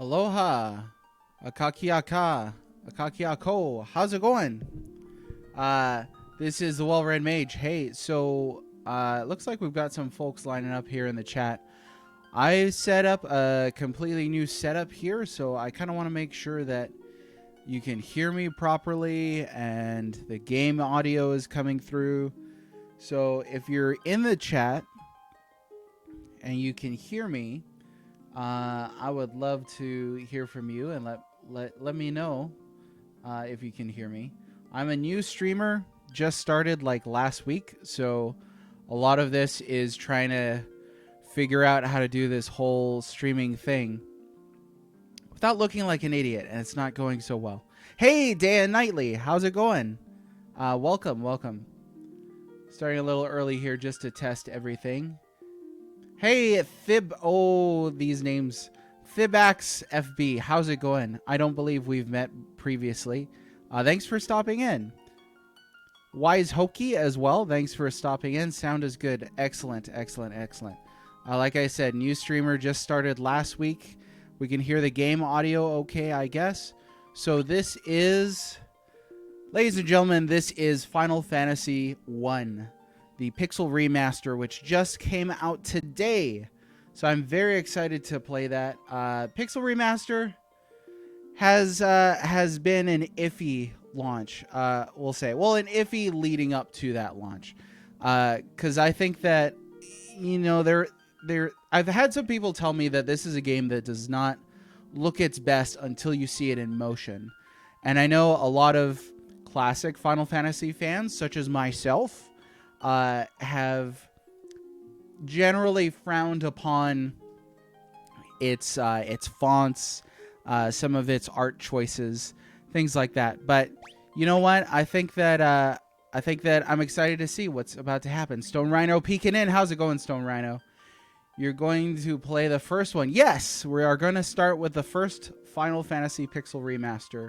Aloha, Akakiaka, Akakiako. How's it going? This is the Well-Read Mage. Hey, so it looks like we've got some folks lining up here in the chat. I set up a completely new setup here, so I kind of want to make sure that you can hear me properly and the game audio is coming through. So if you're in the chat and you can hear me, I would love to hear from you and let me know if you can hear me. I'm a new streamer, just started like last week, so a lot of this is trying to figure out how to do this whole streaming thing without looking like an idiot, and it's not going so well. Hey, Dan Knightley, how's it going? Welcome. Starting a little early here just to test everything. Hey, Thib. Oh, these names. Thibax FB. How's it going? I don't believe we've met previously. Thanks for stopping in. Wise Hokey as well. Thanks for stopping in. Sound is good. Excellent. Like I said, new streamer just started last week. We can hear the game audio okay, I guess. So this is, ladies and gentlemen, this is Final Fantasy 1. The Pixel Remaster, which just came out today. So I'm very excited to play that. Pixel Remaster has been an iffy launch, we'll say. Well, an iffy leading up to that launch. Because I think that, you know, I've had some people tell me that this is a game that does not look its best until you see it in motion. And I know a lot of classic Final Fantasy fans, such as myself, have generally frowned upon its fonts, some of its art choices, things like that. But you know what? I think that I'm excited to see what's about to happen. Stone Rhino peeking in. How's it going, Stone Rhino? You're going to play the first one. Yes, we are going to start with the first Final Fantasy Pixel Remaster.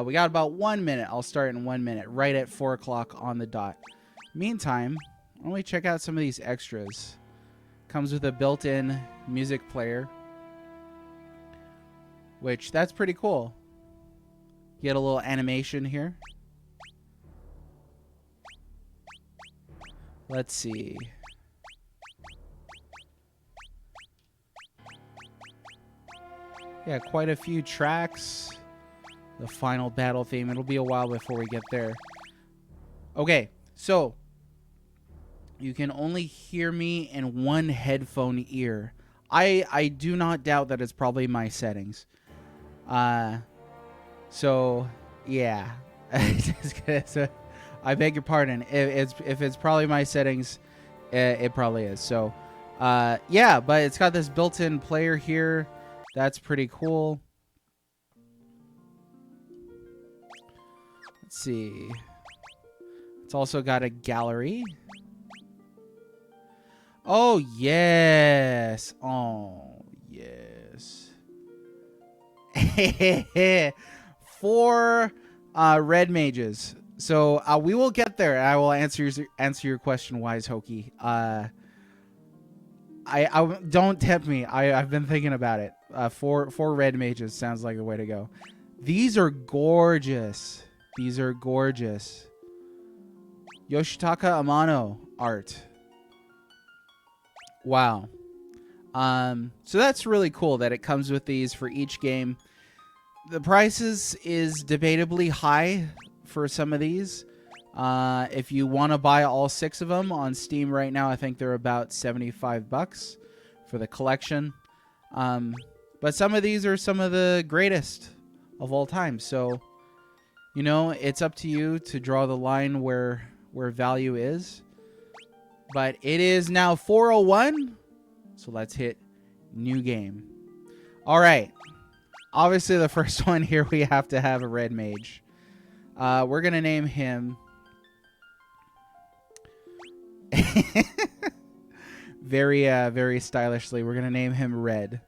We got about 1 minute. I'll start in 1 minute, right at 4 o'clock on the dot. Meantime, why don't we check out some of these extras? Comes with a built-in music player, which that's pretty cool. You get a little animation here. Let's see. Yeah, quite a few tracks. The final battle theme. It'll be a while before we get there. Okay, so you can only hear me in one headphone ear. I do not doubt that it's probably my settings. So yeah. So, I beg your pardon. If it's probably my settings, it probably is. So yeah, but it's got this built-in player here. That's pretty cool. Let's see. It's also got a gallery. Oh, yes. Oh, yes. 4 red mages. So we will get there. I will answer your question, Wise Hokey. I don't tempt me. I've been thinking about it. 4 red mages sounds like the way to go. These are gorgeous. Yoshitaka Amano art. Wow. So that's really cool that it comes with these for each game. The prices is debatably high for some of these. If you want to buy all 6 of them on Steam right now, I think they're about $75 for the collection. But some of these are some of the greatest of all time. So, you know, it's up to you to draw the line where value is. But it is now 4:01. So let's hit new game. All right. Obviously, the first one here, we have to have a red mage. We're going to name him... very stylishly, we're going to name him Red.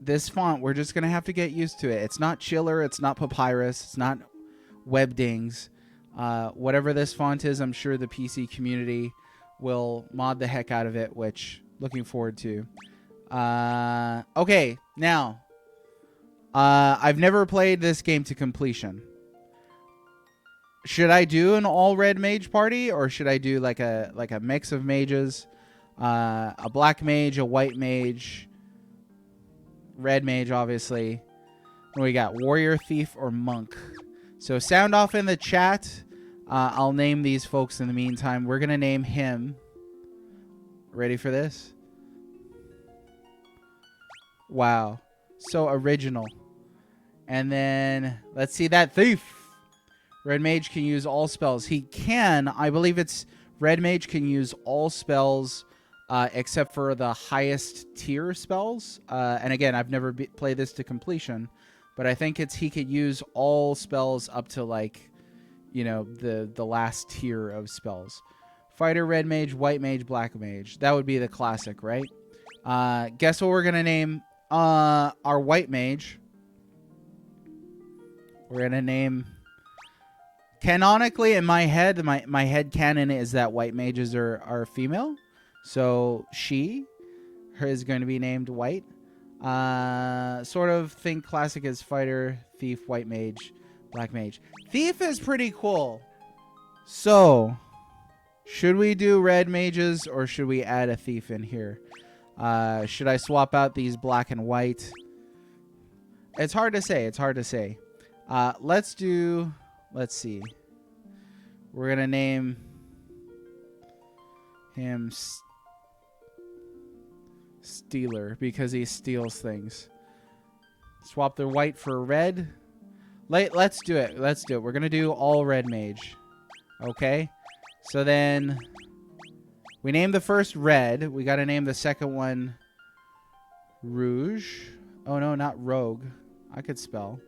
This font, we're just going to have to get used to it. It's not Chiller. It's not Papyrus. It's not Webdings. Whatever this font is, I'm sure the PC community will mod the heck out of it, which looking forward to. Okay, now. I've never played this game to completion. Should I do an all red mage party, or should I do like a mix of mages? A black mage, a white mage, red mage, obviously. And we got warrior, thief, or monk. So sound off in the chat. I'll name these folks in the meantime. We're gonna name him. Ready for this? Wow, so original. And then let's see that thief. Red mage can use all spells. He can, I believe it's red mage can use all spells except for the highest tier spells. And again, I've never played this to completion, but I think it's he could use all spells up to like, you know, the last tier of spells. Fighter, red mage, white mage, black mage. That would be the classic, right? Guess what we're gonna name our white mage? We're gonna name. Canonically, in my head, my head canon is that white mages are female. So her is going to be named White. Sort of think classic as fighter, thief, white mage, black mage. Thief is pretty cool. So, should we do red mages or should we add a thief in here? Should I swap out these black and white? It's hard to say. It's hard to say. Let's see. We're going to name him Stealer because he steals things. Swap the white for red. Let's do it. Let's do it. We're going to do all red mage. Okay. So then we named the first red. We got to name the second one Rouge. Oh, no, not Rogue. I could spell.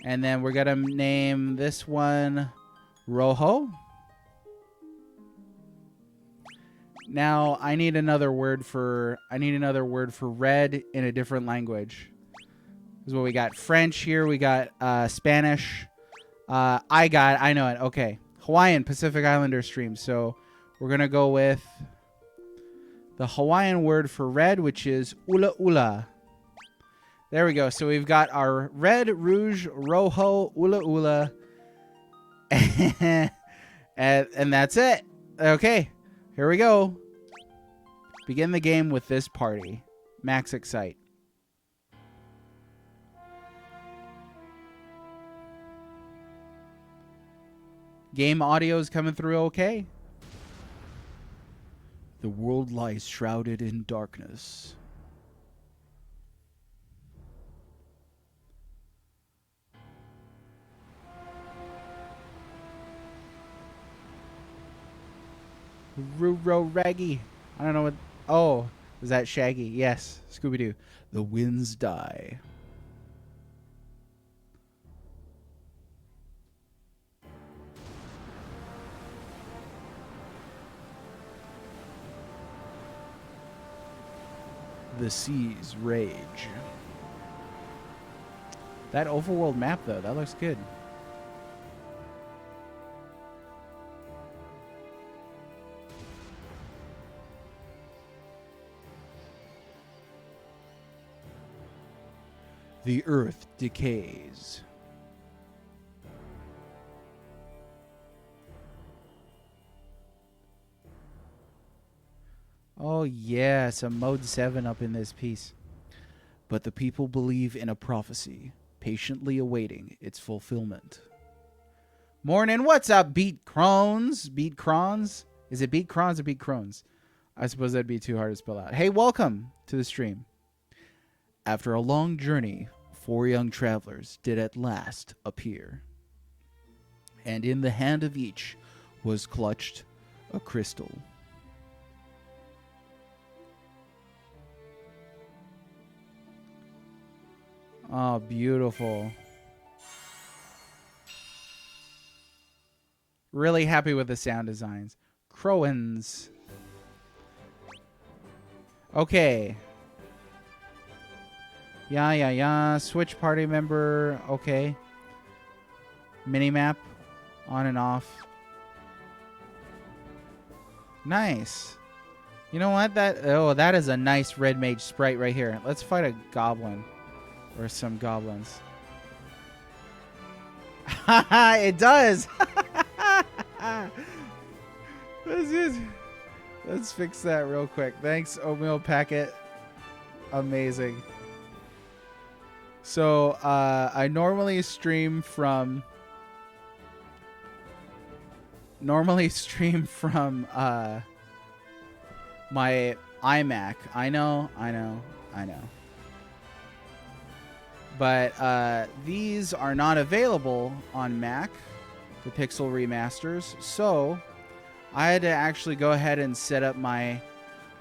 And then we're going to name this one Rojo. Now, I need another word for red in a different language. This is what we got. French here. We got Spanish. I know it. Okay. Hawaiian, Pacific Islander stream. So we're going to go with the Hawaiian word for red, which is ula ula. There we go. So we've got our red, rouge, rojo, ula ula. and that's it. Okay. Here we go. Begin the game with this party. Max Excite. Game audio is coming through okay. The world lies shrouded in darkness. Ruro Raggy. I don't know what. Oh, is that Shaggy? Yes, Scooby-Doo. The winds die. The seas rage. That overworld map, though, that looks good. The earth decays. Oh yeah, some mode 7 up in this piece. But the people believe in a prophecy, patiently awaiting its fulfillment. Morning, what's up, Beat Crones? Beat Crons? Is it Beat Crons or Beat Crones? I suppose that'd be too hard to spell out. Hey, welcome to the stream. After a long journey, 4 young travelers did at last appear. And in the hand of each was clutched a crystal. Oh, beautiful. Really happy with the sound designs. Crowans. Okay. Yeah. Switch party member. Okay. Minimap. On and off. Nice. You know what? That is a nice red mage sprite right here. Let's fight a goblin. Or some goblins. It does! Let's fix that real quick. Thanks, Oatmeal Packet. Amazing. So, I normally stream from... my iMac. I know. But these are not available on Mac, the Pixel Remasters. So I had to actually go ahead and set up my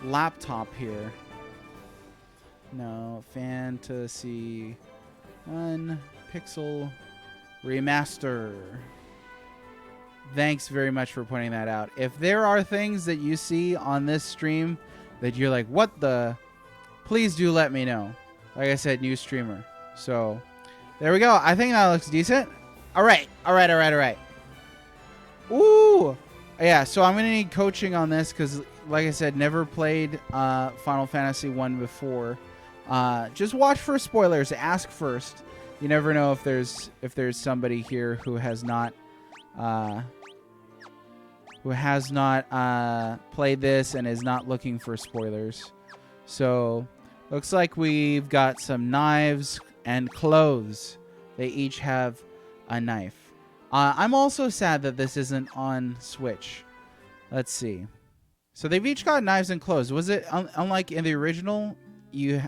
laptop here. No, Fantasy 1 Pixel Remaster. Thanks very much for pointing that out. If there are things that you see on this stream that you're like, what the? Please do let me know. Like I said, new streamer. So, there we go. I think that looks decent. All right. Ooh. Yeah, so I'm going to need coaching on this because, like I said, never played Final Fantasy 1 before. Just watch for spoilers. Ask first. You never know if there's somebody here who has not played this and is not looking for spoilers. So, looks like we've got some knives and clothes. They each have a knife. I'm also sad that this isn't on Switch. Let's see. So they've each got knives and clothes. Was it unlike in the original? You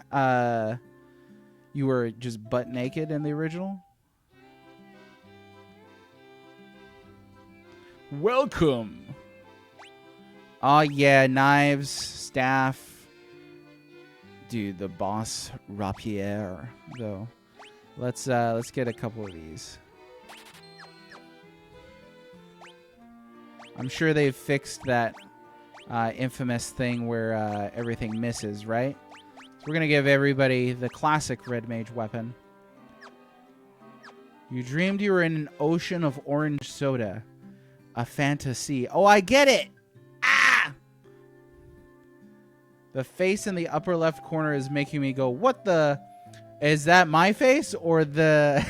were just butt naked in the original? Welcome. Oh yeah, knives, staff. Dude, the boss rapier though. Let's get a couple of these. I'm sure they've fixed that infamous thing where everything misses, right? So we're gonna give everybody the classic red mage weapon. You dreamed you were in an ocean of orange soda. A fantasy. Oh, I get it! Ah! The face in the upper left corner is making me go, what the... Is that my face or the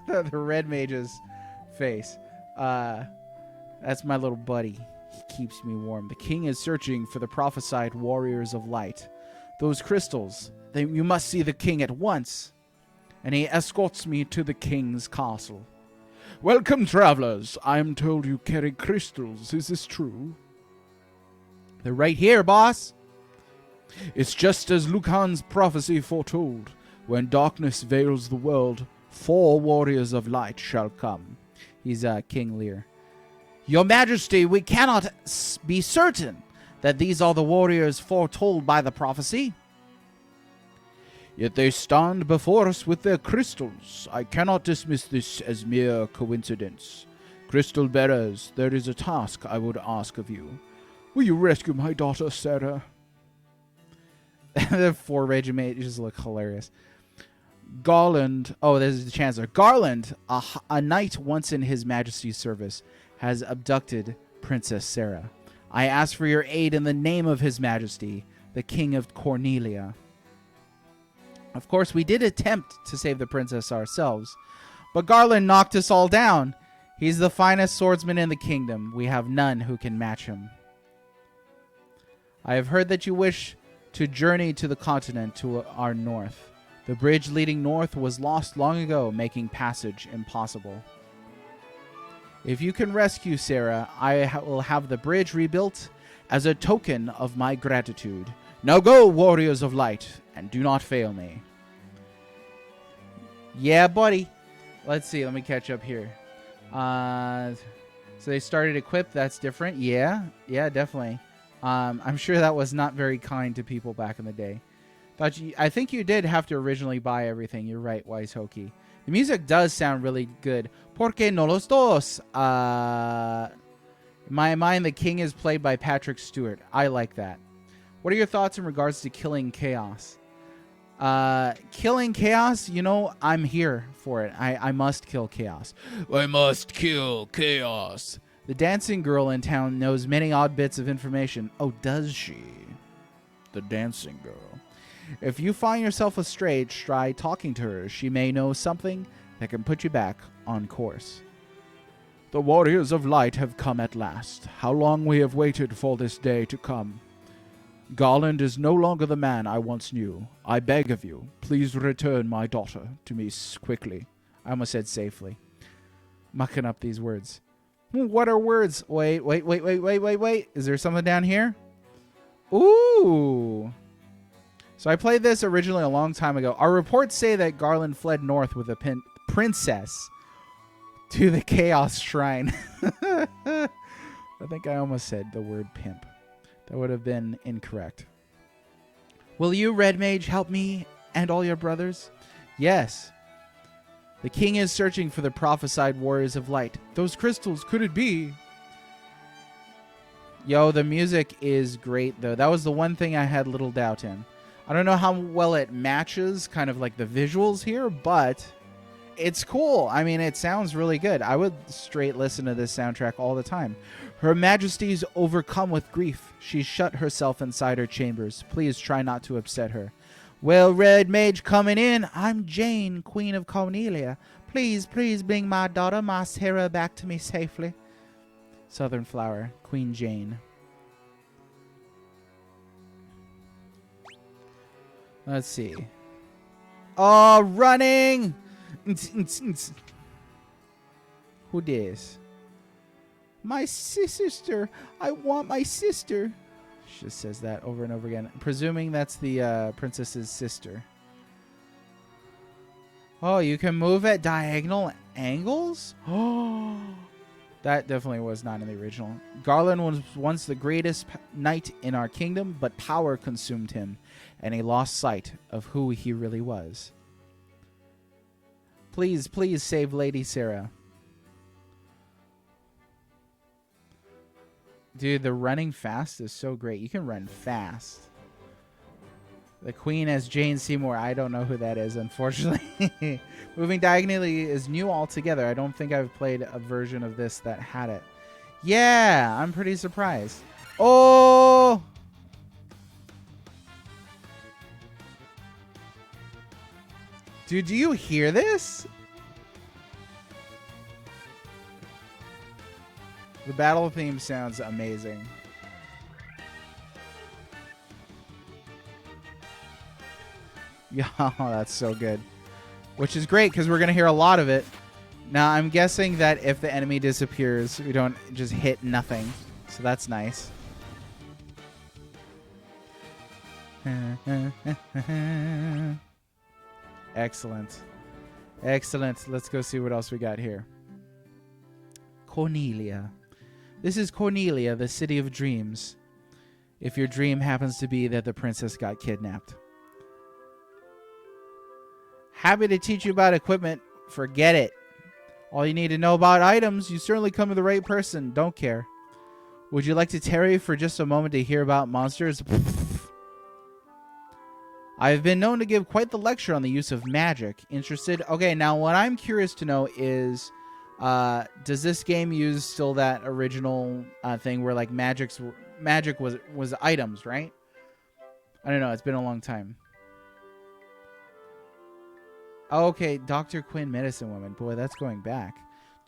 the red mage's face? That's my little buddy. He keeps me warm. The king is searching for the prophesied warriors of light. Those crystals. You must see the king at once. And he escorts me to the king's castle. Welcome, travelers. I am told you carry crystals. Is this true? They're right here, boss. It's just as Lucan's prophecy foretold. When darkness veils the world, 4 warriors of light shall come. He's King Lear. Your Majesty, we cannot be certain that these are the warriors foretold by the prophecy. Yet they stand before us with their crystals. I cannot dismiss this as mere coincidence. Crystal bearers, there is a task I would ask of you. Will you rescue my daughter, Sarah? The 4 rage mages look hilarious. Garland, oh, there's the Chancellor. Garland, a knight once in His Majesty's service, has abducted Princess Sarah. I ask for your aid in the name of His Majesty, the King of Cornelia. Of course, we did attempt to save the princess ourselves, but Garland knocked us all down. He's the finest swordsman in the kingdom. We have none who can match him. I have heard that you wish to journey to the continent to our north. The bridge leading north was lost long ago, making passage impossible. If you can rescue Sarah, I will have the bridge rebuilt as a token of my gratitude. Now go, warriors of light, and do not fail me. Yeah, buddy. Let's see. Let me catch up here. So they started equipped. That's different. Yeah, definitely. I'm sure that was not very kind to people back in the day. I think you did have to originally buy everything. You're right, Wise Hokey. The music does sound really good. Porque no los dos? In my mind, the king is played by Patrick Stewart. I like that. What are your thoughts in regards to killing chaos? Killing chaos, you know, I'm here for it. I must kill chaos. I must kill chaos. The dancing girl in town knows many odd bits of information. Oh, does she? the dancing girl. If you find yourself astray, try talking to her. She may know something that can put you back on course. The warriors of light have come at last. How long we have waited for this day to come. Garland is no longer the man I once knew. I beg of you, please return my daughter to me quickly. I almost said safely. Mucking up these words. What are words? Wait. Is there something down here? Ooh. So I played this originally a long time ago. Our reports say that Garland fled north with a princess to the Chaos Shrine. I think I almost said the word pimp. That would have been incorrect. Will you, Red Mage, help me and all your brothers? Yes. The king is searching for the prophesied warriors of light. Those crystals, could it be? Yo, the music is great, though. That was the one thing I had little doubt in. I don't know how well it matches kind of like the visuals here, but it's cool. I mean, it sounds really good. I would straight listen to this soundtrack all the time. Her Majesty's overcome with grief. She shut herself inside her chambers. Please try not to upset her. Well, Red Mage coming in. I'm Jane, Queen of Cornelia. Please bring my daughter, my Sarah, back to me safely. Southern Flower, Queen Jane. Let's see. Oh, running! Who this? My sister. I want my sister. She just says that over and over again. Presuming that's the princess's sister. Oh, you can move at diagonal angles? Oh, that definitely was not in the original. Garland was once the greatest knight in our kingdom, but power consumed him, and he lost sight of who he really was. Please save Lady Sarah. Dude, the running fast is so great. You can run fast. The Queen as Jane Seymour. I don't know who that is, unfortunately. Moving diagonally is new altogether. I don't think I've played a version of this that had it. Yeah, I'm pretty surprised. Oh! Dude, do you hear this? The battle theme sounds amazing. Yeah, that's so good. Which is great because we're going to hear a lot of it. Now, I'm guessing that if the enemy disappears, we don't just hit nothing. So that's nice. Excellent. Excellent. Let's go see what else we got here. Cornelia. This is Cornelia, the city of dreams. If your dream happens to be that the princess got kidnapped. Happy to teach you about equipment. Forget it. All you need to know about items, you certainly come to the right person. Don't care. Would you like to tarry for just a moment to hear about monsters? I've been known to give quite the lecture on the use of magic. Interested? Okay, now what I'm curious to know is, does this game use still that original thing where like magic was items, right? I don't know. It's been a long time. Okay, Dr. Quinn, Medicine Woman. Boy, that's going back.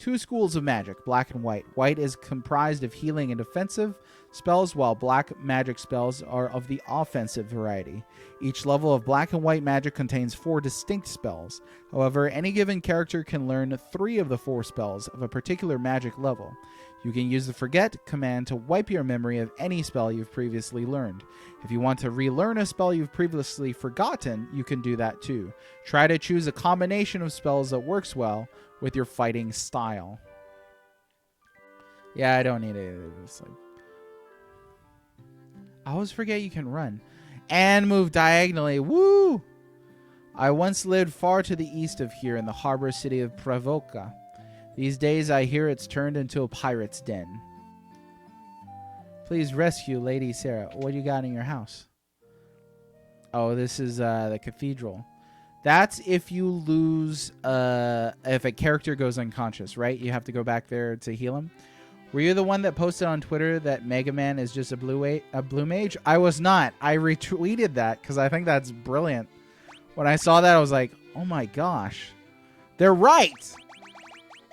Two schools of magic, black and white. White is comprised of healing and defensive spells, while black magic spells are of the offensive variety. Each level of black and white magic contains 4 distinct spells. However, any given character can learn 3 of the 4 spells of a particular magic level. You can use the Forget command to wipe your memory of any spell you've previously learned. If you want to relearn a spell you've previously forgotten, you can do that too. Try to choose a combination of spells that works well with your fighting style. Yeah, I don't need it. It's like, I always forget you can run. And move diagonally. Woo! I once lived far to the east of here in the harbor city of Pravoka. These days I hear it's turned into a pirate's den. Please rescue Lady Sarah. What do you got in your house? Oh, this is the cathedral. That's if you lose, if a character goes unconscious, right? You have to go back there to heal him. Were you the one that posted on Twitter that Mega Man is just a blue mage? I was not. I retweeted that because I think that's brilliant. When I saw that, I was like, oh my gosh. They're right!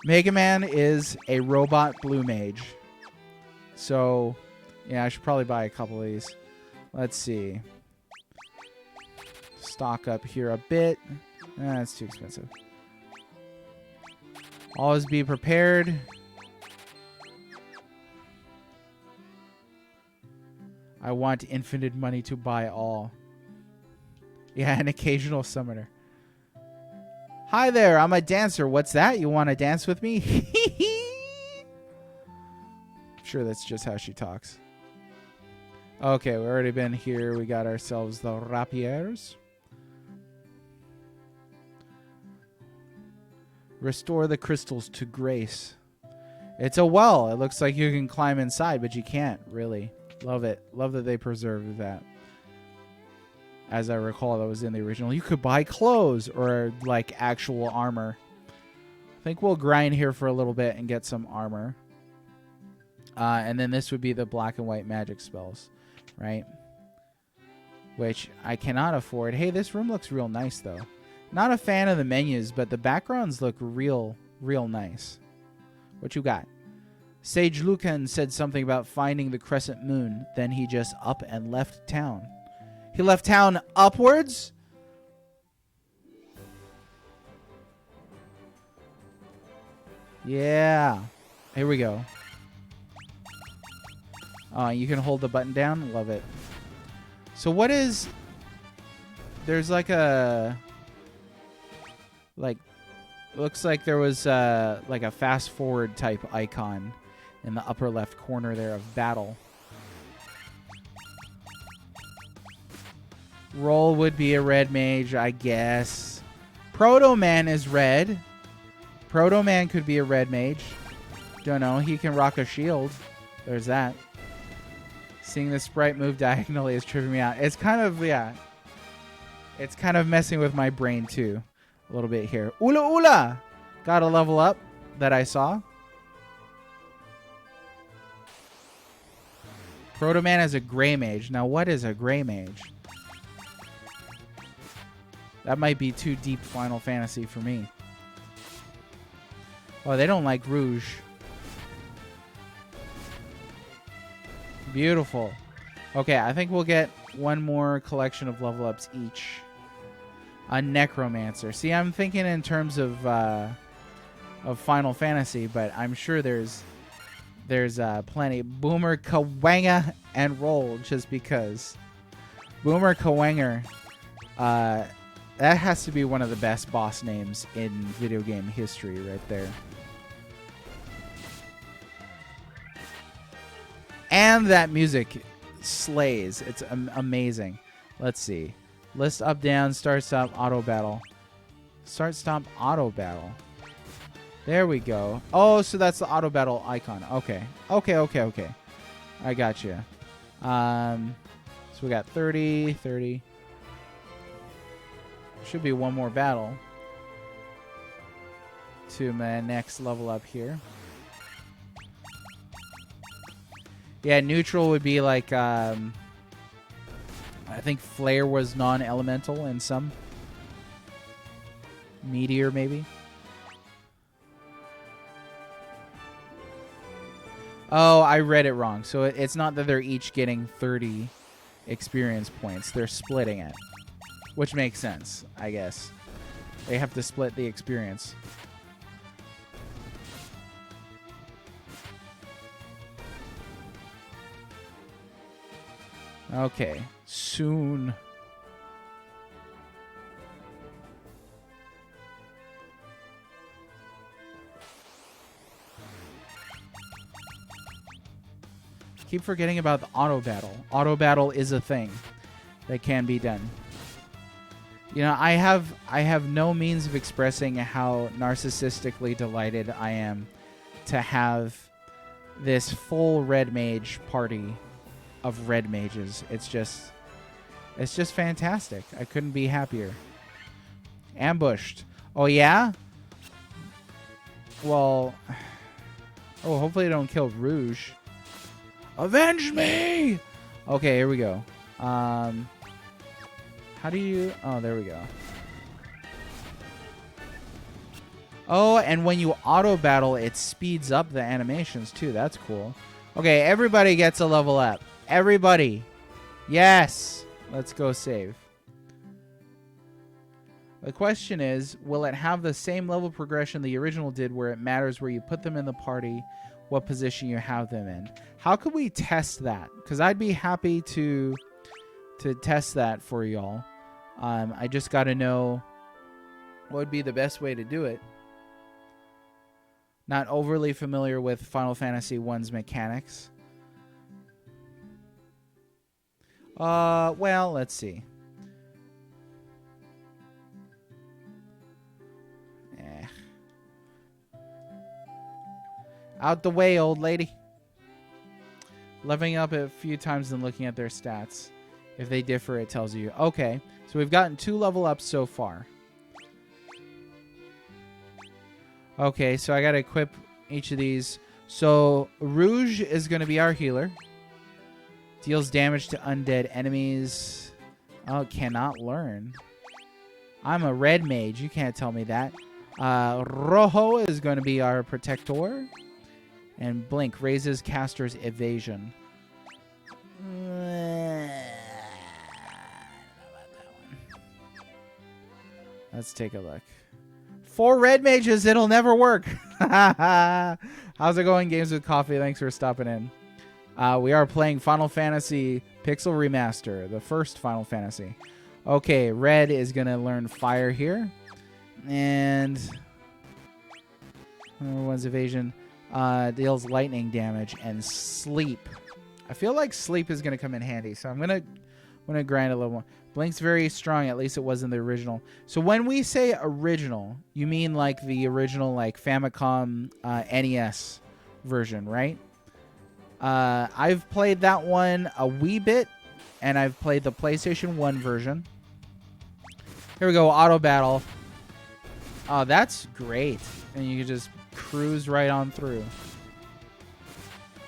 Mega Man is a robot blue mage. So, yeah, I should probably buy a couple of these. Let's see. Stock up here a bit. That's too expensive. Always be prepared. I want infinite money to buy all. Yeah, an occasional summoner. Hi there, I'm a dancer. What's that? You want to dance with me? I'm sure that's just how she talks. Okay, we've already been here. We got ourselves the rapiers. Restore the crystals to grace. It's a well. It looks like you can climb inside, but you can't, really. Love it. Love that they preserved that. As I recall, that was in the original. You could buy clothes or, like, actual armor. I think we'll grind here for a little bit and get some armor. And then this would be the black and white magic spells, right? Which I cannot afford. Hey, this room looks real nice, though. Not a fan of the menus, but the backgrounds look real nice. What you got? Sage Lucan said something about finding the crescent moon. Then he just up and left town. He left town upwards? Yeah. Here we go. You can hold the button down. Love it. So what is... There's like a... Like... Looks like there was like a fast forward type icon in the upper left corner there of battle. Roll would be a red mage, I guess. Proto Man is red. Proto Man could be a red mage. Don't know. He can rock a shield. There's that. Seeing the sprite move diagonally is tripping me out. It's kind of, yeah. It's kind of messing with my brain too. A little bit here. Ula Ula! Got a level up that I saw. Proto Man is a gray mage. Now, what is a gray mage? That might be too deep Final Fantasy for me. Oh, they don't like rouge. Beautiful. Okay, I think we'll get one more collection of level ups each. A necromancer. See, I'm thinking in terms of Final Fantasy, but I'm sure there's plenty. Boomer Kawanga and roll just because. Boomer Kawanger. That has to be one of the best boss names in video game history right there. And that music slays. It's amazing. Let's see. List up, down, start, stop, auto battle. Start, stop, auto battle. There we go. Oh, so that's the auto battle icon. Okay. Okay. I got you. So we got 30. Should be one more battle to my next level up here. Yeah, neutral would be like, I think flare was non-elemental in some. Meteor, maybe. Oh, I read it wrong. So it's not that they're each getting 30 experience points. They're splitting it. Which makes sense, I guess. They have to split the experience. Okay. Soon. Keep forgetting about the auto battle. Auto battle is a thing that can be done. You know, I have no means of expressing how narcissistically delighted I am to have this full red mage party of red mages. It's just fantastic. I couldn't be happier. Ambushed. Oh yeah? Well, Oh, hopefully I don't kill Rouge. Avenge me! Okay, here we go. How do you... Oh, there we go. Oh, and when you auto-battle, it speeds up the animations, too. That's cool. Okay, everybody gets a level up. Everybody. Yes! Let's go save. The question is, will it have the same level progression the original did where it matters where you put them in the party, what position you have them in? How could we test that? Because I'd be happy to test that for y'all. I just got to know what would be the best way to do it. Not overly familiar with Final Fantasy 1's mechanics. Well, let's see. Out the way, old lady. Leveling up a few times and looking at their stats. If they differ, it tells you. Okay, so we've gotten 2 level ups so far. Okay, so I got to equip each of these. So Rouge is going to be our healer. Deals damage to undead enemies. Oh, cannot learn. I'm a red mage. You can't tell me that. Rojo is going to be our protector. And Blink raises caster's evasion. I don't know about that one. Let's take a look. 4 red mages, it'll never work. How's it going, Games with Coffee? Thanks for stopping in. We are playing Final Fantasy Pixel Remaster, the first Final Fantasy. Okay, red is going to learn fire here. And one's evasion deals lightning damage and sleep. I feel like sleep is going to come in handy, so I'm going to grind a little more. Blink's very strong, at least it was in the original. So when we say original, you mean like the original like Famicom NES version, right? I've played that one a wee bit, and I've played the PlayStation 1 version. Here we go, auto battle. Oh, that's great. And you can just cruise right on through.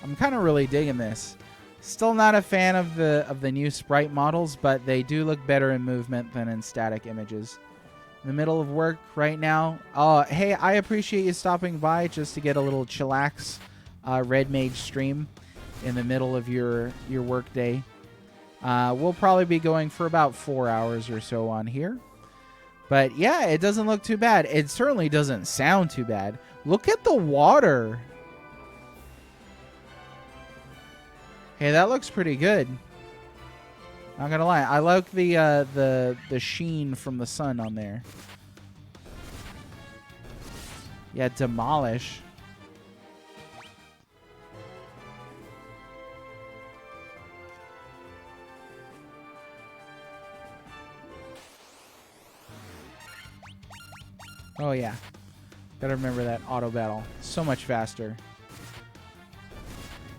I'm kind of really digging this. Still not a fan of the new sprite models, but they do look better in movement than in static images. In the middle of work right now. Hey, I appreciate you stopping by just to get a little chillax Red Mage stream in the middle of your work day. We'll probably be going for about 4 hours or so on here. But yeah, it doesn't look too bad. It certainly doesn't sound too bad. Look at the water. Hey, that looks pretty good. Not gonna lie, I like the sheen from the sun on there. Yeah, demolish. Oh yeah, gotta remember that auto battle. So much faster.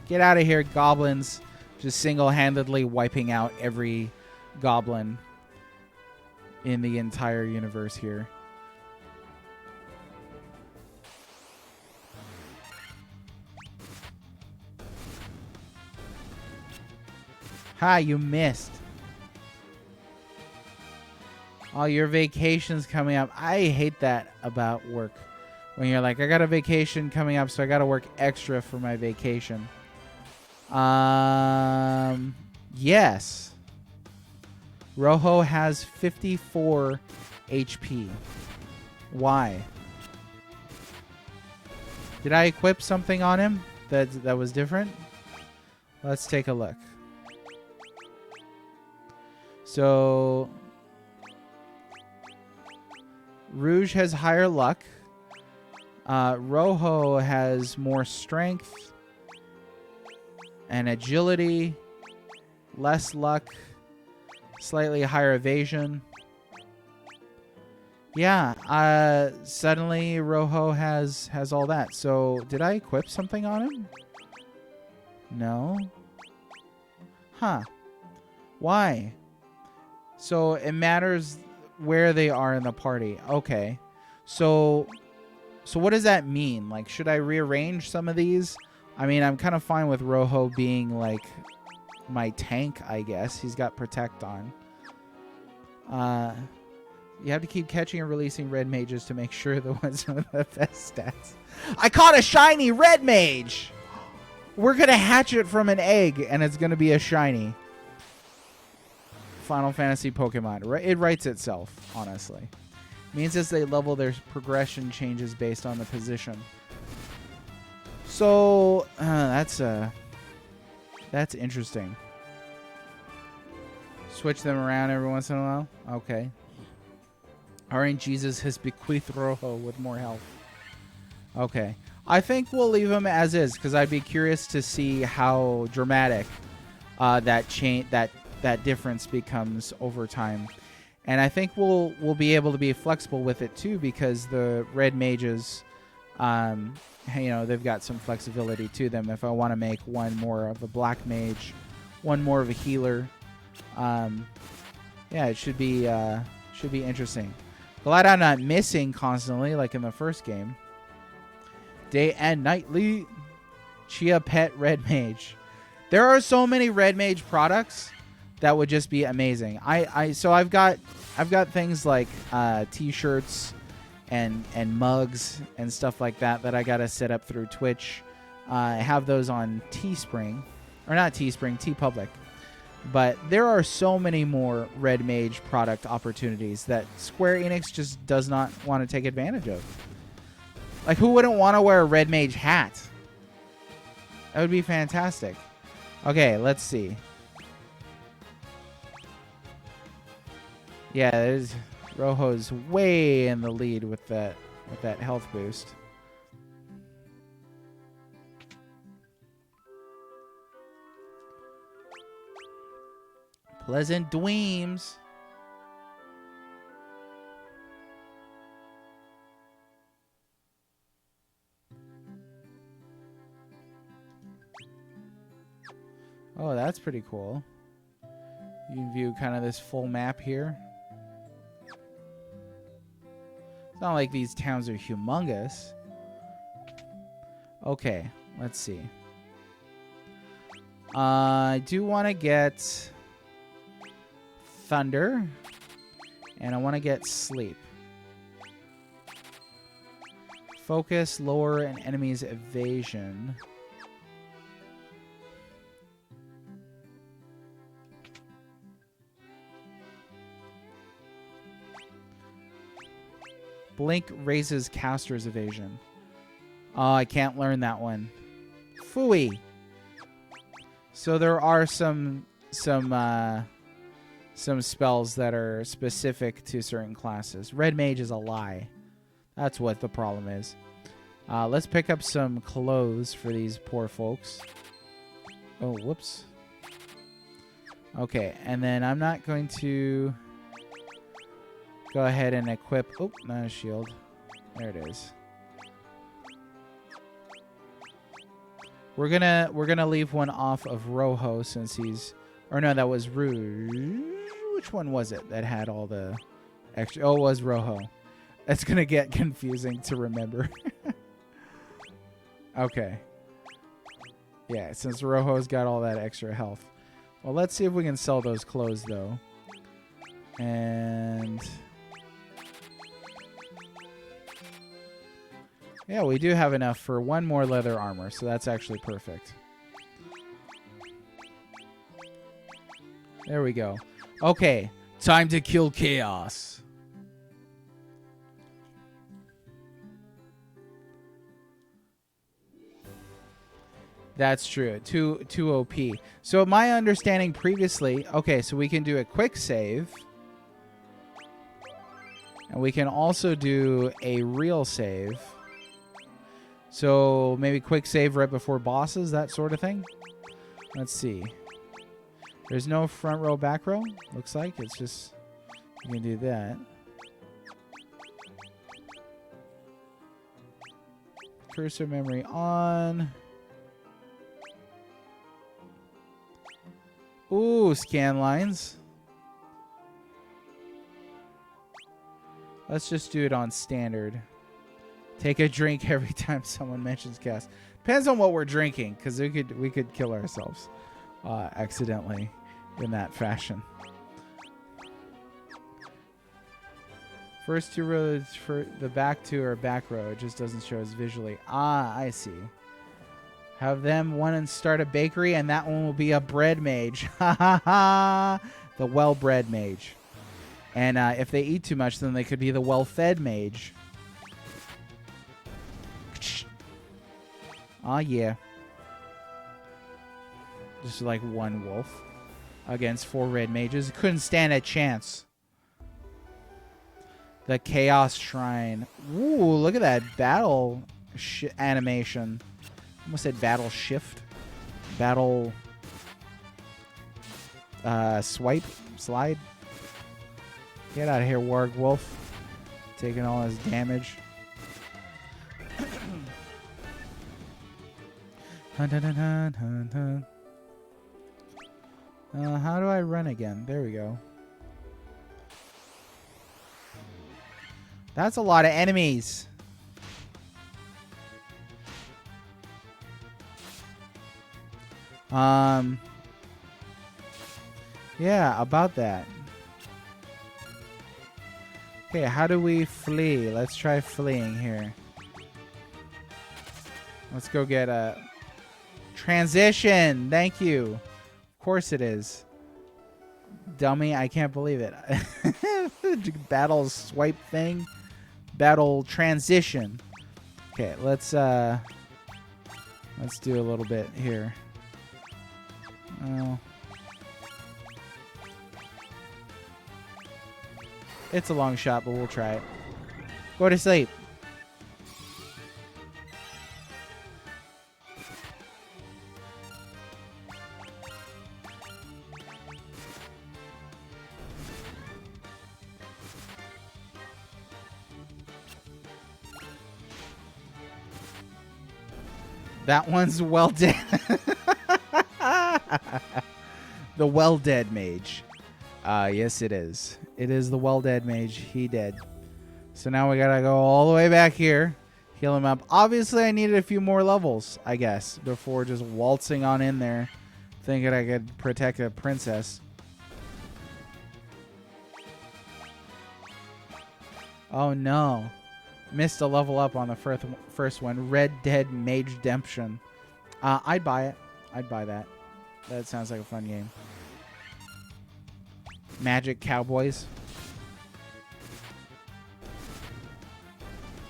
Get out of here, goblins. Just single-handedly wiping out every goblin in the entire universe here. Ha, you missed. Oh, your vacation's coming up. I hate that about work. When you're like, I got a vacation coming up, so I got to work extra for my vacation. Yes. Rojo has 54 HP. Why? Did I equip something on him that was different? Let's take a look. So Rouge has higher luck. Rojo has more strength and agility, less luck, slightly higher evasion. Yeah, suddenly Rojo has all that. So did I equip something on him? No. Huh. Why? So it matters where they are in the party. Okay. So So what does that mean? Like, should I rearrange some of these? I mean, I'm kind of fine with Rojo being, like, my tank, I guess. He's got Protect on. You have to keep catching and releasing red mages to make sure the ones with the best stats. I caught a shiny red mage! We're going to hatch it from an egg, and it's going to be a shiny. Final Fantasy Pokemon. It writes itself, honestly. Means as they level, their progression changes based on the position. So, that's interesting. Switch them around every once in a while? Okay. RNGesus has bequeathed Rojo with more health. Okay. I think we'll leave him as is, because I'd be curious to see how dramatic that difference becomes over time. And I think we'll be able to be flexible with it too, because the red mages, they've got some flexibility to them. If I want to make one more of a black mage, one more of a healer, it should be interesting. Glad I'm not missing constantly like in the first game. Day and nightly Chia Pet Red Mage. There are so many Red Mage products that would just be amazing. So I've got things like t-shirts and mugs and stuff like that I gotta set up through Twitch. I have those on Teespring, or not Teespring, TeePublic. But there are so many more Red Mage product opportunities that Square Enix just does not want to take advantage of. Like, who wouldn't want to wear a Red Mage hat? That would be fantastic. Okay, let's see. Yeah, there's Rojo's way in the lead with that health boost. Pleasant Dweems. Oh, that's pretty cool. You can view kind of this full map here. It's not like these towns are humongous. Okay, let's see. I do want to get Thunder, and I want to get Sleep. Focus, lower an enemy's evasion. Blink raises caster's evasion. Oh, I can't learn that one. Phooey. So there are some spells that are specific to certain classes. Red Mage is a lie. That's what the problem is. Let's pick up some clothes for these poor folks. Oh, whoops. Okay, and then I'm not going to go ahead and equip... Oh, not a shield. There it is. We're gonna leave one off of Rojo since he's... Or no, that was Rouge. Which one was it that had all the extra... Oh, it was Rojo. It's gonna get confusing to remember. Okay. Yeah, since Rojo's got all that extra health. Well, let's see if we can sell those clothes, though. And... yeah, we do have enough for one more leather armor, so that's actually perfect. There we go. Okay, time to kill chaos. That's true. Too OP. So my understanding previously... Okay, so we can do a quick save. And we can also do a real save. So maybe quick save right before bosses, that sort of thing. Let's see. There's no front row, back row. Looks like it's just... You can do that. Cursor memory on... Ooh, scan lines. Let's just do it on standard. Take a drink every time someone mentions cast. Depends on what we're drinking, because we could kill ourselves accidentally in that fashion. First two roads for the back two are back row. It just doesn't show us visually. Ah, I see. Have them one and start a bakery, and that one will be a bread mage. Ha ha ha! The well-bred mage. And if they eat too much, then they could be the well-fed mage. Oh, yeah. Just like one wolf against 4 red mages. Couldn't stand a chance. The Chaos Shrine. Ooh, look at that battle animation. Almost said battle shift. Battle swipe. Slide. Get out of here, Warg Wolf. Taking all his damage. Hun, dun, dun, dun, dun, dun. How do I run again? There we go. That's a lot of enemies. Yeah, about that. Okay, how do we flee? Let's try fleeing here. Let's go get a transition. Thank you. Of course it is. Dummy, I can't believe it. Battle swipe thing. Battle transition. Okay, let's do a little bit here. Oh. It's a long shot, but we'll try it. Go to sleep. That one's well dead. The well dead mage. Yes, it is. It is the well dead mage. He dead. So now we gotta go all the way back here, heal him up. Obviously, I needed a few more levels, I guess, before just waltzing on in there, thinking I could protect a princess. Oh no. Missed a level up on the first one. Red Dead Mage Redemption. I'd buy it. I'd buy that. That sounds like a fun game. Magic Cowboys.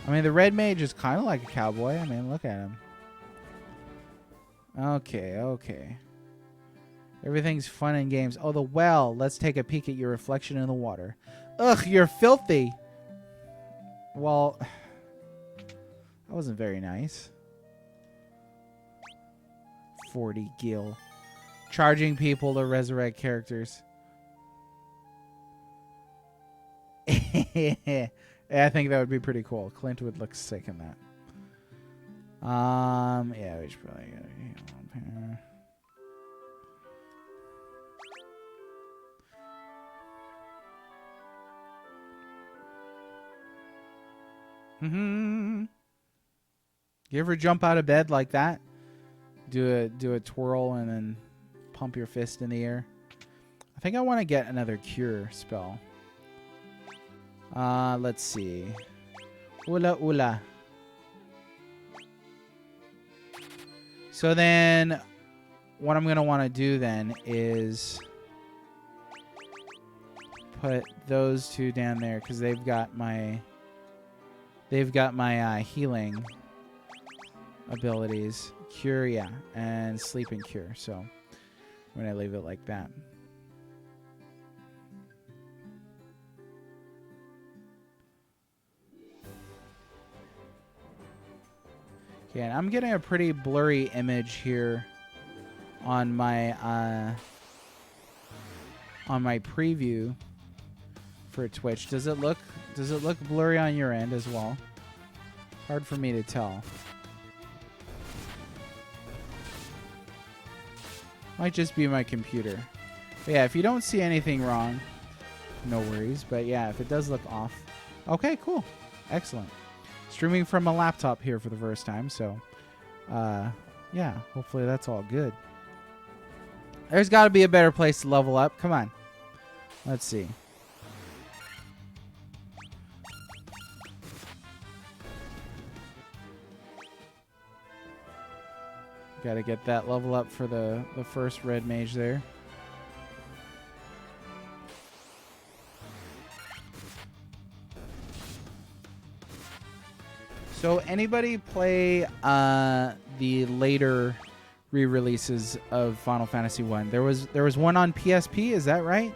I mean, the Red Mage is kind of like a cowboy. I mean, look at him. Okay, okay. Everything's fun in games. Oh, the well. Let's take a peek at your reflection in the water. Ugh, you're filthy. Well, that wasn't very nice. 40 gil. Charging people to resurrect characters. I think that would be pretty cool. Clint would look sick in that. Yeah, we should probably get a heal up here. You ever jump out of bed like that? Do a twirl and then pump your fist in the air. I think I want to get another cure spell. Let's see. Ula ula. So then what I'm going to want to do then is put those two down there because they've got my healing abilities. Cure, yeah, and sleep and cure. So I'm going to leave it like that. Okay, and I'm getting a pretty blurry image here on my preview for Twitch. Does it look blurry on your end as well? Hard for me to tell. Might just be my computer. But yeah, if you don't see anything wrong, no worries. But yeah, if it does look off. Okay, cool. Excellent. Let's streaming from a laptop here for the first time, so yeah, hopefully that's all good. There's got to be a better place to level up. Come on. Let's see. Got to get that level up for the first red mage there. So anybody play the later re-releases of Final Fantasy 1? There was one on PSP, is that right?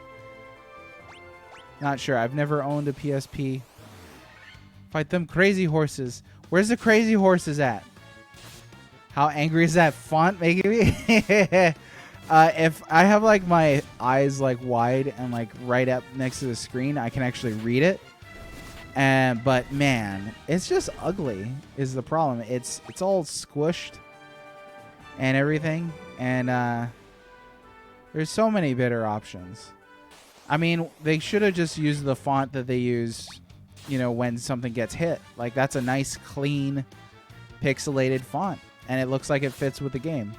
Not sure. I've never owned a PSP. Fight them crazy horses. Where's the crazy horses at? How angry is that font making me? If I have like my eyes like wide and like right up next to the screen, I can actually read it. But man, it's just ugly is the problem. It's all squished and everything, and there's so many better options. I mean, they should have just used the font that they use, you know, when something gets hit. Like, that's a nice, clean, pixelated font, and it looks like it fits with the game.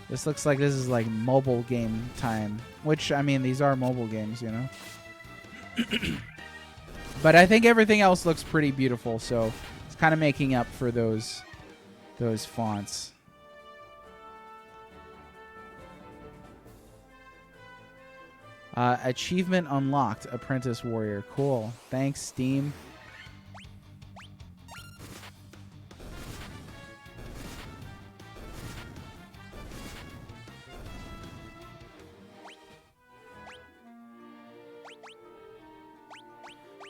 This looks like this is like mobile game time, which, I mean, these are mobile games, you know. But I think everything else looks pretty beautiful, so it's kind of making up for those fonts. Achievement unlocked, Apprentice Warrior. Cool. Thanks, Steam.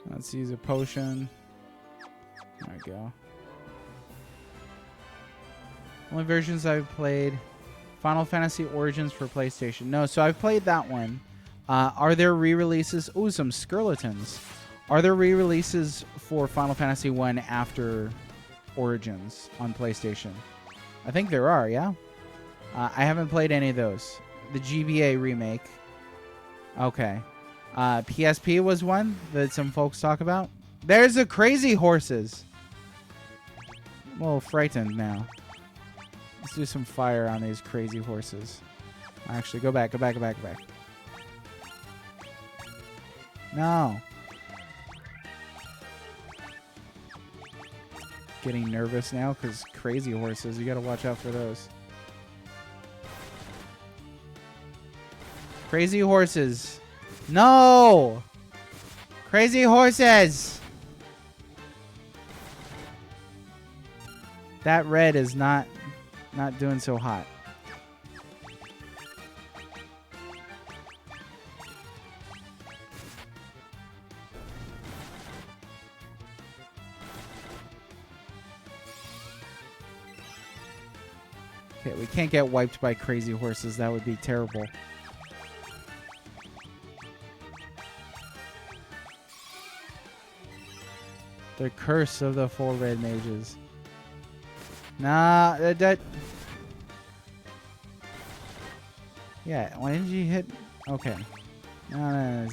Let's use a potion. There we go. Only versions I've played. Final Fantasy Origins for PlayStation. No, so I've played that one. Are there re-releases? Ooh, some Skeletons. Are there re-releases for Final Fantasy 1 after Origins on PlayStation? I think there are, yeah? I haven't played any of those. The GBA remake. Okay. PSP was one that some folks talk about. There's the crazy horses. I'm a little frightened now. Let's do some fire on these crazy horses. Actually, go back, go back, go back, go back. No. Getting nervous now because crazy horses. You got to watch out for those. Crazy horses. No! Crazy horses! That red is not doing so hot. Okay, we can't get wiped by crazy horses. That would be terrible. The curse of the 4 red mages. Nah, that. Yeah, why didn't you hit? Okay. No,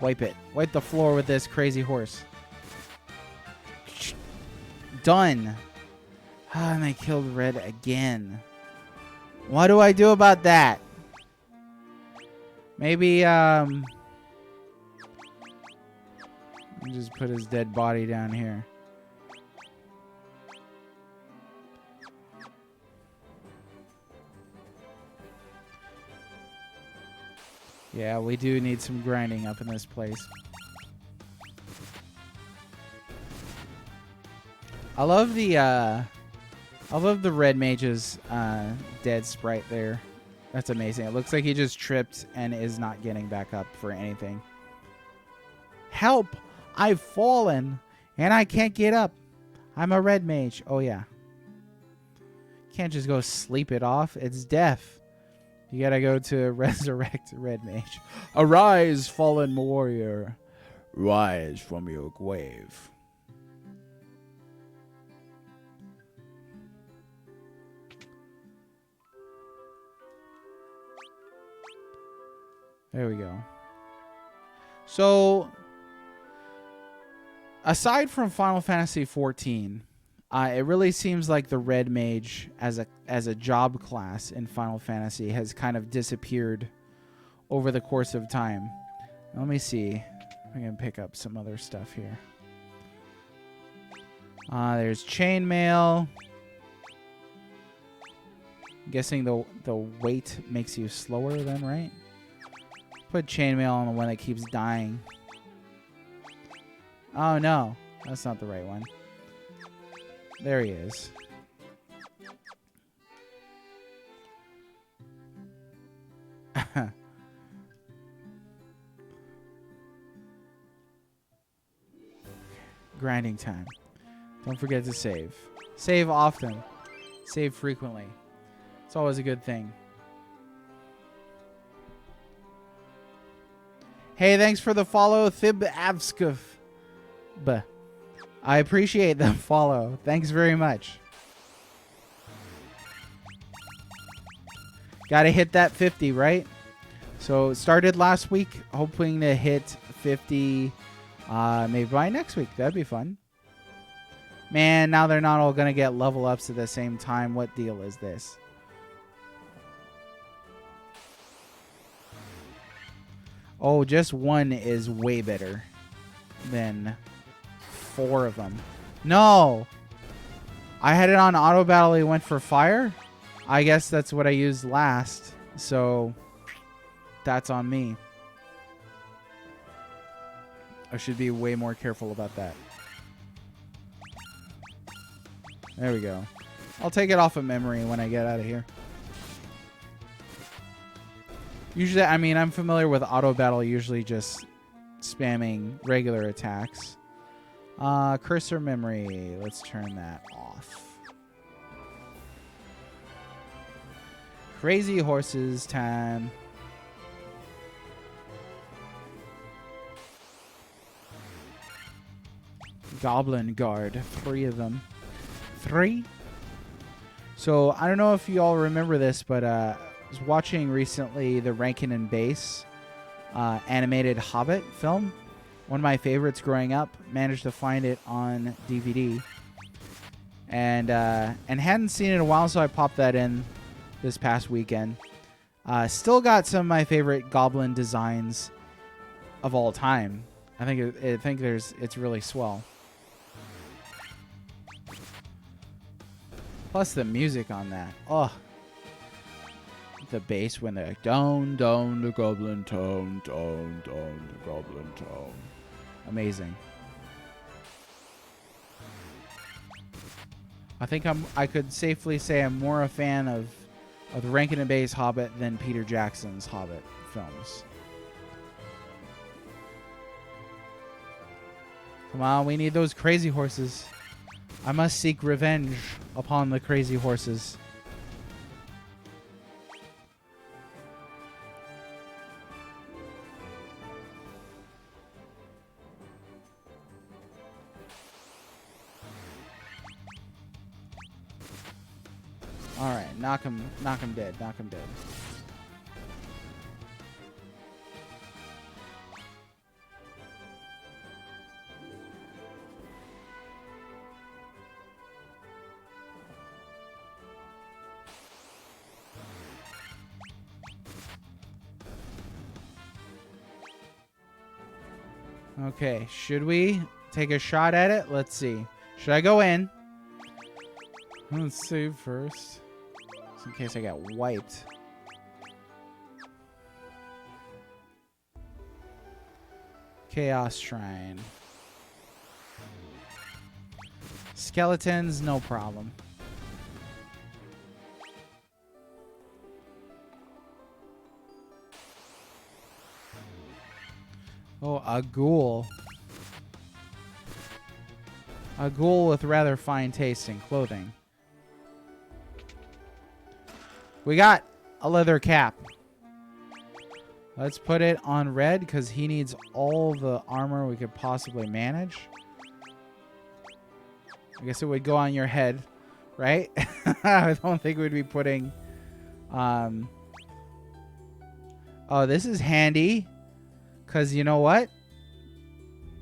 wipe it. Wipe the floor with this crazy horse. Done. Ah, and I killed red again. What do I do about that? Maybe, just put his dead body down here. Yeah, we do need some grinding up in this place. I love the red mage's dead sprite there. That's amazing. It looks like he just tripped and is not getting back up for anything. Help! I've fallen and I can't get up. I'm a red mage. Oh yeah. Can't just go sleep it off. It's death. You gotta go to resurrect red mage. Arise, fallen warrior. Rise from your grave. There we go. So, Aside from Final Fantasy 14, it really seems like the red mage as a job class in Final Fantasy has kind of disappeared over the course of time. Let me see if I can pick up some other stuff here. There's chainmail. I'm guessing the weight makes you slower then, right? Put chainmail on the one that keeps dying. Oh no, that's not the right one. There he is. Grinding time. Don't forget to save. Save often. Save frequently. It's always a good thing. Hey, thanks for the follow, Thib Avskuf. I appreciate the follow. Thanks very much. Gotta hit that 50, right? So it started last week, hoping to hit 50 maybe by next week. That'd be fun. Man, now they're not all gonna get level ups at the same time. What deal is this? Oh, just one is way better than 4 of them. No! I had it on auto battle. It went for fire. I guess that's what I used last. So that's on me. I should be way more careful about that. There we go. I'll take it off of memory when I get out of here. Usually, I mean, I'm familiar with auto battle, usually just spamming regular attacks. Cursor memory. Let's turn that off. Crazy horses time. Goblin guard. 3 of them. 3? So, I don't know if you all remember this, but I was watching recently the Rankin and Bass animated Hobbit film. One of my favorites growing up. Managed to find it on DVD. And hadn't seen it in a while, so I popped that in this past weekend. Still got some of my favorite goblin designs of all time. I think it's really swell. Plus the music on that. Oh. The bass when they're like, down, down the goblin town, down, down the goblin town. Amazing. I think I could safely say I'm more a fan of the Rankin and Bass Hobbit than Peter Jackson's Hobbit films. Come on, we need those crazy horses. I must seek revenge upon the crazy horses. All right, knock him dead, knock him dead. Okay, should we take a shot at it? Let's see. Should I go in? Let's save first. Just in case I got wiped. Chaos Shrine. Skeletons, no problem. Oh, a ghoul. A ghoul with rather fine taste in clothing. We got a leather cap. Let's put it on red because he needs all the armor we could possibly manage. I guess it would go on your head, right? I don't think we'd be putting... Oh, this is handy. Because you know what?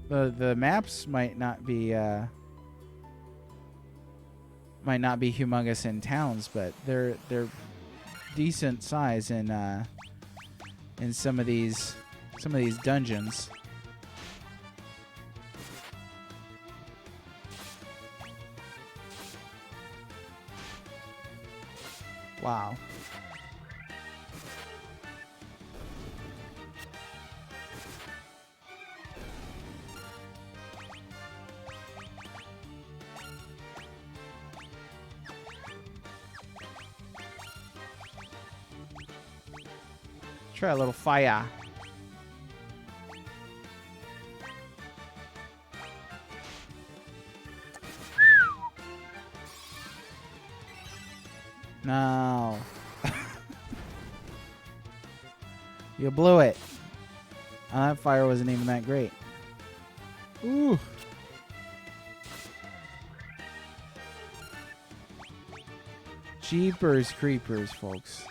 The maps might not be humongous in towns, but they're decent size in some of these dungeons. Wow. Try a little fire. No. You blew it. That fire wasn't even that great. Ooh. Jeepers creepers, folks.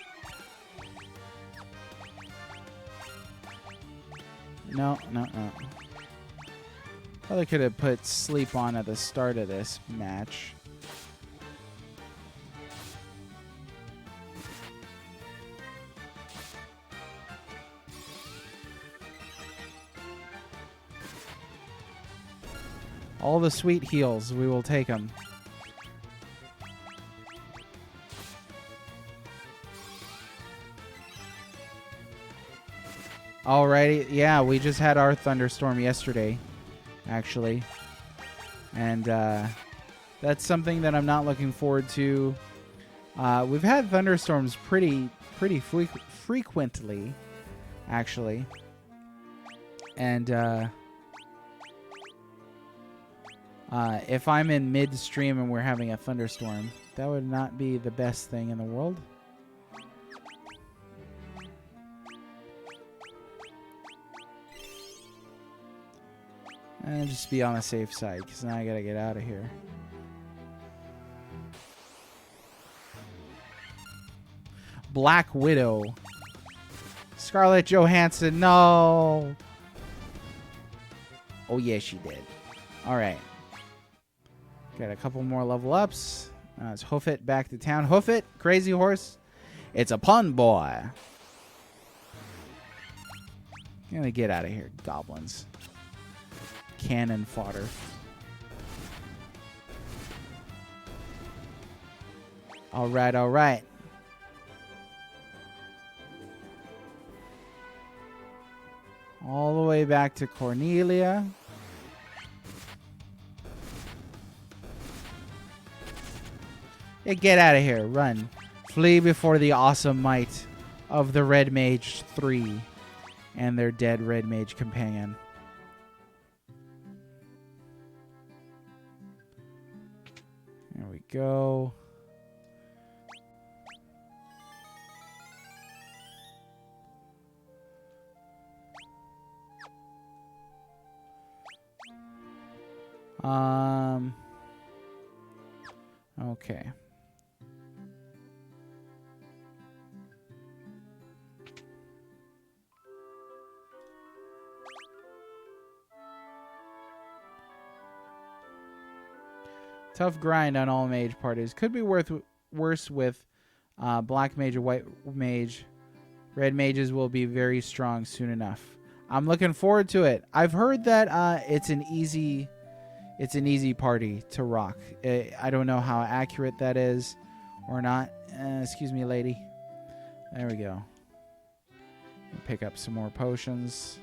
No. Probably could have put sleep on at the start of this match. All the sweet heals, we will take them. Alrighty, yeah, we just had our thunderstorm yesterday, actually. And that's something that I'm not looking forward to. We've had thunderstorms pretty frequently, actually. And if I'm in midstream and we're having a thunderstorm, that would not be the best thing in the world. And just be on the safe side, because now I gotta get out of here. Black Widow. Scarlett Johansson, no! Oh, yeah, she did. Alright. Got a couple more level ups. Let's hoof it back to town. Hoof it, crazy horse. It's a pun boy. Gonna get out of here, goblins. Cannon fodder. Alright, alright. All the way back to Cornelia. Yeah, get out of here. Run. Flee before the awesome might of the Red Mage 3 and their dead Red Mage companion. There we go. Okay. Tough grind on all mage parties. Could be worse with black mage or white mage. Red mages will be very strong soon enough. I'm looking forward to it. I've heard that it's an easy party to rock. I don't know how accurate that is or not. Excuse me, lady. There we go. Pick up some more potions.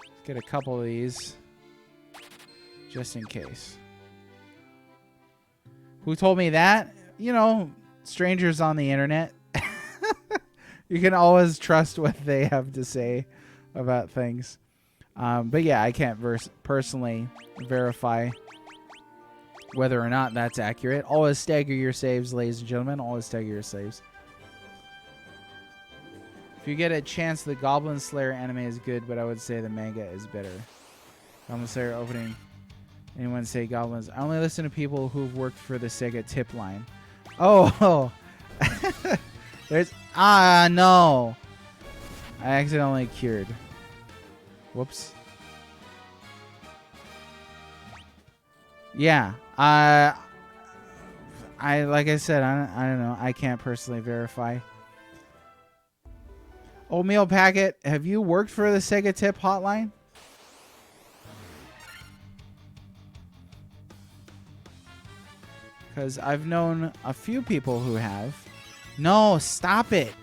Let's get a couple of these. Just in case. Who told me that? You know, strangers on the internet. You can always trust what they have to say about things. But yeah, I can't personally verify whether or not that's accurate. Always stagger your saves, ladies and gentlemen. Always stagger your saves. If you get a chance, the Goblin Slayer anime is good, but I would say the manga is better. Goblin Slayer opening. Anyone say goblins? I only listen to people who've worked for the Sega tip line. Oh. There's... no. I accidentally cured. Whoops. Yeah. Like I said, I don't know. I can't personally verify. Oatmeal Packet, have you worked for the Sega Tip hotline? Because I've known a few people who have. No, stop it.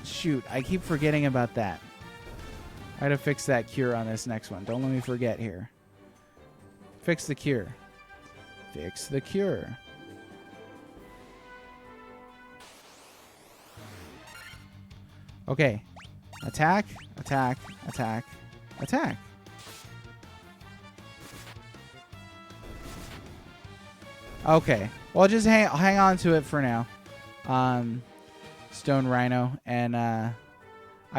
Shoot, I keep forgetting about that. I gotta fix that cure on this next one. Don't let me forget here. Fix the cure. Fix the cure. Okay. Attack, attack, attack, attack. Okay. Well, just hang on to it for now. Stone Rhino. And I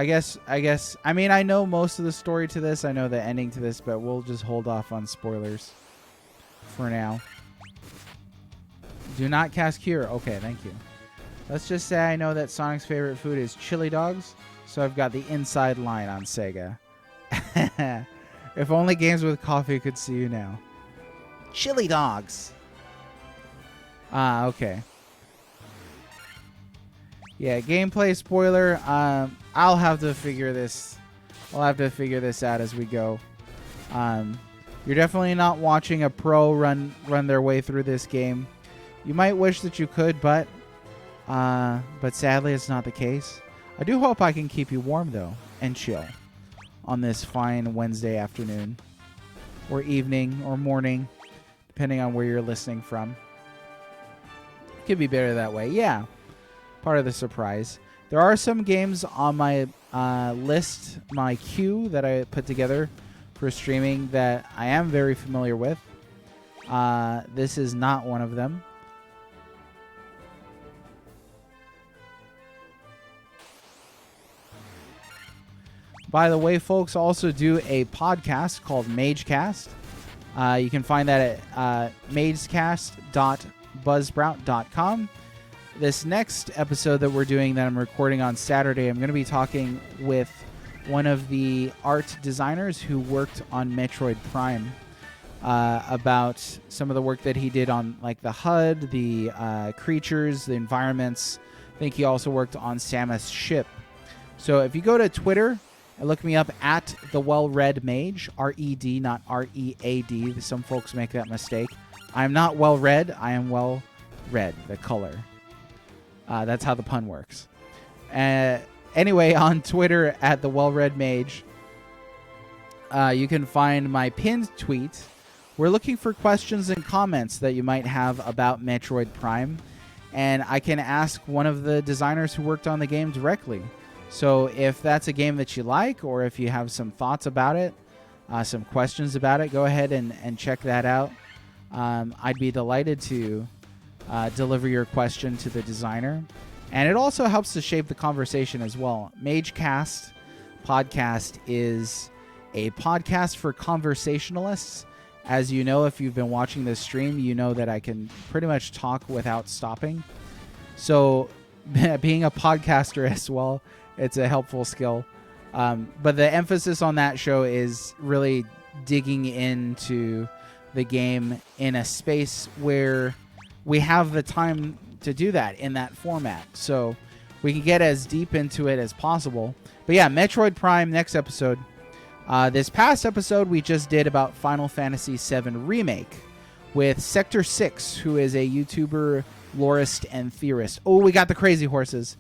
guess, I mean, I know most of the story to this. I know the ending to this, but we'll just hold off on spoilers for now. Do not cast cure. Okay, thank you. Let's just say I know that Sonic's favorite food is chili dogs, so I've got the inside line on Sega. If only games with coffee could see you now. Chili dogs. Ah, okay. Yeah, gameplay spoiler. I'll have to figure this. I'll have to figure this out as we go. You're definitely not watching a pro run their way through this game. You might wish that you could, but sadly, it's not the case. I do hope I can keep you warm though and chill on this fine Wednesday afternoon, or evening, or morning, depending on where you're listening from. It could be better that way. Yeah. Part of the surprise. There are some games on my list, my queue that I put together for streaming that I am very familiar with. This is not one of them. By the way, folks, also do a podcast called MageCast. You can find that at magecast.buzzsprout.com. This next episode that we're doing that I'm recording on Saturday, I'm going to be talking with one of the art designers who worked on Metroid Prime about some of the work that he did on like the HUD, the creatures, the environments. I think he also worked on Samus' ship. So if you go to Twitter and look me up at the Well-Read Mage, R-E-D, not R-E-A-D. Some folks make that mistake. I'm not well-read. I am well-read, the color. That's how the pun works. Anyway, on Twitter at the Well-Read Mage, you can find my pinned tweet. We're looking for questions and comments that you might have about Metroid Prime, and I can ask one of the designers who worked on the game directly. So if that's a game that you like, or if you have some thoughts about it, some questions about it, go ahead and check that out. I'd be delighted to deliver your question to the designer. And it also helps to shape the conversation as well. MageCast podcast is a podcast for conversationalists. As you know, if you've been watching this stream, you know that I can pretty much talk without stopping. So being a podcaster as well, it's a helpful skill. But the emphasis on that show is really digging into the game in a space where we have the time to do that in that format. So we can get as deep into it as possible. But yeah, Metroid Prime, next episode. This past episode, we just did about Final Fantasy VII Remake with Sector 6, who is a YouTuber, lorist, and theorist. Oh, we got the crazy horses.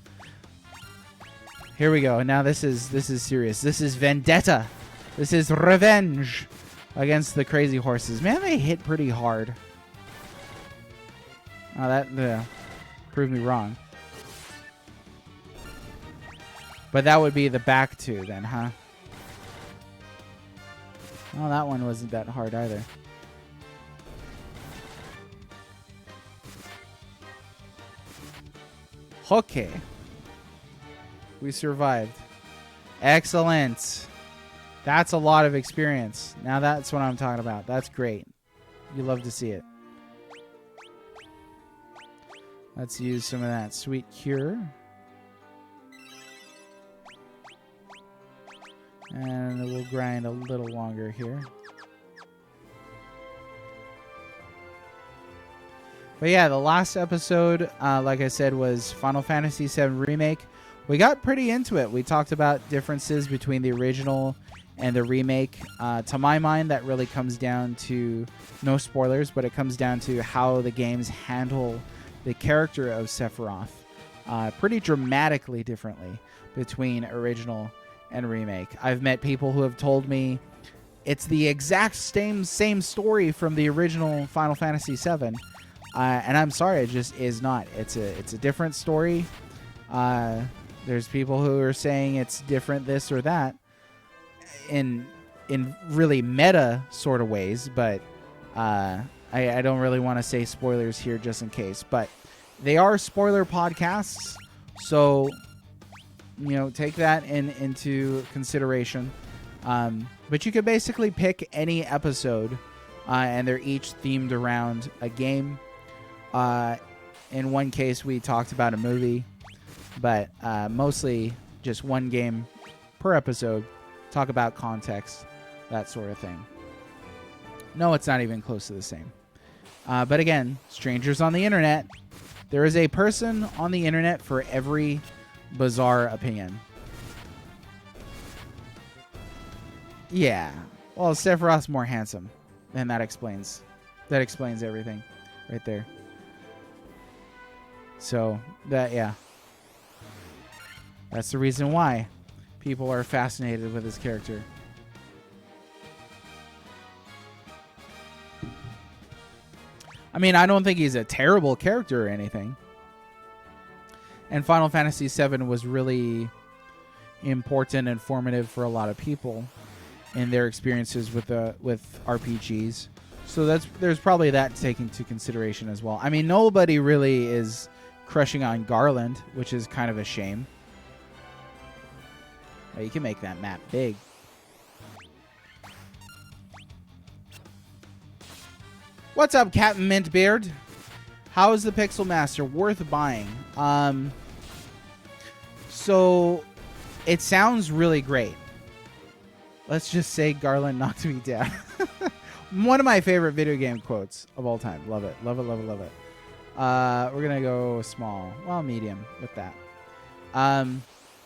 Here we go. Now this is serious. This is vendetta. This is revenge against the crazy horses. Man, they hit pretty hard. Oh, that proved me wrong. But that would be the back two then, huh? Oh, that one wasn't that hard either. Okay. We survived. Excellent. That's a lot of experience. Now that's what I'm talking about. That's great. You love to see it. Let's use some of that sweet cure. And we'll grind a little longer here. But yeah, the last episode, like I said, was Final Fantasy VII Remake. We got pretty into it. We talked about differences between the original and the remake. To my mind, that really comes down to, no spoilers, but it comes down to how the games handle the character of Sephiroth pretty dramatically differently between original and remake. I've met people who have told me it's the exact same story from the original Final Fantasy VII. And I'm sorry, it just is not. It's a different story. There's people who are saying it's different this or that in really meta sort of ways, but I don't really want to say spoilers here just in case. But they are spoiler podcasts, so take that into consideration. But you could basically pick any episode, and they're each themed around a game. In one case, we talked about a movie, but mostly just one game per episode. Talk about context, that sort of thing. No, it's not even close to the same. But again, strangers on the internet. There is a person on the internet for every bizarre opinion. Yeah. Well, Sephiroth's more handsome, and that explains everything right there. So, yeah. That's the reason why people are fascinated with his character. I mean, I don't think he's a terrible character or anything. And Final Fantasy VII was really important and formative for a lot of people in their experiences with RPGs. So there's probably that to take into consideration as well. I mean, nobody really is crushing on Garland, which is kind of a shame. Oh, you can make that map big. What's up, Captain Mintbeard? How is the Pixel Master worth buying? So it sounds really great. Let's just say Garland knocked me down. One of my favorite video game quotes of all time. Love it. Love it, love it, love it. We're going to go small. Well, medium with that.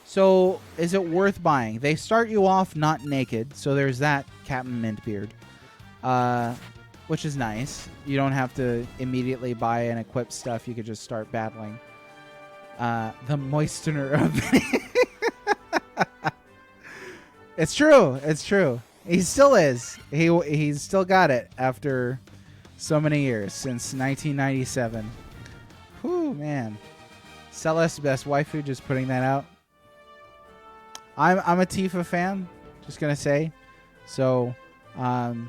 So is it worth buying? They start you off not naked. So there's that, Captain Mintbeard. Which is nice. You don't have to immediately buy and equip stuff. You could just start battling. The moistener of... It's true. It's true. He still is. He's still got it after so many years, since 1997. Whew, man. Celeste Best Waifu, just putting that out. I'm a Tifa fan, just gonna say. So, I've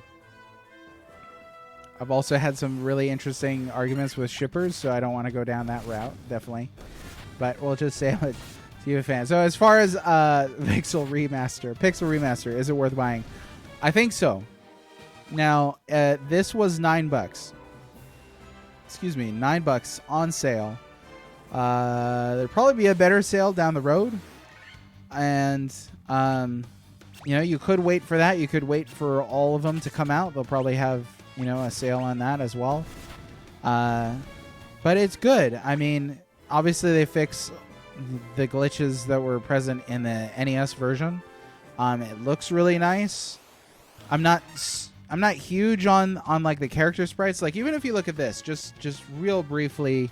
also had some really interesting arguments with shippers, so I don't want to go down that route, definitely. But we'll just say I'm a Tifa fan. So as far as Pixel Remaster, is it worth buying? I think so. Now, this was $9. Excuse me, $9 on sale. There'll probably be a better sale down the road. And, you could wait for that. You could wait for all of them to come out. They'll probably have, a sale on that as well. But it's good. I mean, obviously they fix the glitches that were present in the NES version. It looks really nice. I'm not huge on like the character sprites. Like, even if you look at this, just real briefly,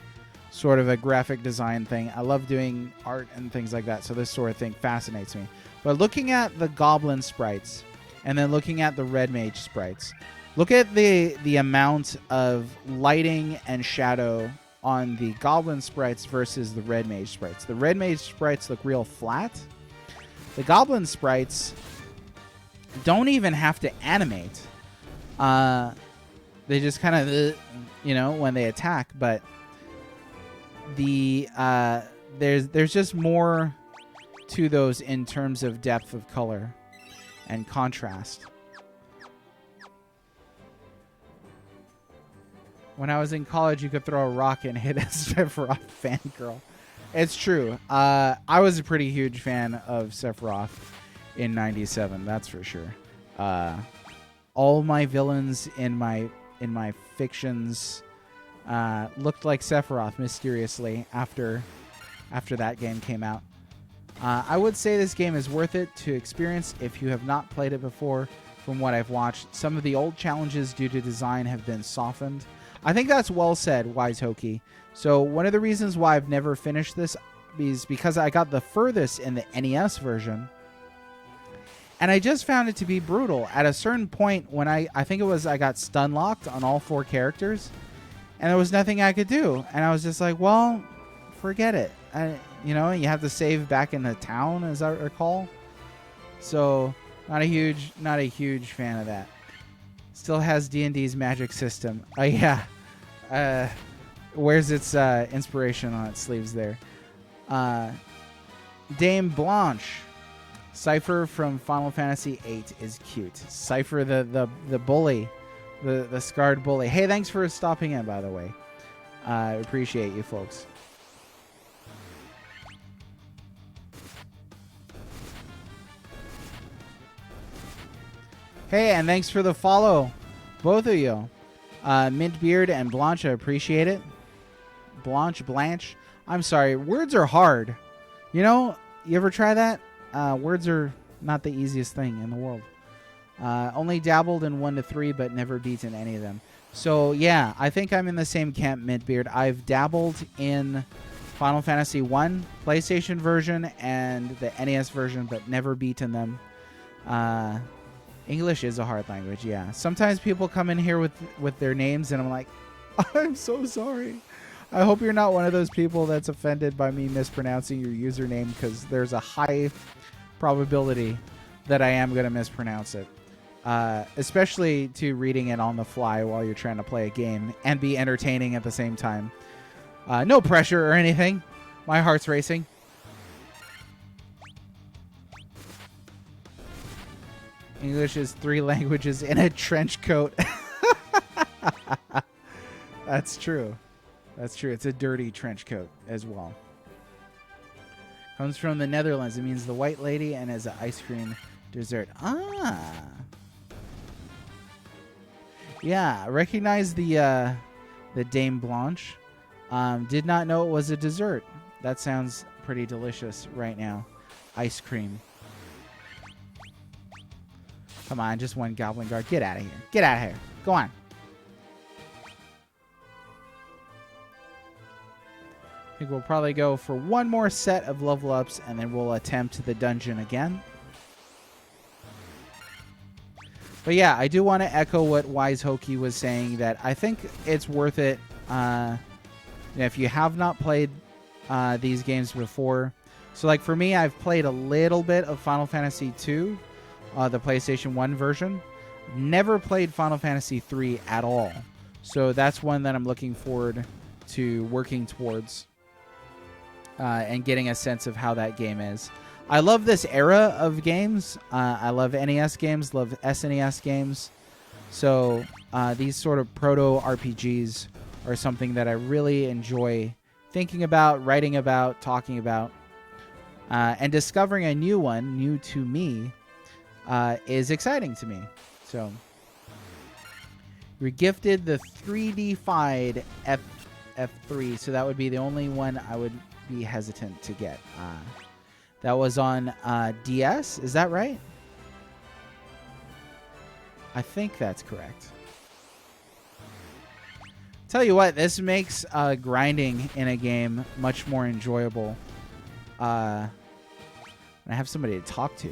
sort of a graphic design thing. I love doing art and things like that, so this sort of thing fascinates me. But looking at the Goblin sprites and then looking at the Red Mage sprites, look at the amount of lighting and shadow on the Goblin sprites versus the Red Mage sprites. The Red Mage sprites look real flat. The Goblin sprites don't even have to animate. They just kind of, when they attack, but there's just more to those in terms of depth of color and contrast. When I was in college, you could throw a rock and hit a Sephiroth fangirl. It's true. I was a pretty huge fan of Sephiroth. in 97. That's for sure. All my villains in my fictions looked like Sephiroth mysteriously after that game came out. I would say this game is worth it to experience if you have not played it before. From what I've watched, some of the old challenges due to design have been softened. I think that's well said, Wise Hokey. So one of the reasons why I've never finished this is because I got the furthest in the NES version, and I just found it to be brutal. At a certain point when I think it was I got stun locked on all 4 characters, and there was nothing I could do. And I was just like, well, forget it. You have to save back in the town, as I recall. So not a huge fan of that. Still has D&D's magic system. Oh yeah. Where's its inspiration on its sleeves there? Dame Blanche. Cypher from Final Fantasy VIII is cute. Cypher the bully. The scarred bully. Hey, thanks for stopping in, by the way. I appreciate you folks. Hey, and thanks for the follow, both of you. Mintbeard and Blanche, I appreciate it. Blanche. I'm sorry, words are hard. You ever try that? Words are not the easiest thing in the world. Only dabbled in 1 to 3, but never beaten any of them. So yeah, I think I'm in the same camp, Mintbeard. I've dabbled in Final Fantasy 1 PlayStation version and the NES version, but never beaten them. English is a hard language, yeah. Sometimes people come in here with their names, and I'm like, I'm so sorry. I hope you're not one of those people that's offended by me mispronouncing your username, because there's a high probability that I am going to mispronounce it. Especially to reading it on the fly while you're trying to play a game and be entertaining at the same time. No pressure or anything. My heart's racing. English is 3 languages in a trench coat. That's true. That's true. It's a dirty trench coat as well. Comes from the Netherlands. It means the white lady and is an ice cream dessert. Ah. Yeah, I recognize the Dame Blanche. Did not know it was a dessert. That sounds pretty delicious right now. Ice cream. Come on, just one Goblin Guard. Get out of here. Get out of here. Go on. I think we'll probably go for one more set of level ups, and then we'll attempt the dungeon again. But yeah, I do want to echo what Wise Hokey was saying, that I think it's worth it. If you have not played these games before. So like for me, I've played a little bit of Final Fantasy 2. The PlayStation 1 version. Never played Final Fantasy 3 at all. So that's one that I'm looking forward to working towards and getting a sense of how that game is. I love this era of games. I love NES games, love SNES games. So these sort of proto-RPGs are something that I really enjoy thinking about, writing about, talking about. And discovering a new one, new to me, is exciting to me. So you're gifted the 3D-fied F3, so that would be the only one I would be hesitant to get. That was on DS, is that right? I think that's correct. Tell you what, this makes grinding in a game much more enjoyable. And I have somebody to talk to.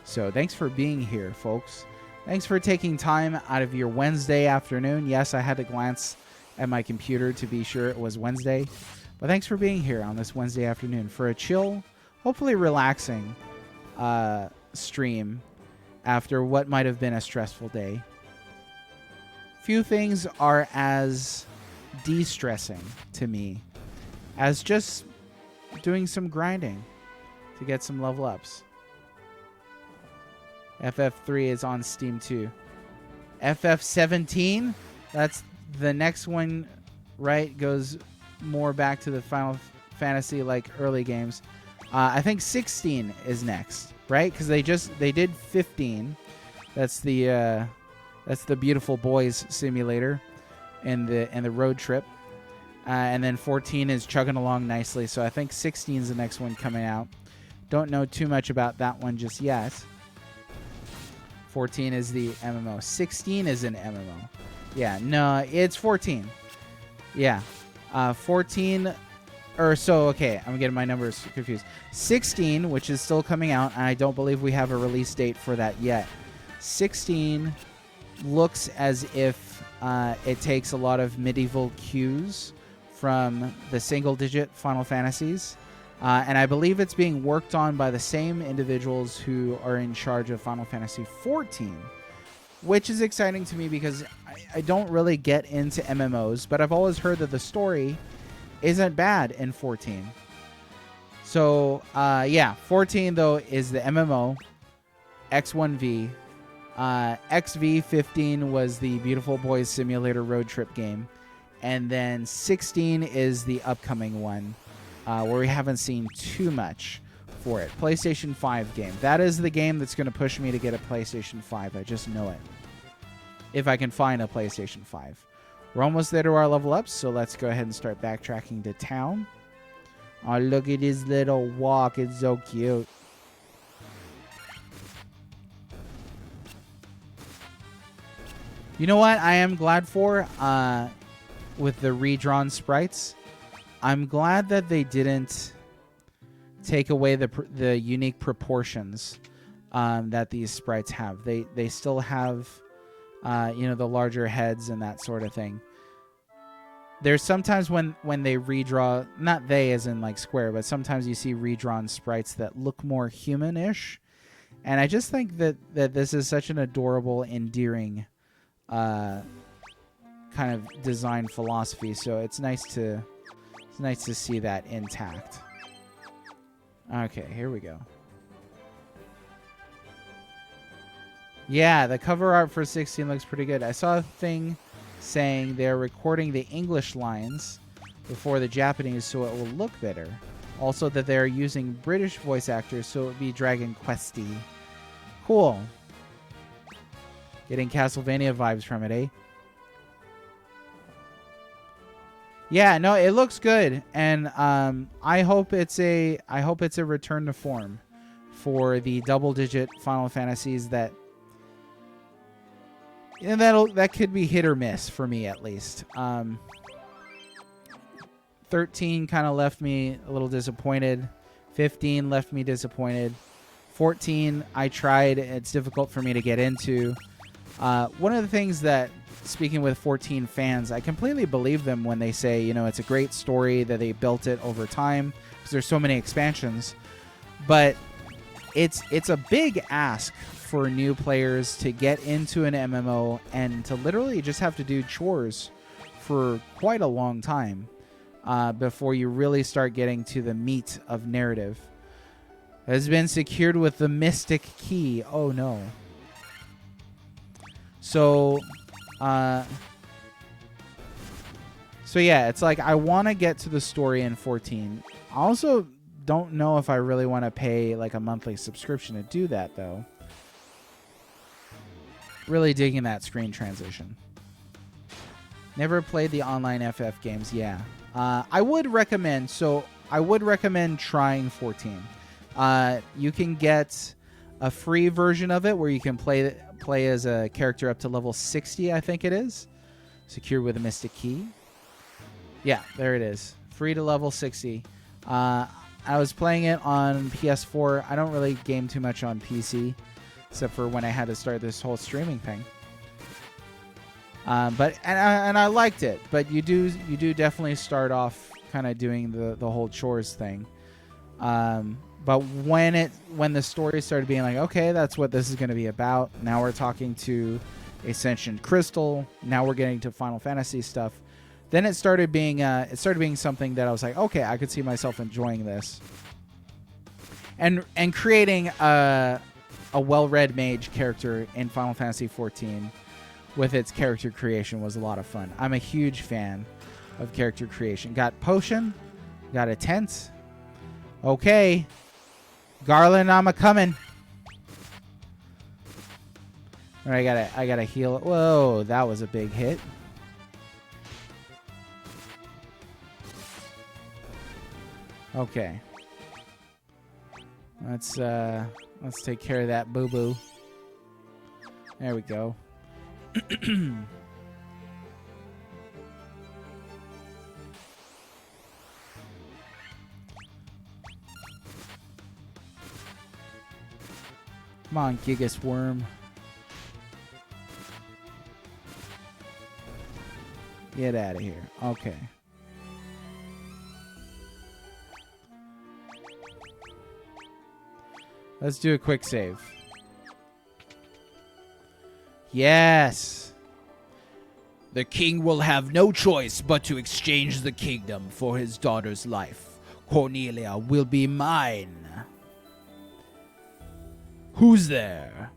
So thanks for being here, folks. Thanks for taking time out of your Wednesday afternoon. Yes, I had to glance at my computer to be sure it was Wednesday. But thanks for being here on this Wednesday afternoon for a chill, hopefully relaxing stream after what might have been a stressful day. Few things are as de-stressing to me as just doing some grinding to get some level ups. FF3 is on Steam too. FF17, that's the next one, right? Goes more back to the Final Fantasy like early games. I think 16 is next. right? Because they did 15. That's the beautiful boys simulator, and the road trip, and then 14 is chugging along nicely. So I think 16 is the next one coming out. Don't know too much about that one just yet. 14 is the MMO. 16 is an MMO. Yeah, no, it's 14. Yeah, 14. Or so, okay, I'm getting my numbers confused. 16, which is still coming out, and I don't believe we have a release date for that yet. 16 looks as if it takes a lot of medieval cues from the single-digit Final Fantasies. And I believe it's being worked on by the same individuals who are in charge of Final Fantasy 14, which is exciting to me because I don't really get into MMOs, but I've always heard that the story isn't bad in 14. So, yeah, 14, though, is the MMO, X1V. XV15 was the Beautiful Boys Simulator road trip game. And then 16 is the upcoming one, where we haven't seen too much for it. PlayStation 5 game. That is the game that's going to push me to get a PlayStation 5. I just know it. If I can find a PlayStation 5. We're almost there to our level ups, so let's go ahead and start backtracking to town. Oh, look at his little walk. It's so cute. You know what I am glad for with the redrawn sprites? I'm glad that they didn't take away the unique proportions that these sprites have. They still have the larger heads and that sort of thing. There's sometimes when they redraw, not they as in like square, but sometimes you see redrawn sprites that look more human-ish. And I just think that this is such an adorable, endearing kind of design philosophy. So it's nice to see that intact. Okay, here we go. Yeah, the cover art for 16 looks pretty good. I saw a thing saying they're recording the English lines before the Japanese so it will look better. Also that they're using British voice actors so it would be Dragon Questy. Cool. Getting Castlevania vibes from it, eh? Yeah, no, it looks good, and I hope it's a return to form for the double-digit Final Fantasies that that could be hit or miss for me at least. 13 kind of left me a little disappointed. 15 left me disappointed. 14 I tried. It's difficult for me to get into. One of the things that, speaking with 14 fans, I completely believe them when they say, it's a great story, that they built it over time because there's so many expansions. But it's a big ask for new players to get into an MMO and to literally just have to do chores for quite a long time before you really start getting to the meat of narrative. Has been secured with the Mystic Key. Oh no. So yeah, it's like I want to get to the story in 14. I also don't know if I really want to pay like a monthly subscription to do that, though. Really digging that screen transition. Never played the online FF games. Yeah. I would recommend trying 14. You can get a free version of it where you can play as a character up to level 60, I think it is. Secured with a Mystic Key. Yeah, there it is. Free to level 60. I was playing it on PS4. I don't really game too much on PC, except for when I had to start this whole streaming thing. But I liked it. But you do definitely start off kind of doing the whole chores thing. But when the story started being like, okay, that's what this is going to be about. Now we're talking to Ascension Crystal. Now we're getting to Final Fantasy stuff. Then it started being something that I was like, okay, I could see myself enjoying this. And creating a well-read mage character in Final Fantasy 14 with its character creation was a lot of fun. I'm a huge fan of character creation. Got potion, got a tent. Okay, Garland, I'm a coming. All right, I gotta heal. Whoa, that was a big hit. Okay. Let's take care of that boo-boo. There we go. Come on, Gigas Worm. Get out of here. Okay. Let's do a quick save. Yes! The king will have no choice but to exchange the kingdom for his daughter's life. Cornelia will be mine. Who's there?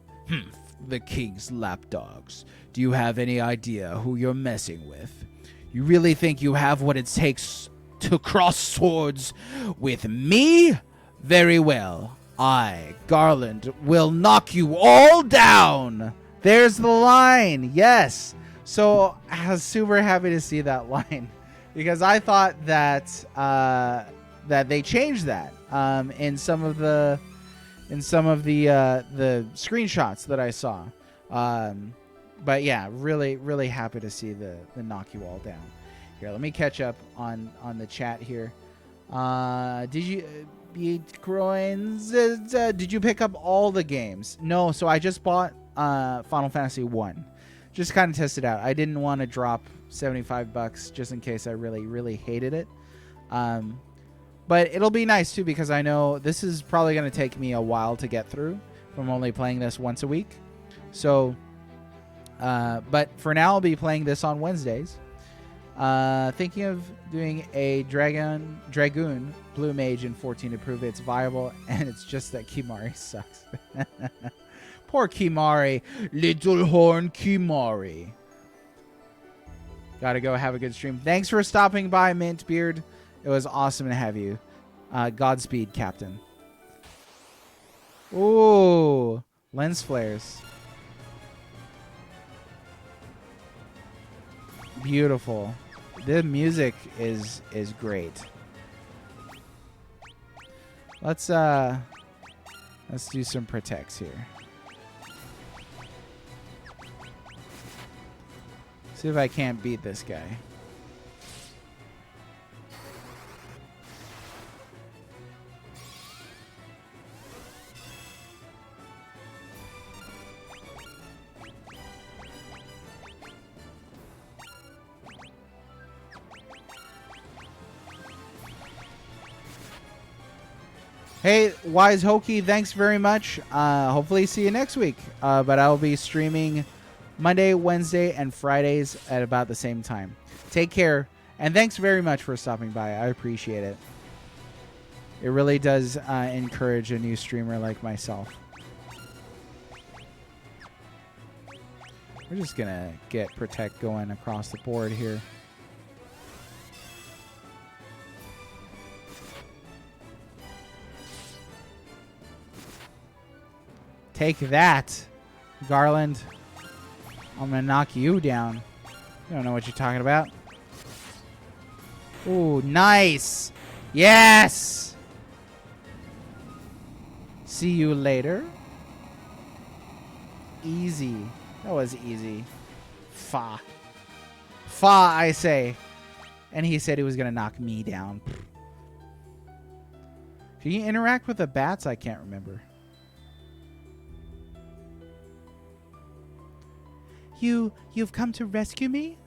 The king's lapdogs. Do you have any idea who you're messing with? You really think you have what it takes to cross swords with me? Very well. I, Garland, will knock you all down. There's the line. Yes. So I was super happy to see that line because I thought that that they changed that in some of the screenshots that I saw. But yeah, really happy to see the knock you all down. Here, let me catch up on the chat here. Did you did you pick up all the games? No, so I just bought Final Fantasy 1. Just kind of test it out. I didn't want to drop $75 just in case I really hated it. But it'll be nice too because I know this is probably going to take me a while to get through from only playing this once a week. So but for now I'll be playing this on Wednesdays. Thinking of doing a Dragoon Blue Mage in 14 to prove it's viable, and it's just that Kimari sucks. Poor Kimari. Little horn Kimari. Gotta go have a good stream. Thanks for stopping by, Mintbeard. It was awesome to have you. Godspeed, Captain. Ooh. Lens flares. Beautiful. The music is great. Let's do some protects here. See if I can't beat this guy. Hey, Wise Hokey, thanks very much. Hopefully see you next week. But I'll be streaming Monday, Wednesday, and Fridays at about the same time. Take care, and thanks very much for stopping by. I appreciate it. It really does encourage a new streamer like myself. We're just going to get Protect going across the board here. Take that, Garland. I'm going to knock you down. You don't know what you're talking about. Ooh, nice. Yes. See you later. Easy. That was easy. Fa. Fa, I say. And he said he was going to knock me down. Can you interact with the bats? I can't remember. You've come to rescue me?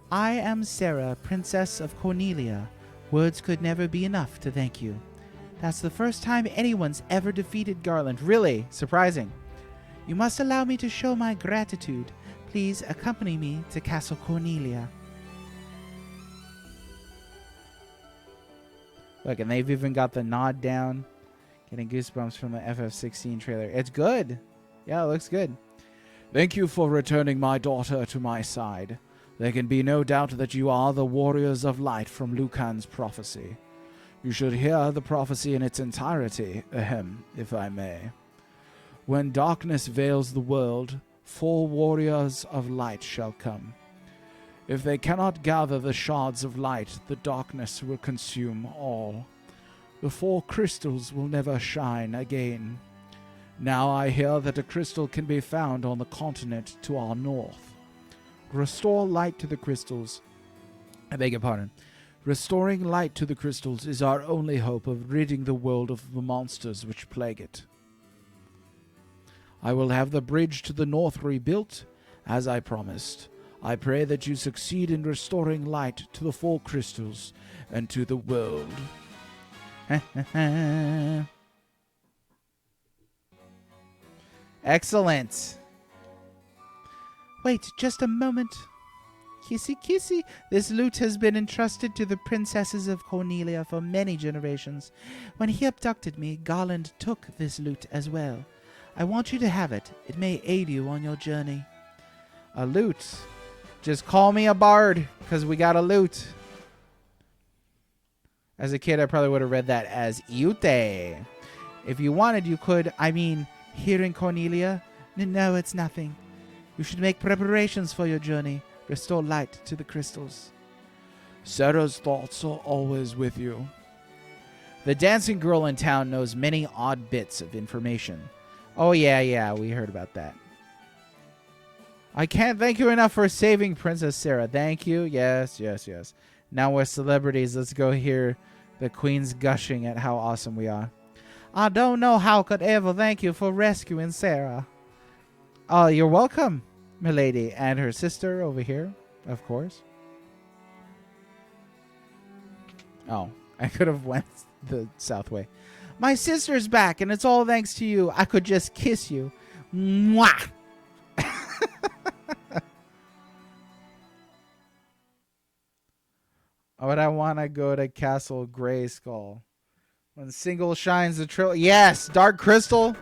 I am Sarah, Princess of Cornelia. Words could never be enough to thank you. That's the first time anyone's ever defeated Garland. Really? Surprising. You must allow me to show my gratitude. Please accompany me to Castle Cornelia. Look, and they've even got the nod down. Getting goosebumps from the FF16 trailer. It's good. Yeah, it looks good. Thank you for returning my daughter to my side. There can be no doubt that you are the warriors of light from Lucan's prophecy. You should hear the prophecy in its entirety, if I may. When darkness veils the world, 4 warriors of light shall come. If they cannot gather the shards of light, the darkness will consume all. The 4 crystals will never shine again. Now I hear that a crystal can be found on the continent to our north. Restore light to the crystals. I beg your pardon. Restoring light to the crystals is our only hope of ridding the world of the monsters which plague it. I will have the bridge to the north rebuilt, as I promised. I pray that you succeed in restoring light to the 4 crystals and to the world. Excellent. Wait just a moment. Kissy, kissy. This loot has been entrusted to the princesses of Cornelia for many generations. When he abducted me, Garland took this loot as well. I want you to have it. It may aid you on your journey. A loot. Just call me a bard, because we got a loot. As a kid, I probably would have read that as Iute. If you wanted, you could. I mean, here in Cornelia? No, it's nothing. You should make preparations for your journey. Restore light to the crystals. Sarah's thoughts are always with you. The dancing girl in town knows many odd bits of information. Oh, yeah, we heard about that. I can't thank you enough for saving Princess Sarah. Thank you. Yes. Now we're celebrities. Let's go hear the queens gushing at how awesome we are. I don't know how I could ever thank you for rescuing Sarah. Oh, you're welcome, milady. And her sister over here, of course. Oh, I could have went the south way. My sister's back, and it's all thanks to you. I could just kiss you. Mwah! But I want to go to Castle Grayskull. When single shines the trill. Yes, Dark Crystal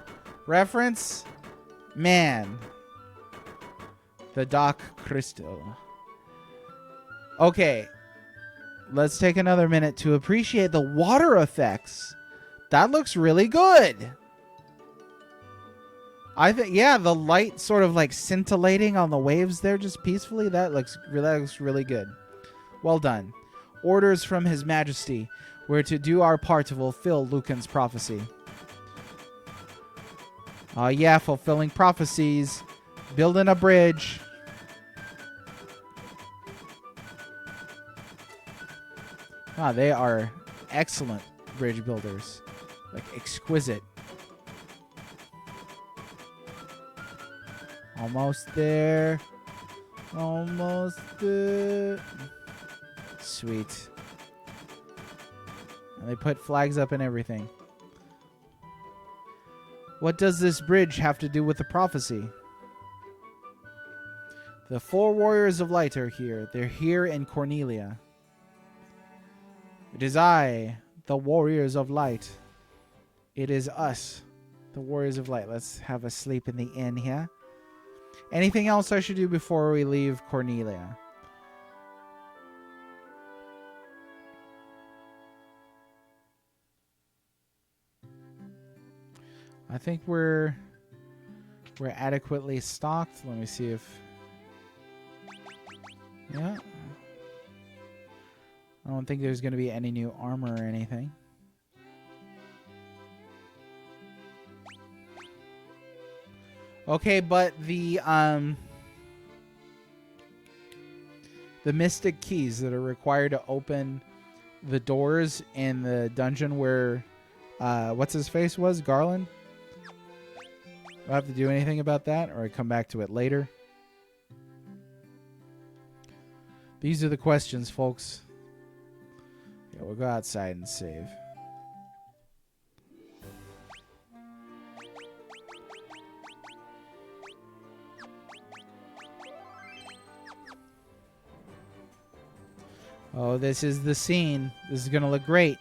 reference. Man. The Dark Crystal. Okay. Let's take another minute to appreciate the water effects. That looks really good. I think, yeah, the light sort of like scintillating on the waves there just peacefully. That looks really good. Well done. Orders from His Majesty. We're to do our part to fulfill Lucan's prophecy. Oh, yeah, fulfilling prophecies. Building a bridge. Ah, they are excellent bridge builders. Like, exquisite. Almost there. Almost there. Sweet. And they put flags up and everything. What does this bridge have to do with the prophecy? The 4 warriors of light are here. They're here in Cornelia. It is I, the warriors of light. It is us, the warriors of light. Let's have a sleep in the inn here. Anything else I should do before we leave Cornelia? I think we're adequately stocked. Let me see if... Yeah. I don't think there's going to be any new armor or anything. Okay, but the mystic keys that are required to open the doors in the dungeon where what's his face was? Garland? Do I have to do anything about that, or I come back to it later? These are the questions, folks. Yeah, we'll go outside and save. Oh, this is the scene. This is going to look great.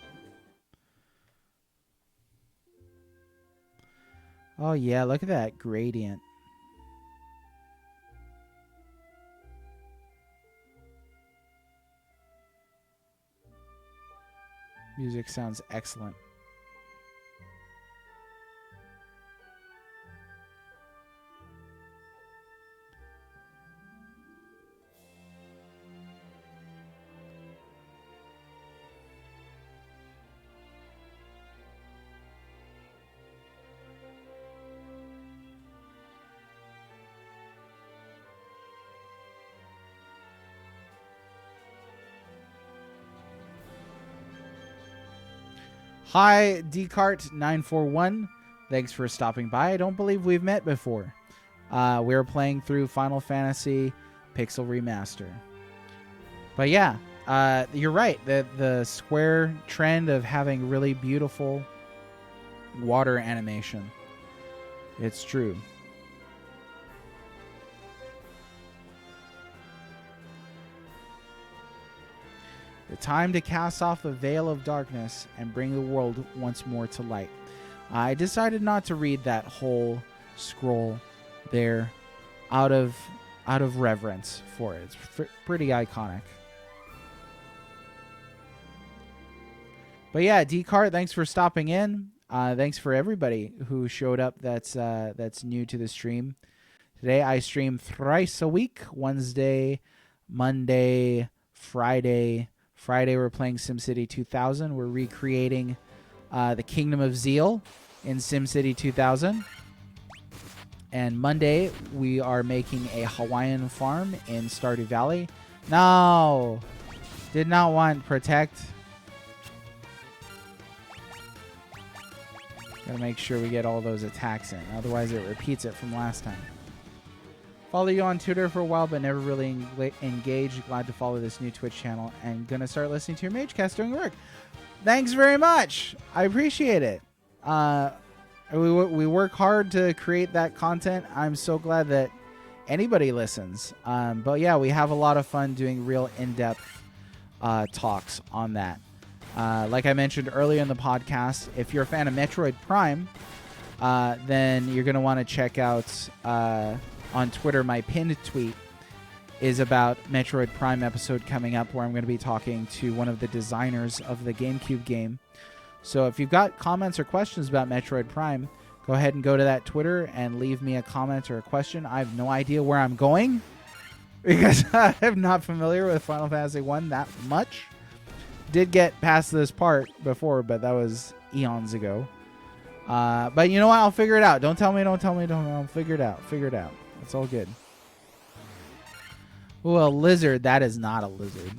Oh, yeah, look at that gradient. Music sounds excellent. Hi, Dcart941. Thanks for stopping by. I don't believe we've met before. We're playing through Final Fantasy Pixel Remaster. But yeah, you're right. The Square trend of having really beautiful water animation. It's true. The time to cast off the veil of darkness and bring the world once more to light. I decided not to read that whole scroll there out of reverence for it. It's pretty iconic. But yeah, Dcart, thanks for stopping in. Thanks for everybody who showed up that's new to the stream. Today I stream thrice a week, Wednesday, Monday, Friday. Friday we're playing SimCity 2000. We're recreating the Kingdom of Zeal in SimCity 2000. And Monday we are making a Hawaiian farm in Stardew Valley. No! Did not want Protect. Gotta make sure we get all those attacks in. Otherwise it repeats it from last time. Follow you on Twitter for a while, but never really engaged. Glad to follow this new Twitch channel and gonna start listening to your Magecast during work. Thanks very much. I appreciate it. We work hard to create that content. I'm so glad that anybody listens. But yeah, we have a lot of fun doing real in-depth talks on that. Like I mentioned earlier in the podcast, if you're a fan of Metroid Prime, then you're gonna want to check out on Twitter, my pinned tweet is about Metroid Prime episode coming up where I'm going to be talking to one of the designers of the GameCube game. So if you've got comments or questions about Metroid Prime, go ahead and go to that Twitter and leave me a comment or a question. I have no idea where I'm going because I'm not familiar with Final Fantasy 1 that much. Did get past this part before, but that was eons ago. But you know what? I'll figure it out. Don't tell me. I'll figure it out. It's all good. Well, a lizard. That is not a lizard.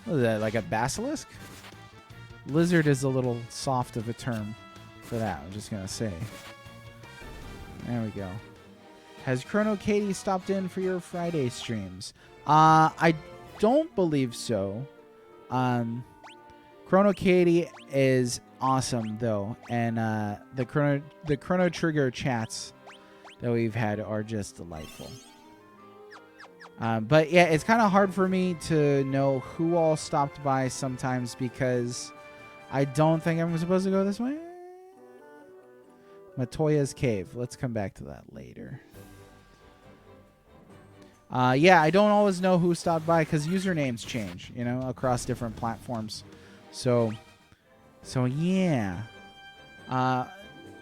What is that, like a basilisk? Lizard is a little soft of a term for that, I'm just going to say. There we go. Has Chrono Katie stopped in for your Friday streams? I don't believe so. Chrono Katie is awesome, though. And the Chrono Trigger chats that we've had are just delightful. But yeah, it's kind of hard for me to know who all stopped by sometimes because I don't think I'm supposed to go this way. Matoya's Cave. Let's come back to that later. Yeah, I don't always know who stopped by because usernames change, you know, across different platforms. So yeah.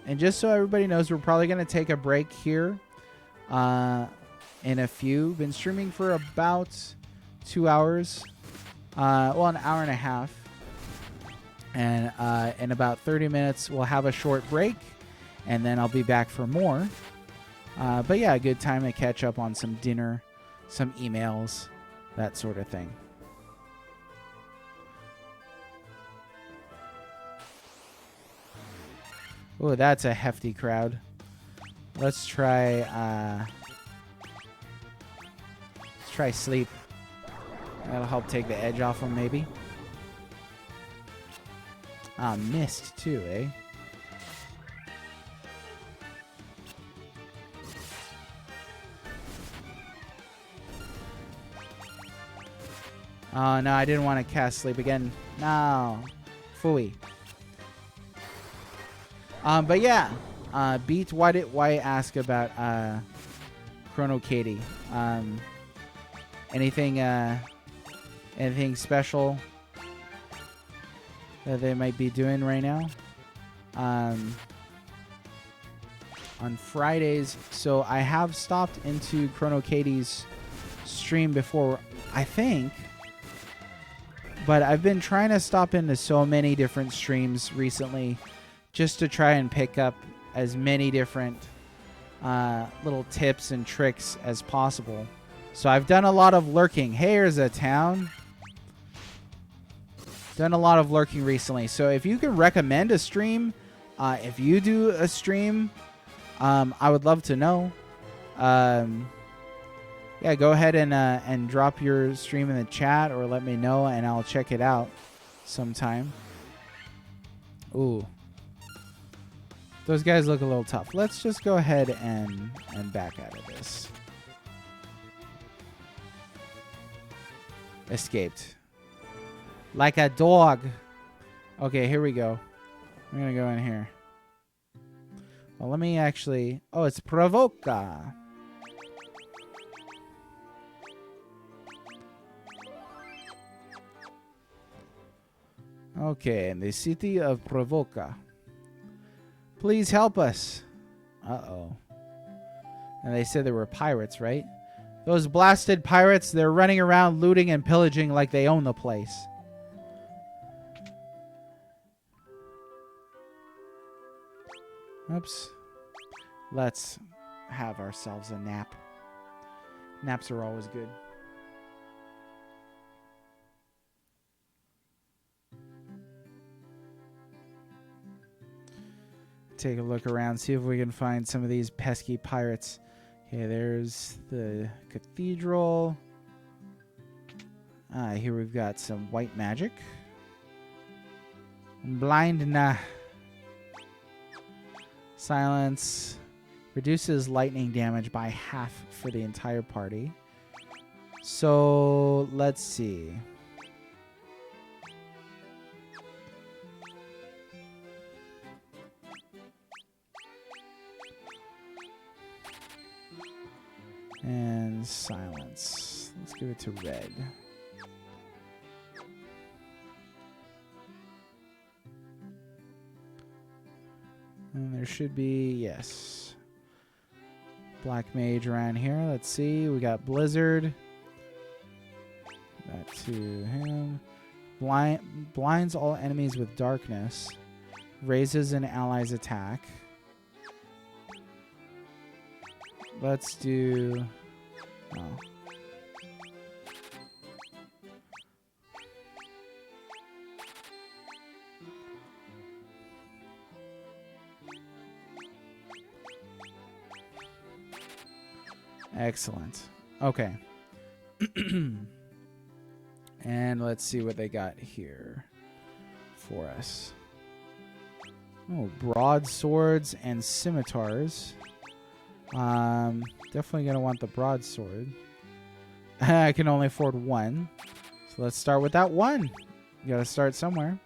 And just so everybody knows, we're probably going to take a break here in a few. Been streaming for about 2 hours. Well, an hour and a half. And in about 30 minutes, we'll have a short break. And then I'll be back for more. But yeah, a good time to catch up on some dinner, some emails, that sort of thing. Oh, that's a hefty crowd. Let's try sleep. That'll help take the edge off them, maybe. Missed too, eh? Oh, no, I didn't want to cast sleep again. No. Phooey. But yeah, Beat, why ask about Chrono Katie? Anything special that they might be doing right now? On Fridays, so I have stopped into Chrono Katie's stream before, I think. But I've been trying to stop into so many different streams recently just to try and pick up as many different little tips and tricks as possible. So I've done a lot of lurking. Hey, here's a town. Done a lot of lurking recently. So if you can recommend a stream, if you do a stream, I would love to know. Yeah, go ahead and drop your stream in the chat or let me know and I'll check it out sometime. Ooh. Those guys look a little tough. Let's just go ahead and back out of this. Escaped. Like a dog. Okay, here we go. I'm going to go in here. Well, let me actually... Oh, it's Provoca. Okay, in the city of Provoca. Please help us. Uh-oh. And they said there were pirates, right? Those blasted pirates, they're running around looting and pillaging like they own the place. Oops. Let's have ourselves a nap. Naps are always good. Take a look around, see if we can find some of these pesky pirates. Okay, there's the cathedral. Here we've got some white magic. Blind nah. Silence. Reduces lightning damage by half for the entire party. So, let's see. And silence. Let's give it to red. And there should be, yes. Black mage around here. Let's see. We got blizzard. That to him. Blinds all enemies with darkness. Raises an ally's attack. Let's do... Oh. Excellent. Okay. And let's see what they got here for us. Oh, broadswords and scimitars. Definitely going to want the broadsword. I can only afford one. So let's start with that one. You got to start somewhere.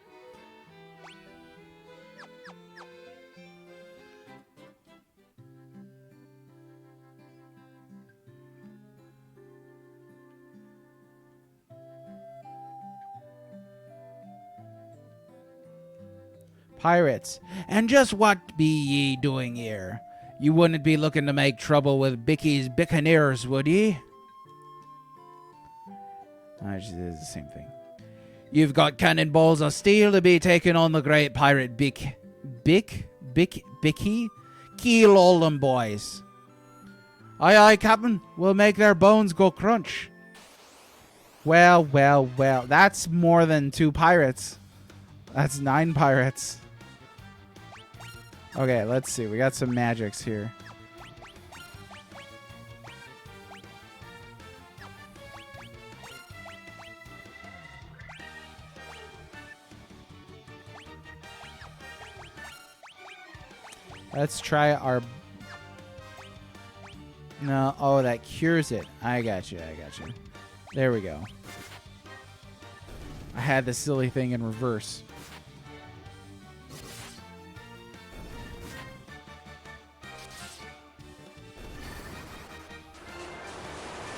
Pirates. And just what be ye doing here? You wouldn't be looking to make trouble with Bicky's Buccaneers, would ye? It's the same thing. You've got cannonballs of steel to be taking on the great pirate Bicky? Kill all them boys. Aye, aye, Captain. We'll make their bones go crunch. Well, well, well. That's more than 2 pirates. That's 9 pirates. Okay, let's see. We got some magics here. Let's try our... No, oh, that cures it. I got you, I got you. There we go. I had the silly thing in reverse.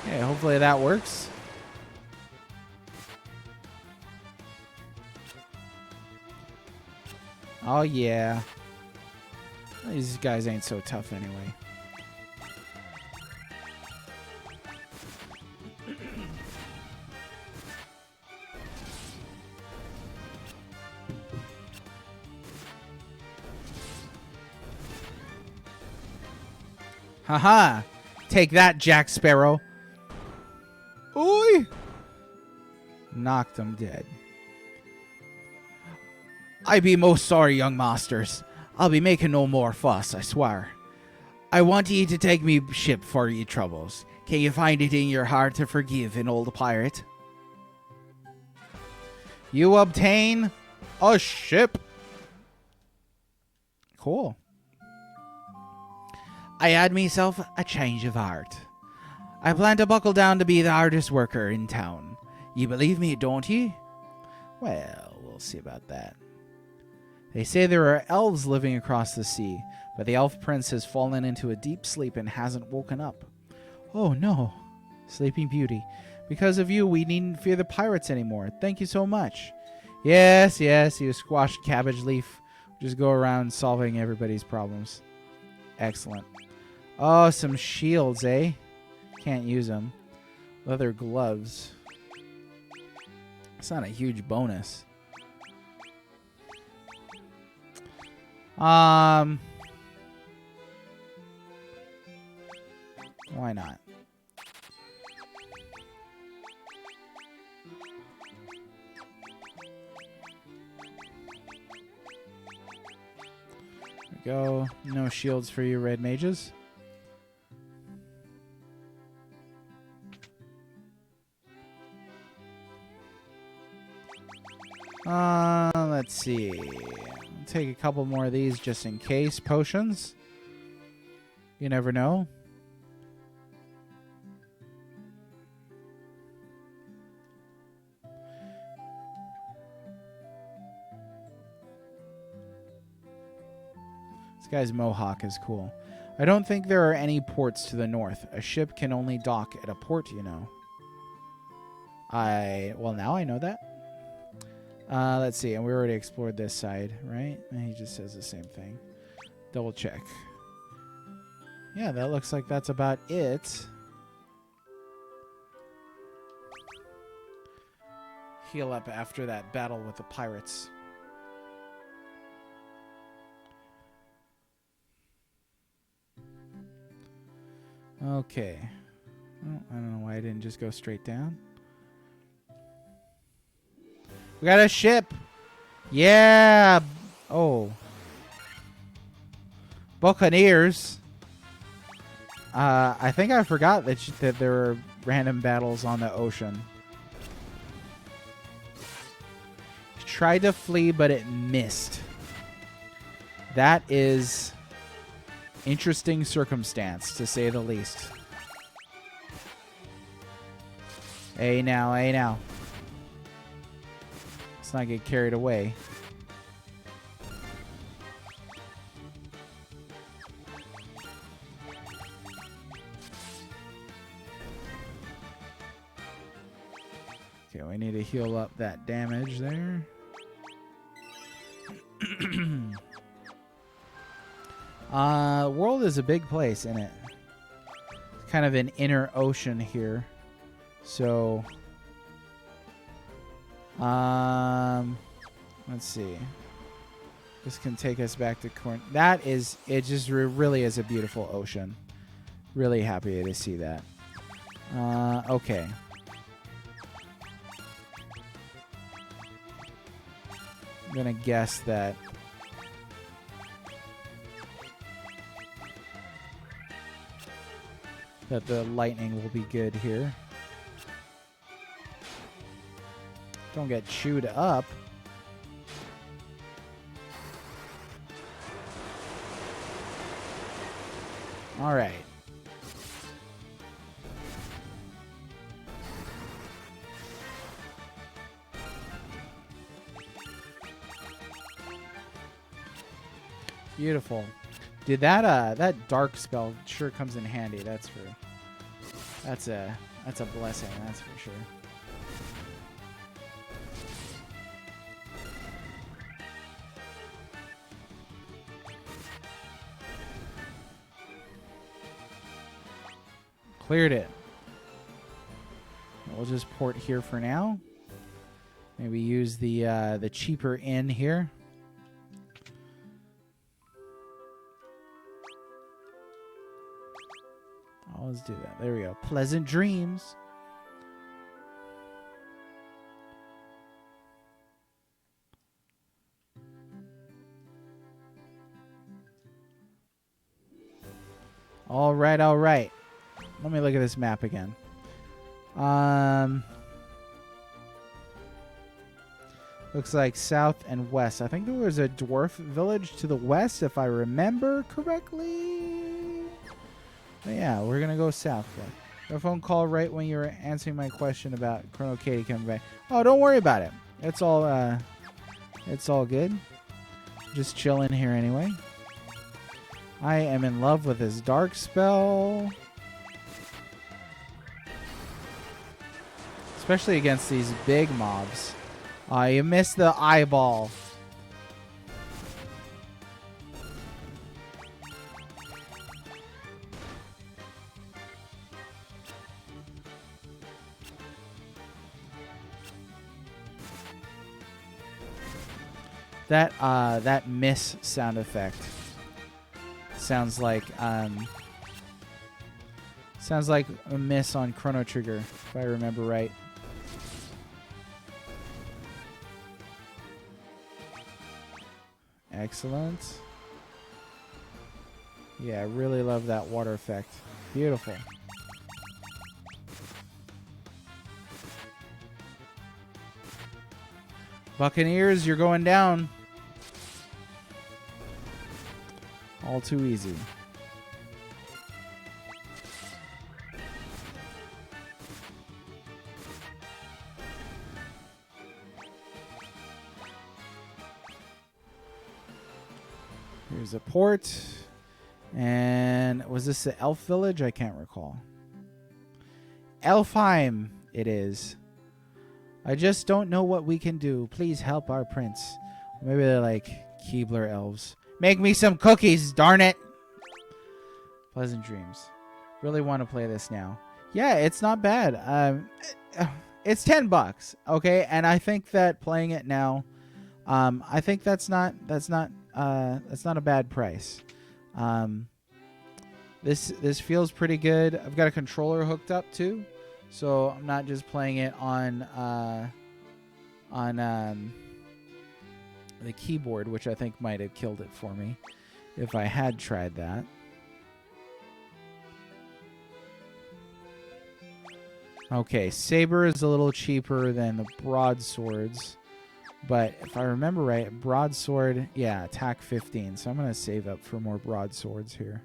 Okay, hopefully that works. Oh, yeah. These guys ain't so tough anyway. Haha! Take that, Jack Sparrow. Oi! Knocked him dead. I be most sorry, young masters. I'll be making no more fuss, I swear. I want ye to take me ship for ye troubles. Can you find it in your heart to forgive an old pirate? You obtain a ship. Cool. I had myself a change of heart. I plan to buckle down to be the hardest worker in town. You believe me, don't ye? Well, we'll see about that. They say there are elves living across the sea, but the elf prince has fallen into a deep sleep and hasn't woken up. Oh no, Sleeping Beauty. Because of you, we needn't fear the pirates anymore. Thank you so much. Yes, you squashed cabbage leaf. Just go around solving everybody's problems. Excellent. Oh, some shields, eh? Can't use them. Leather gloves. It's not a huge bonus. Why not? There we go. No shields for you red mages. Let's see. I'll take a couple more of these just in case. Potions. You never know. This guy's mohawk is cool. I don't think there are any ports to the north. A ship can only dock at a port, you know. Well, now I know that. Let's see. And we already explored this side, right? And he just says the same thing. Double check. Yeah, that looks like that's about it. Heal up after that battle with the pirates. Okay. Oh, I don't know why I didn't just go straight down. We got a ship. Yeah. Oh. Buccaneers. I think I forgot that there were random battles on the ocean. Tried to flee, but it missed. That is interesting circumstance, to say the least. Hey now, hey now. Let's not get carried away. Okay, we need to heal up that damage there. World is a big place, isn't it? It's kind of an inner ocean here. So, let's see. This can take us back to That is, it just really is a beautiful ocean. Really happy to see that. Okay. I'm gonna guess that the lightning will be good here. Don't get chewed up. All right. Beautiful. Dude, that dark spell sure comes in handy. That's a blessing, that's for sure. Cleared it. We'll just port here for now. Maybe use the cheaper inn here. Oh, let's do that. There we go. Pleasant dreams. All right, all right. Let me look at this map again. Looks like south and west. I think there was a dwarf village to the west, if I remember correctly. But yeah, we're gonna go south. A phone call right when you were answering my question about Chrono Katie coming back. Oh, don't worry about it. It's all good. Just chilling here anyway. I am in love with this dark spell. Especially against these big mobs. You missed the eyeball. That miss sound effect sounds like a miss on Chrono Trigger, if I remember right. Excellent. Yeah, I really love that water effect. Beautiful. Buccaneers, you're going down. All too easy. Here's a port. And was this the elf village? I can't recall. Elfheim it is. I just don't know what we can do. Please help our prince. Maybe they're like Keebler elves. Make me some cookies, darn it. Pleasant dreams. Really want to play this now. Yeah, it's not bad. It's $10, okay? And I think that playing it now, I think that's not a bad price. This feels pretty good. I've got a controller hooked up too, so I'm not just playing it on the keyboard, which I think might have killed it for me if I had tried that. Okay, saber is a little cheaper than the broadswords, but if I remember right, broadsword, yeah, attack 15. So I'm going to save up for more broadswords here.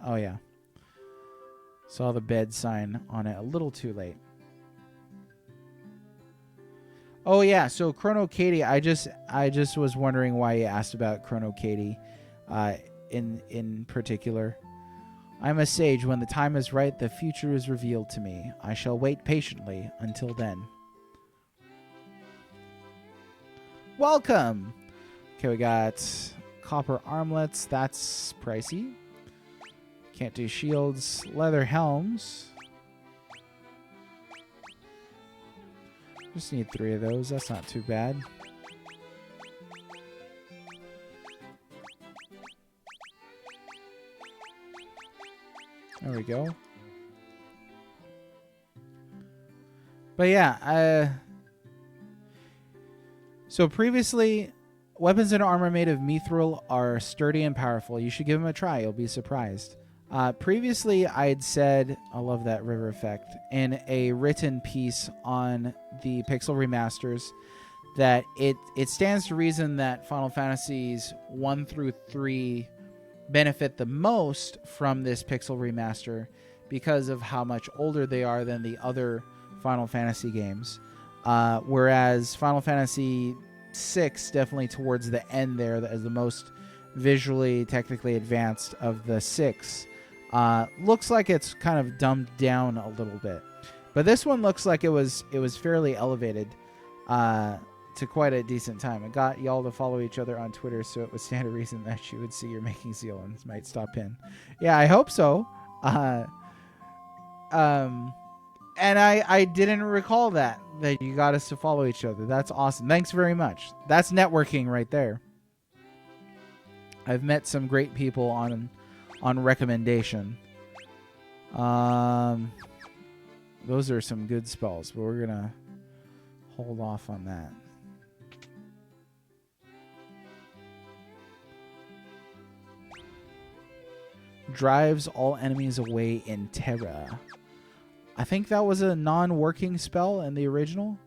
Oh yeah, saw the bed sign on it a little too late. Oh yeah, so Chrono Katie, I just was wondering why you asked about Chrono Katie in particular. I'm a sage. When the time is right, the future is revealed to me. I shall wait patiently until then. Welcome! Okay, we got copper armlets. That's pricey. Can't do shields. Leather helms. Just need 3 of those. That's not too bad. There we go. But yeah, so previously, weapons and armor made of mithril are sturdy and powerful. You should give them a try. You'll be surprised. Previously, I'd said, I love that river effect, in a written piece on the Pixel Remasters, that it stands to reason that Final Fantasies 1 through 3 benefit the most from this Pixel Remaster because of how much older they are than the other Final Fantasy games. Whereas Final Fantasy 6, definitely towards the end there, as the most visually, technically advanced of the 6, looks like it's kind of dumbed down a little bit. But this one looks like it was fairly elevated to quite a decent time. It got y'all to follow each other on Twitter, so it would stand to reason that you would see you're making zeal and might stop in. Yeah, I hope so. And I didn't recall that you got us to follow each other. That's awesome. Thanks very much. That's networking right there. I've met some great people on recommendation. Those are some good spells, but we're gonna hold off on that. Drives all enemies away in terror. I think that was a non-working spell in the original.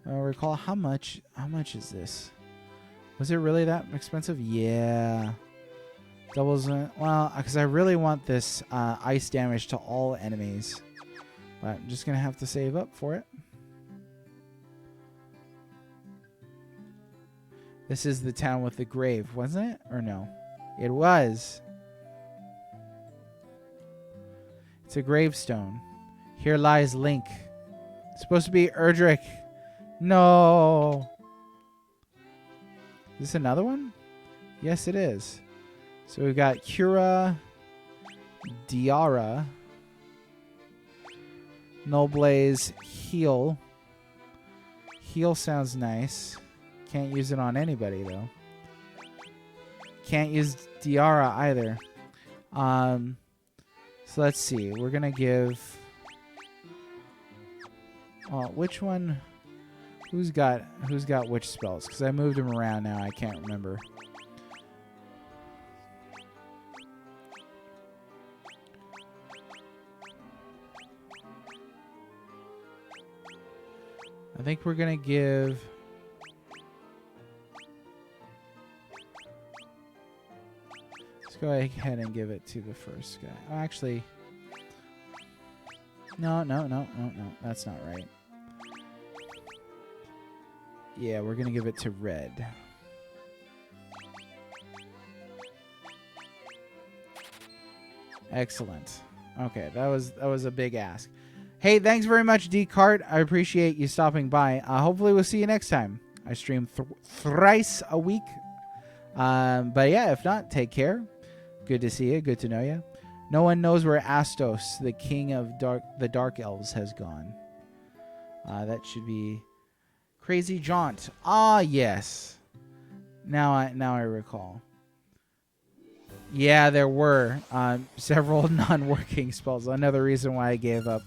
I recall how much is this? Was it really that expensive? Yeah. Doubles, well, because I really want this ice damage to all enemies. But I'm just going to have to save up for it. This is the town with the grave, wasn't it? Or no? It was. It's a gravestone. Here lies Link. It's supposed to be Erdrick. No. Is this another one? Yes, it is. So we've got Cura, Diara, Noblaze, Heal. Heal sounds nice. Can't use it on anybody, though. Can't use Diara either. So let's see. We're going to give... which one? Who's got which spells? Because I moved them around now. I can't remember. I think we're going to give... Let's go ahead and give it to the first guy. Oh, actually... No. That's not right. Yeah, we're going to give it to Red. Excellent. Okay, that was a big ask. Hey, thanks very much, D-Cart. I appreciate you stopping by. Hopefully we'll see you next time. I stream thrice a week. But yeah, if not, take care. Good to see you. Good to know you. No one knows where Astos, the king of the Dark Elves, has gone. That should be Crazy Jaunt. Ah, yes. Now I recall. Yeah, there were several non-working spells. Another reason why I gave up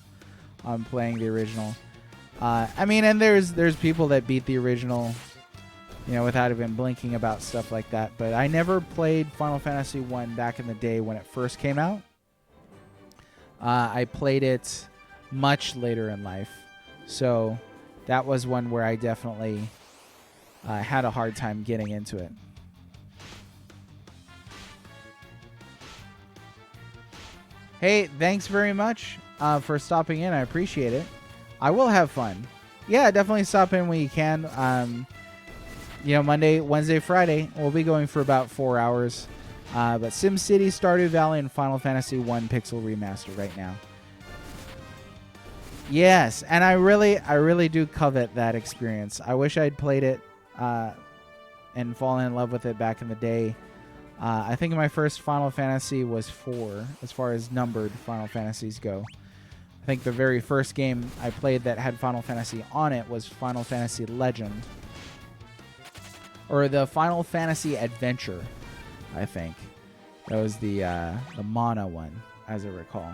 on playing the original. I mean, and there's people that beat the original, without even blinking about stuff like that. But I never played Final Fantasy 1 back in the day when it first came out. I played it much later in life. So that was one where I definitely had a hard time getting into it. Hey, thanks very much for stopping in. I appreciate it. I will have fun. Yeah, definitely stop in when you can. Monday, Wednesday, Friday, we'll be going for about 4 hours. But SimCity, Stardew Valley, and Final Fantasy 1 Pixel Remaster right now. Yes, and I really do covet that experience. I wish I'd played it and fallen in love with it back in the day. I think my first Final Fantasy was 4, as far as numbered Final Fantasies go. I think the very first game I played that had Final Fantasy on it was Final Fantasy Legend. Or the Final Fantasy Adventure, I think. That was the Mana one, as I recall.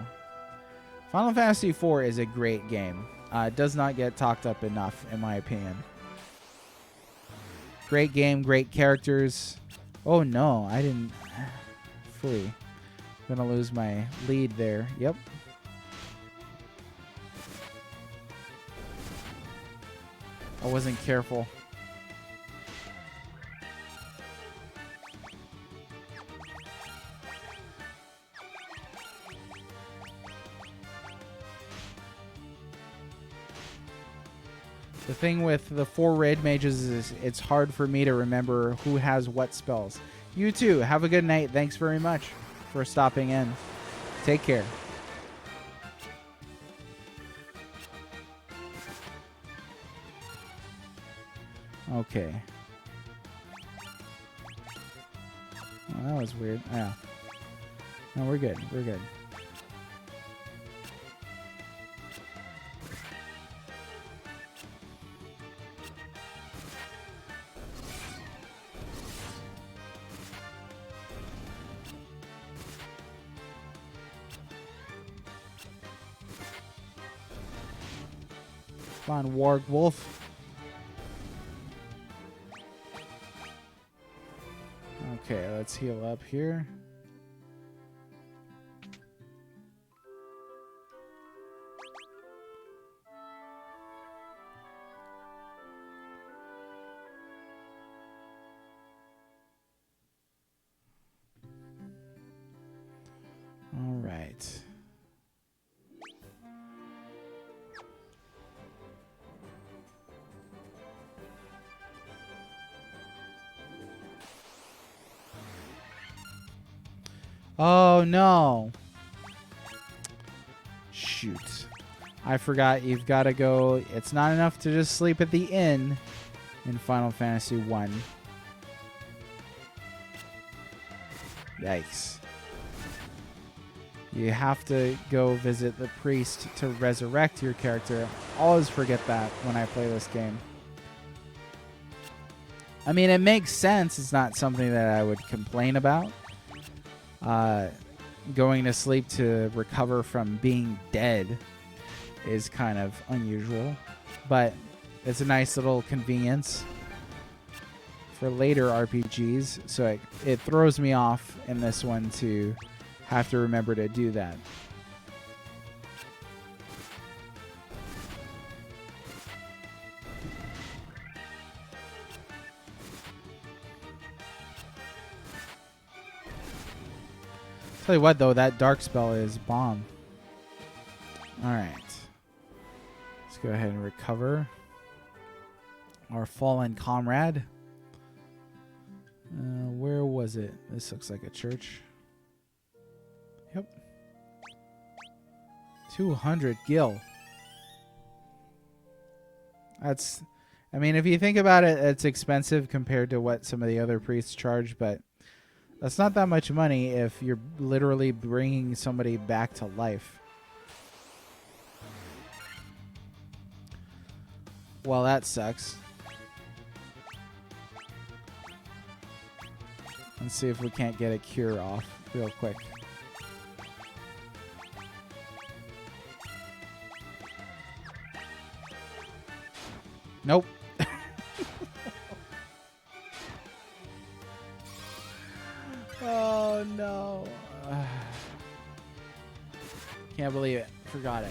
Final Fantasy IV is a great game. It does not get talked up enough, in my opinion. Great game, great characters. Oh no, I didn't... Phooey. I'm gonna lose my lead there. Yep. I wasn't careful. The thing with the 4 raid mages is it's hard for me to remember who has what spells. You too. Have a good night. Thanks very much for stopping in. Take care. Okay. Oh, that was weird. Yeah. No, we're good. We're good. Come on, Warg Wolf. Okay, let's heal up here. right. Oh, no. Shoot. I forgot you've got to go. It's not enough to just sleep at the inn in Final Fantasy 1. Yikes. You have to go visit the priest to resurrect your character. I always forget that when I play this game. I mean, it makes sense. It's not something that I would complain about. Going to sleep to recover from being dead is kind of unusual, but it's a nice little convenience for later RPGs, so it throws me off in this one to have to remember to do that. Tell you what, though, that dark spell is bomb. Alright. Let's go ahead and recover our fallen comrade. Where was it? This looks like a church. Yep. 200 gil. That's... I mean, if you think about it, it's expensive compared to what some of the other priests charge, but that's not that much money if you're literally bringing somebody back to life. Well, that sucks. Let's see if we can't get a cure off real quick. Nope. Oh, no. Can't believe it. Forgot it.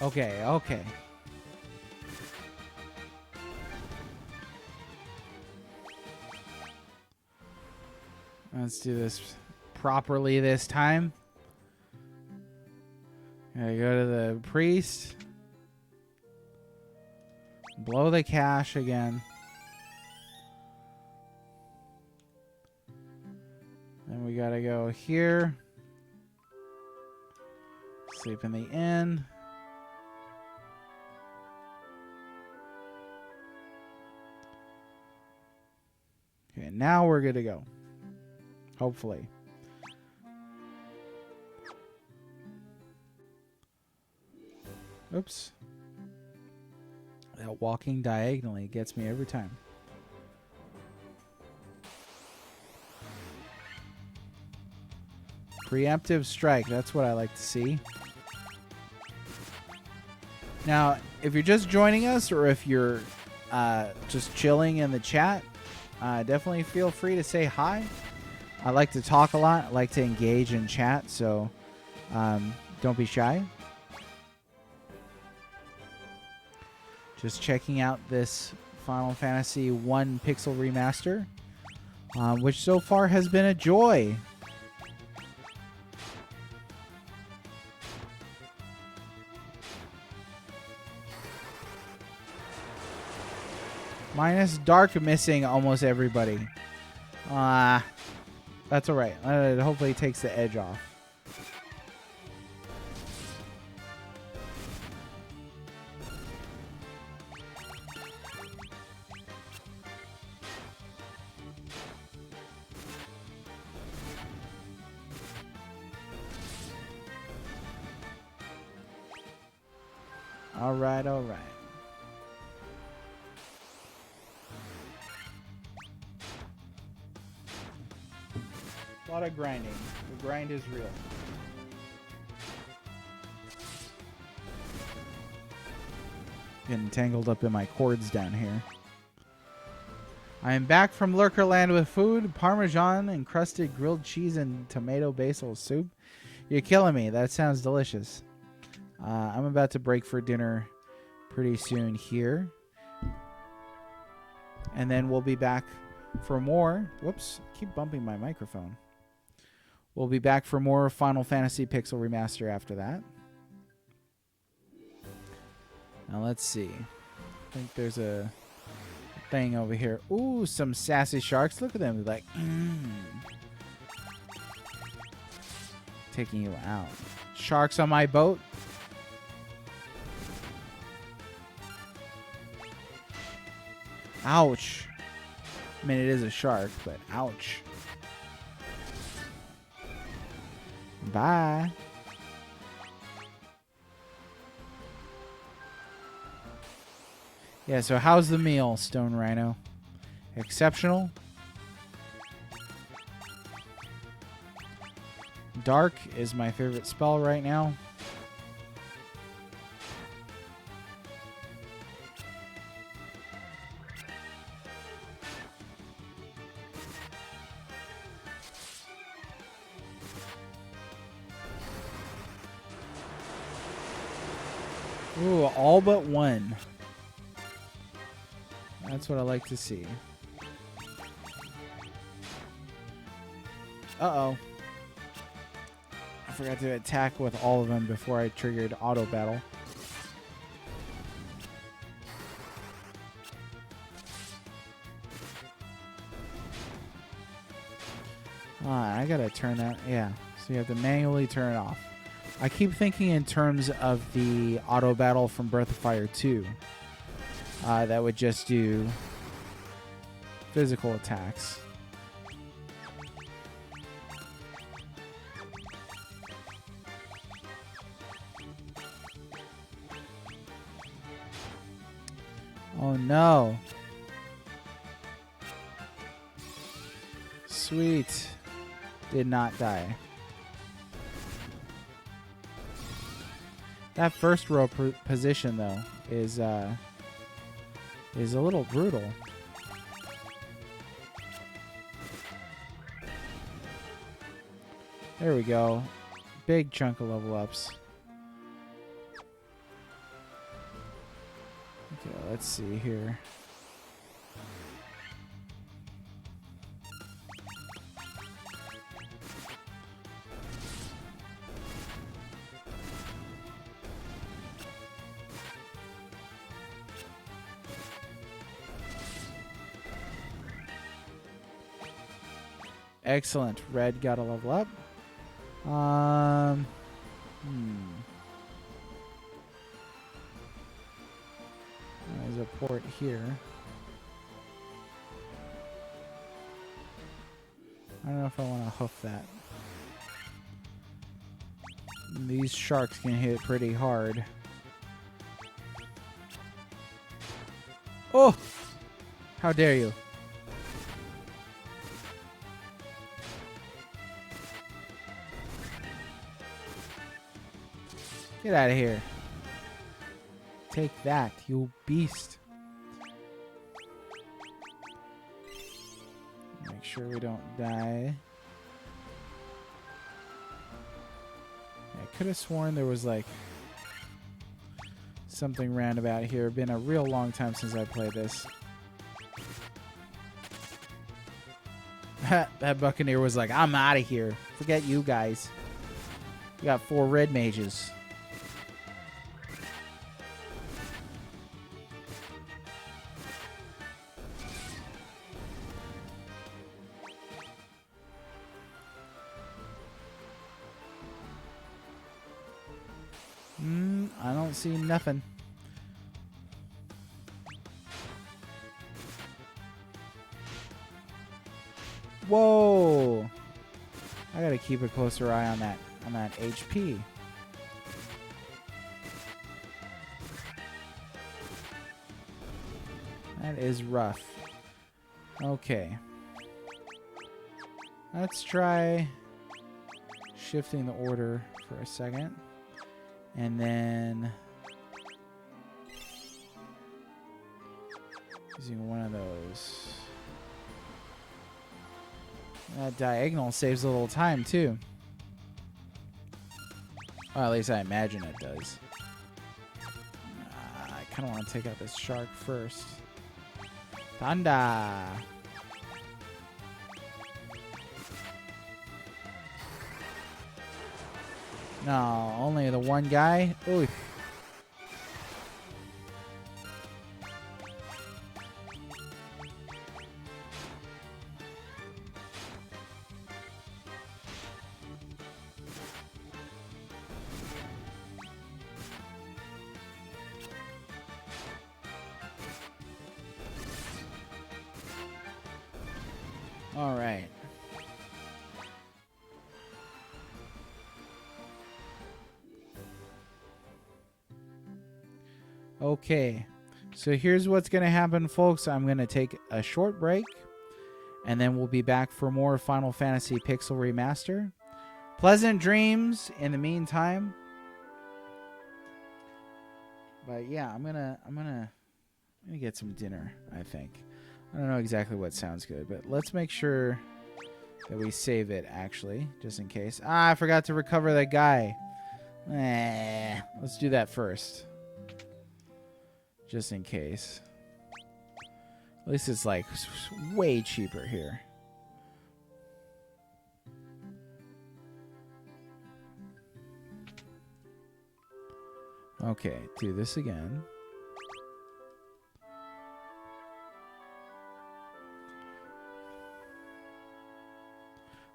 Okay, okay. Let's do this properly this time. Gotta go to the priest. Blow the cash again. Then we gotta go here. Sleep in the inn. Okay, now we're good to go. Hopefully. Oops. That walking diagonally gets me every time. Preemptive strike. That's what I like to see. Now, if you're just joining us or if you're just chilling in the chat, definitely feel free to say hi. I like to talk a lot. I like to engage in chat, so don't be shy. Just checking out this Final Fantasy 1 Pixel Remaster, which so far has been a joy. Minus Dark missing almost everybody. That's alright. It hopefully takes the edge off. Alright, alright. A lot of grinding. The grind is real. Getting tangled up in my cords down here. I am back from Lurkerland with food, Parmesan, encrusted grilled cheese, and tomato basil soup. You're killing me. That sounds delicious. I'm about to break for dinner pretty soon here. And then we'll be back for more. Whoops, keep bumping my microphone. We'll be back for more Final Fantasy Pixel Remaster after that. Now let's see. I think there's a thing over here. Ooh, some sassy sharks. Look at them. They're like, taking you out. Sharks on my boat. Ouch. I mean, it is a shark, but ouch. Bye. Yeah, so how's the meal, Stone Rhino? Exceptional? Dark is my favorite spell right now. Ooh, all but one. That's what I like to see. Uh-oh. I forgot to attack with all of them before I triggered auto battle. I gotta turn that. Yeah, so you have to manually turn it off. I keep thinking in terms of the auto battle from Breath of Fire 2. That would just do physical attacks. Oh no. Sweet. Did not die. That first row position though is a little brutal. There we go. Big chunk of level ups. Okay, let's see here. Excellent. Red got a level up. There's a port here. I don't know if I want to hoof that. These sharks can hit pretty hard. Oh! How dare you? Get out of here. Take that, you beast. Make sure we don't die. I could have sworn there was like something roundabout here. Been a real long time since I played this. That Buccaneer was like, I'm out of here. Forget you guys. We got 4 red mages. I don't see nothing. Whoa! I gotta keep a closer eye on that HP. That is rough. Okay. Let's try shifting the order for a second. And then using one of those. That diagonal saves a little time too. Well, at least I imagine it does. I kind of want to take out this shark first. Thunder. No, only the one guy. Ooh. All right. Okay. So here's what's going to happen, folks. I'm going to take a short break, and then we'll be back for more Final Fantasy Pixel Remaster. Pleasant dreams in the meantime. But yeah, I'm gonna get some dinner, I think. I don't know exactly what sounds good, but let's make sure that we save it, actually, just in case. Ah, I forgot to recover that guy. Let's do that first. Just in case. At least it's, like, way cheaper here. Okay, do this again.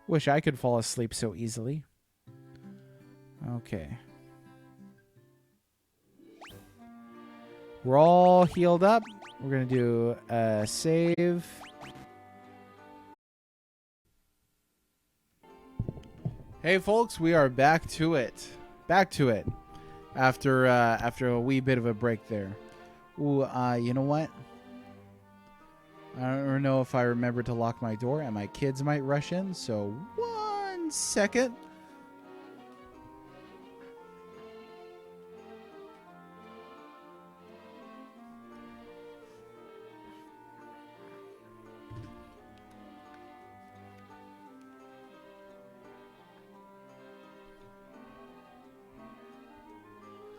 Wish I could fall asleep so easily. Okay. We're all healed up. We're going to do a save. Hey, folks, we are back to it. Back to it. After a wee bit of a break there. Ooh, you know what? I don't know if I remember to lock my door, and my kids might rush in, so 1 second.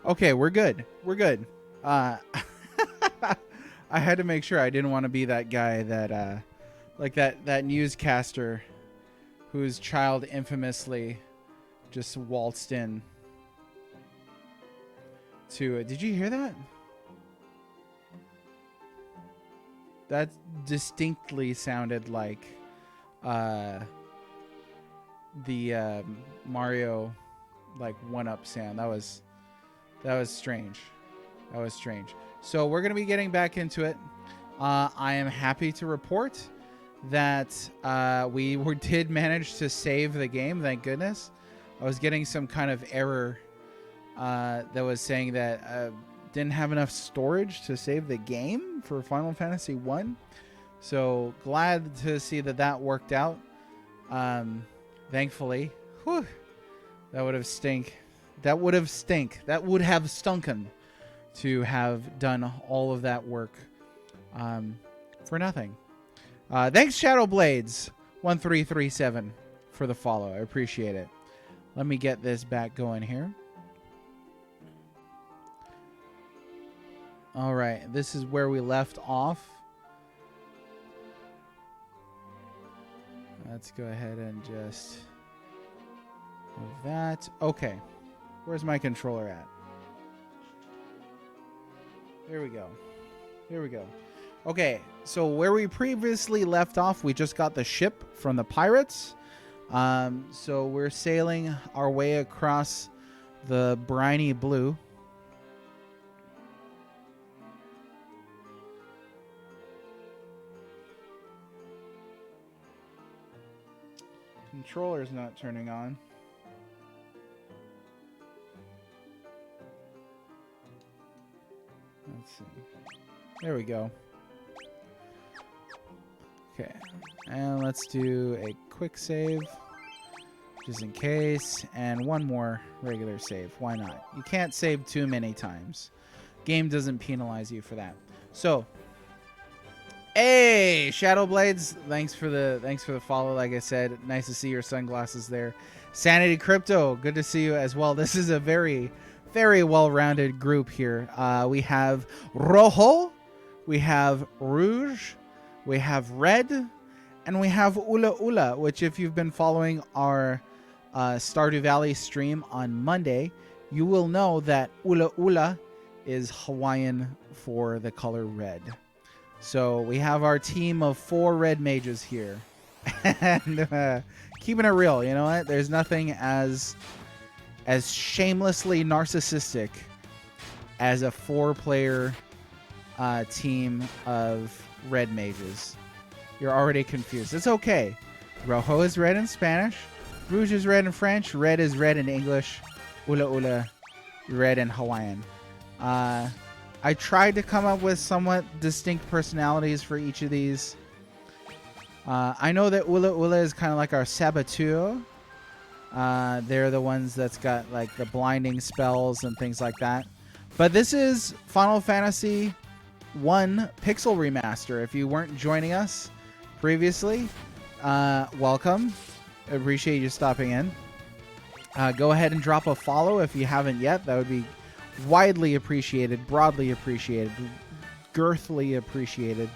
Okay, we're good. We're good. I had to make sure. I didn't want to be that guy that, like that newscaster whose child infamously just waltzed in to it. Did you hear that? That distinctly sounded like the Mario like 1-up sound. That was strange. That was strange. So we're going to be getting back into it. I am happy to report that we did manage to save the game. Thank goodness. I was getting some kind of error that was saying that didn't have enough storage to save the game for Final Fantasy 1. So glad to see that worked out. Thankfully. Whew, that would have stink. That would have stunken to have done all of that work for nothing. Thanks, Shadowblades1337 for the follow. I appreciate it. Let me get this back going here. All right, this is where we left off. Let's go ahead and just move that. Okay. Where's my controller at? Here we go. Here we go. Okay, so where we previously left off, we just got the ship from the pirates. So we're sailing our way across the briny blue. Controller's not turning on. Let's see. There we go. Okay. And let's do a quick save. Just in case. And one more regular save. Why not? You can't save too many times. Game doesn't penalize you for that. So, hey, Shadowblades, thanks for the follow. Like I said, nice to see your sunglasses there. Sanity Crypto, good to see you as well. This is a very, very well-rounded group here. We have Rojo, we have Rouge, we have red, and we have Ula Ula, which if you've been following our Stardew Valley stream on Monday, you will know that Ula Ula is Hawaiian for the color red. So we have our team of 4 red mages here. And keeping it real, you know what? There's nothing as shamelessly narcissistic as a 4-player team of red mages. You're already confused. It's okay. Rojo is red in Spanish. Rouge is red in French. Red is red in English. Ula Ula, red in Hawaiian. I tried to come up with somewhat distinct personalities for each of these. I know that Ula Ula is kind of like our saboteur. They're the ones that's got like the blinding spells and things like that. But this is Final Fantasy 1 Pixel Remaster. If you weren't joining us previously, welcome. I appreciate you stopping in. Go ahead and drop a follow if you haven't yet. That would be widely appreciated, broadly appreciated, girthily appreciated.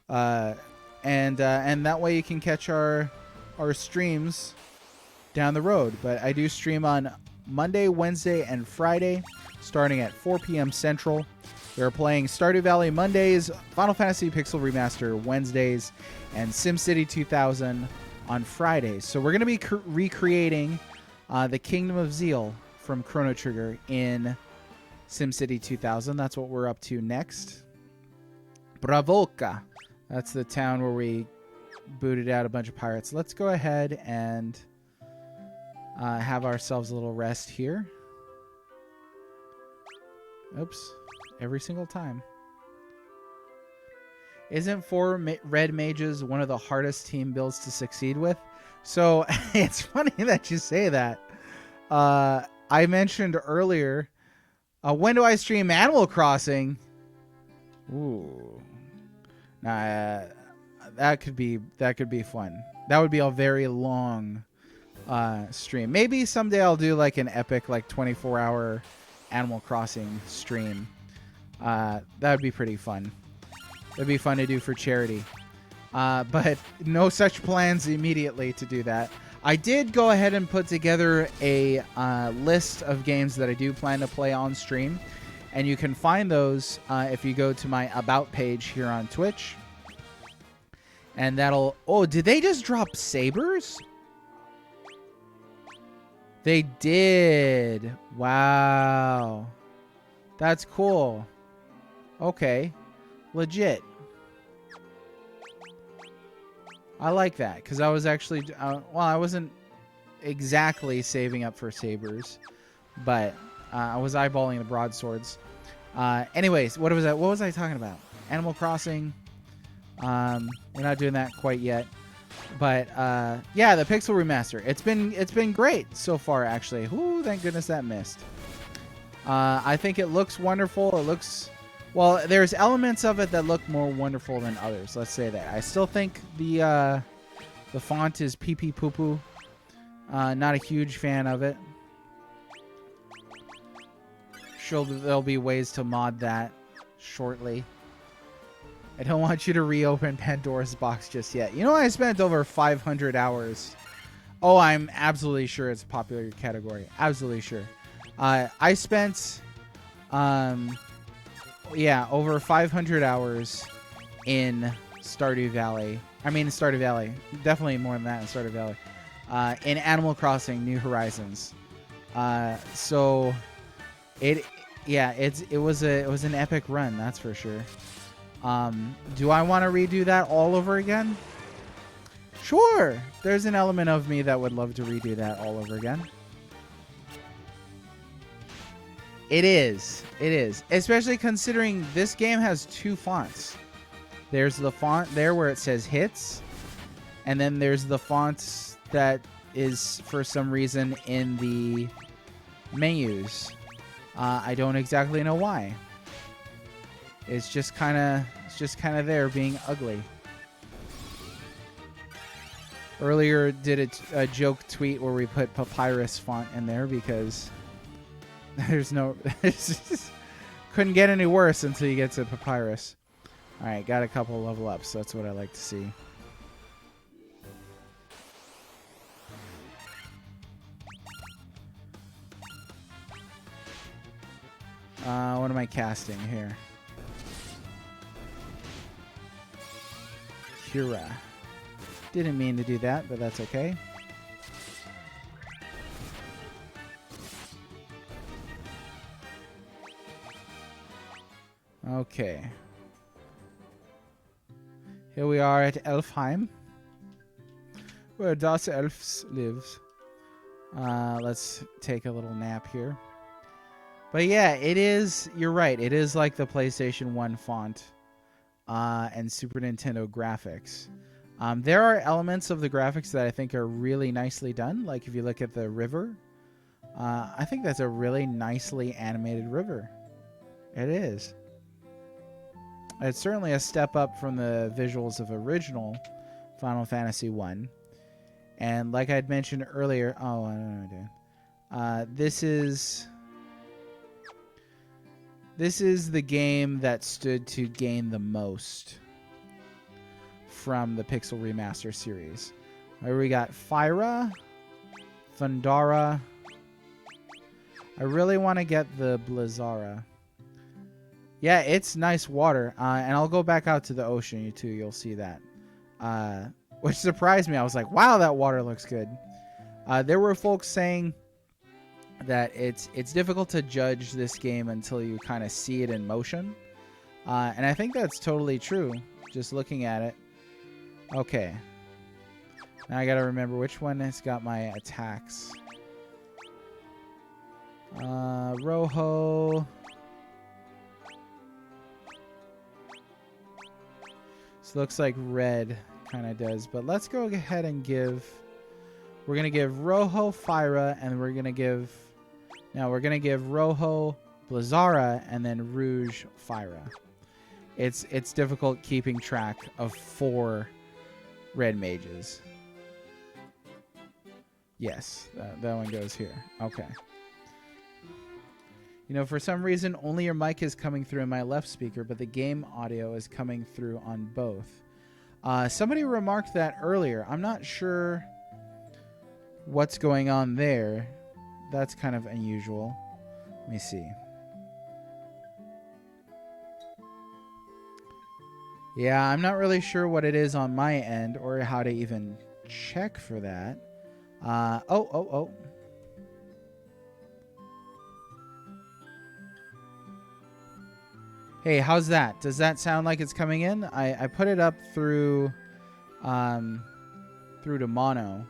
And that way you can catch our streams down the road. But I do stream on Monday, Wednesday, and Friday, starting at 4 p.m. Central. We're playing Stardew Valley Mondays, Final Fantasy Pixel Remaster Wednesdays, and SimCity 2000 on Fridays. So we're going to be recreating the Kingdom of Zeal from Chrono Trigger in SimCity 2000. That's what we're up to next. Bravoka. That's the town where we booted out a bunch of pirates. Let's go ahead and have ourselves a little rest here. Oops. Every single time. Isn't 4 red mages one of the hardest team builds to succeed with? So it's funny that you say that. I mentioned earlier, when do I stream Animal Crossing? Ooh. Nah, that could be fun. That would be a very long stream. Maybe someday I'll do like an epic like 24-hour Animal Crossing stream. That would be pretty fun. That'd be fun to do for charity. But no such plans immediately to do that. I did go ahead and put together a list of games that I do plan to play on stream. And you can find those if you go to my About page here on Twitch. And that'll... Oh, did they just drop sabers? They did. Wow. That's cool. Okay. Legit. I like that because I was actually... well, I wasn't exactly saving up for sabers. But I was eyeballing the broadswords. Anyways, what was I talking about? Animal Crossing. We're not doing that quite yet. But yeah, the Pixel Remaster. It's been great so far, actually. Ooh, thank goodness that missed. I think it looks wonderful. It looks... Well, there's elements of it that look more wonderful than others. Let's say that. I still think the font is pee-pee poo-poo. Not a huge fan of it. Sure, there'll be ways to mod that shortly. I don't want you to reopen Pandora's box just yet. You know, I spent over 500 hours. Oh, I'm absolutely sure it's a popular category. Absolutely sure. I spent, yeah, over 500 hours in Stardew Valley. I mean, Stardew Valley. Definitely more than that in Stardew Valley. In Animal Crossing New Horizons. So it was an epic run, that's for sure. Do I want to redo that all over again? Sure. There's an element of me that would love to redo that all over again. It is. Especially considering this game has 2 fonts. There's the font there where it says hits. And then there's the font that is, for some reason, in the menus. I don't exactly know why. It's just kind of there being ugly. Earlier did a joke tweet where we put papyrus font in there because there's no couldn't get any worse until you get to papyrus. All right, got a couple level ups. That's what I like to see. What am I casting here? Cura. Didn't mean to do that, but that's okay. Okay. Here we are at Elfheim, where Das Elfs lives. Let's take a little nap here. But yeah, it is, you're right, it is like the PlayStation 1 font and Super Nintendo graphics. There are elements of the graphics that I think are really nicely done. Like if you look at the river, I think that's a really nicely animated river. It is. It's certainly a step up from the visuals of original Final Fantasy 1. And like I'd mentioned earlier, oh, I don't know, dude. This is the game that stood to gain the most from the Pixel Remaster series. Where we got Fyra, Thundara. I really want to get the Blizzara. Yeah, it's nice water. And I'll go back out to the ocean, too. You'll see that. Which surprised me. I was like, wow, that water looks good. There were folks saying that it's difficult to judge this game until you kind of see it in motion. And I think that's totally true, just looking at it. Okay. Now I got to remember which one has got my attacks. Rojo. This looks like red kind of does, but let's go ahead and give... We're going to give Rojo Fyra, and we're going to give... Now we're going to give Rojo Blizzara, and then Rouge Fyra. It's difficult keeping track of 4 red mages. Yes, that one goes here. Okay. You know, for some reason, only your mic is coming through in my left speaker, but the game audio is coming through on both. Somebody remarked that earlier. I'm not sure what's going on there. That's kind of unusual. Let me see. Yeah, I'm not really sure what it is on my end or how to even check for that. Oh. Hey, how's that? Does that sound like it's coming in? I put it up through to mono.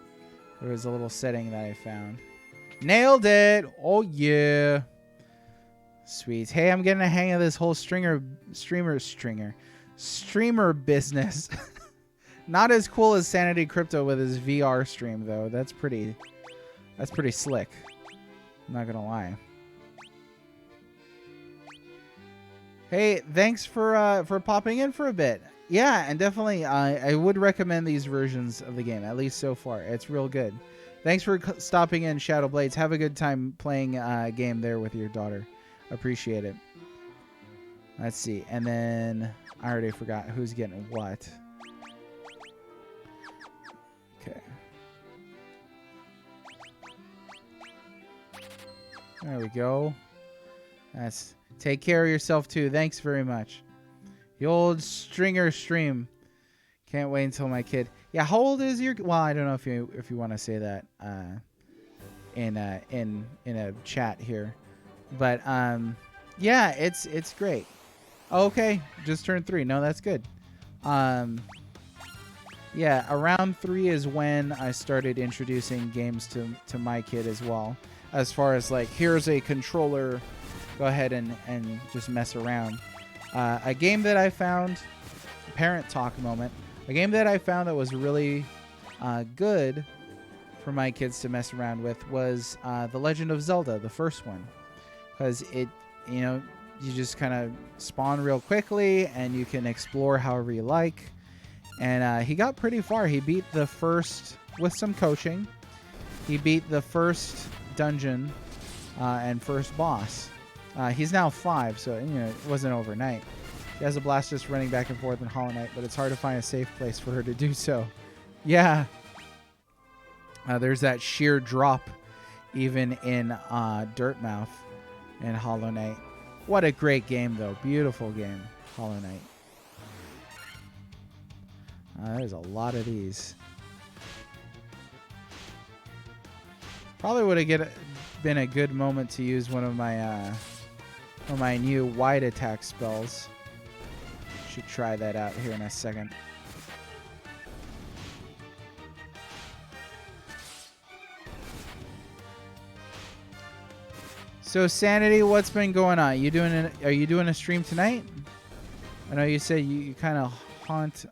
There was a little setting that I found. Nailed it! Oh yeah. Sweet. Hey, I'm getting a hang of this whole streamer business. Not as cool as Sanity Crypto with his VR stream though. That's pretty slick. I'm not gonna lie. Hey, thanks for popping in for a bit. Yeah, and definitely I would recommend these versions of the game, at least so far. It's real good. Thanks for stopping in, Shadow Blades. Have a good time playing a game there with your daughter. Appreciate it. Let's see. And then I already forgot who's getting what. Okay. There we go. That's... Take care of yourself, too. Thanks very much. The old stringer stream. Can't wait until my kid... Yeah, how old is your... Well, I don't know if you want to say that in a chat here. But, yeah, it's great. Oh, okay, just turned 3. No, that's good. Yeah, around 3 is when I started introducing games to my kid as well. As far as, like, here's a controller... Go ahead and just mess around. A game that I found, parent talk moment, a game that I found that was really good for my kids to mess around with was The Legend of Zelda, the first one. Because it, you just kind of spawn real quickly and you can explore however you like. And he got pretty far. He beat the first, with some coaching, he beat the first dungeon and first boss. He's now 5, so it wasn't overnight. She has a blast just running back and forth in Hollow Knight, but it's hard to find a safe place for her to do so. Yeah. There's that sheer drop even in Dirtmouth and Hollow Knight. What a great game, though. Beautiful game, Hollow Knight. There's a lot of these. Probably would have been a good moment to use one of my new wide attack spells. Should try that out here in a second. So Sanity, what's been going on? Are you doing a stream tonight? I know you said you kind of haunt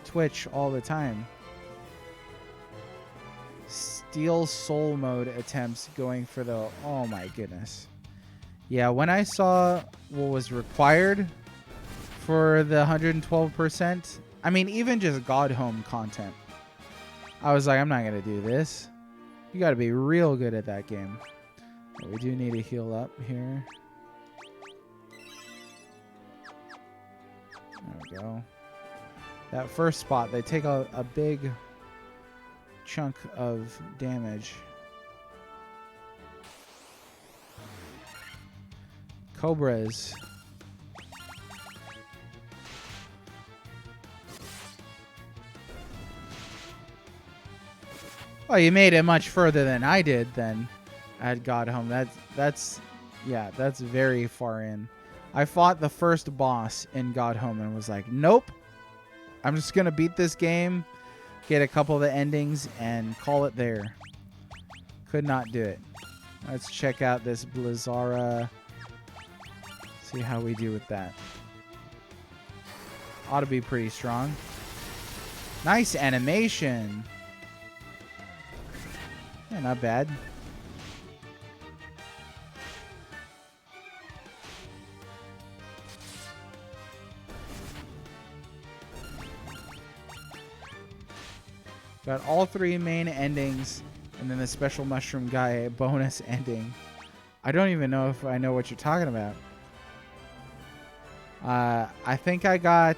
Twitch all the time. Steel Soul mode attempts going for the... Oh my goodness. Yeah, when I saw what was required for the 112%, I mean, even just God Home content, I was like, I'm not going to do this. You got to be real good at that game. But we do need to heal up here. There we go. That first spot, they take a big chunk of damage. Cobras. Well, you made it much further than I did then at God Home. That's very far in. I fought the first boss in God Home and was like, nope. I'm just going to beat this game, get a couple of the endings, and call it there. Could not do it. Let's check out this Blizzara. See how we do with that. Ought to be pretty strong. Nice animation. Yeah, not bad. Got all three main endings, and then the special mushroom guy bonus ending. I don't even know if I know what you're talking about. I think I got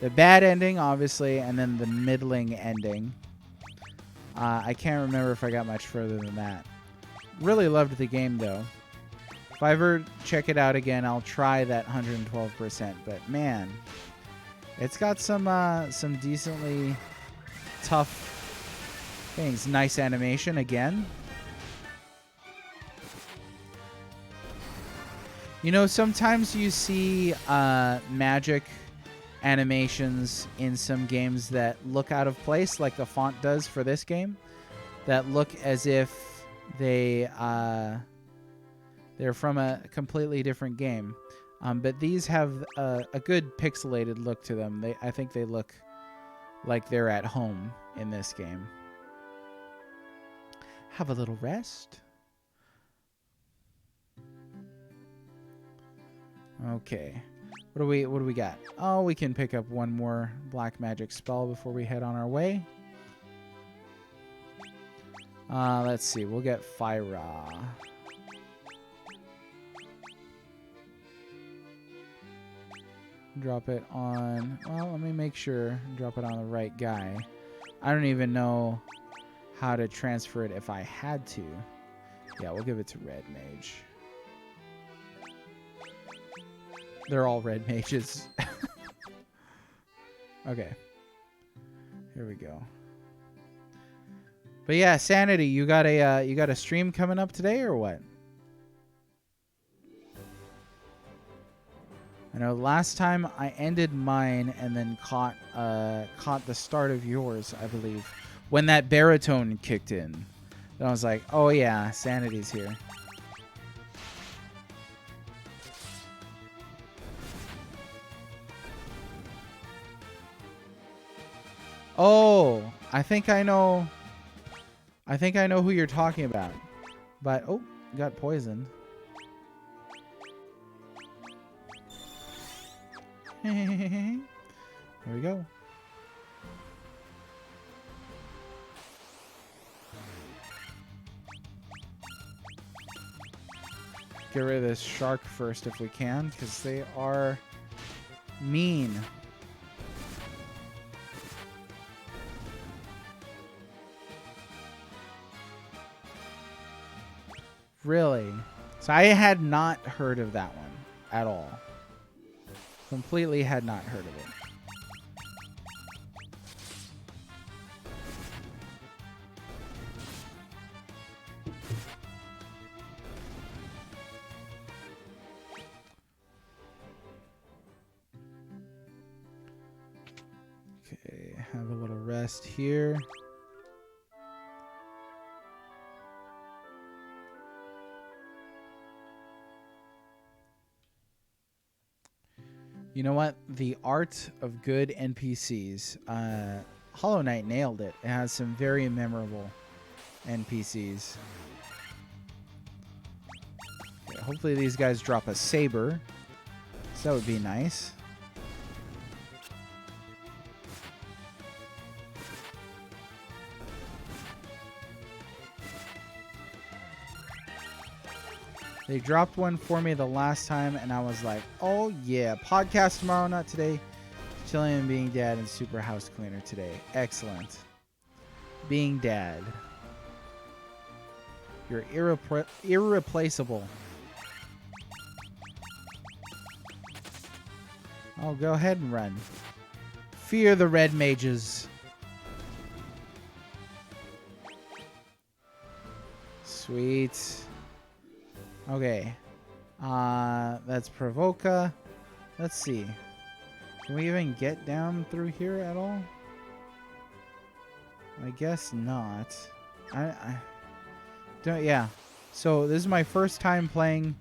the bad ending, obviously, and then the middling ending. I can't remember if I got much further than that. Really loved the game, though. If I ever check it out again, I'll try that 112%. But man, it's got some decently tough things. Nice animation again. You know, sometimes you see magic animations in some games that look out of place, like the font does for this game, that look as if they're from a completely different game. But these have a good pixelated look to them. I think they look like they're at home in this game. Have a little rest. Okay. What do we got? Oh, we can pick up one more black magic spell before we head on our way. Let's see. We'll get Fyra. Drop it on... Well, let me make sure. Drop it on the right guy. I don't even know how to transfer it if I had to. Yeah, we'll give it to Red Mage. They're all red mages. Okay. Here we go. But yeah, Sanity, you got a stream coming up today or what? I know last time I ended mine and then caught the start of yours, I believe, when that baritone kicked in. Then I was like, oh yeah, Sanity's here. Oh, I think I know who you're talking about. But oh, got poisoned. Here we go. get rid of this shark first if we can, because they are mean. Really? So I had not heard of that one at all. Completely had not heard of it. Okay, have a little rest here. You know what? The art of good NPCs. Hollow Knight nailed it. It has some very memorable NPCs. Okay, hopefully these guys drop a saber. So that would be nice. They dropped one for me the last time, and I was like, oh yeah, podcast tomorrow, not today. Chilling and being dad and super house cleaner today. Excellent. Being dad. You're irreplaceable. Oh, go ahead and run. Fear the red mages. Sweet. Okay. That's Provoca. Let's see. Can we even get down through here at all? I guess not. I don't. Yeah. So this is my first time playing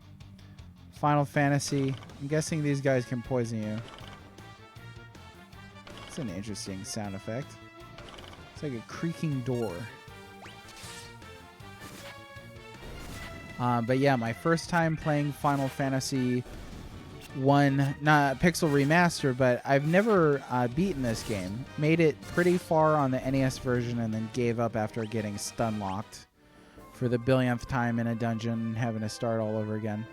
Final Fantasy. I'm guessing these guys can poison you. It's an interesting sound effect. It's like a creaking door. But yeah, my first time playing Final Fantasy 1, not Pixel Remaster, but I've never beaten this game. Made it pretty far on the NES version and then gave up after getting stun locked for the billionth time in a dungeon and having to start all over again.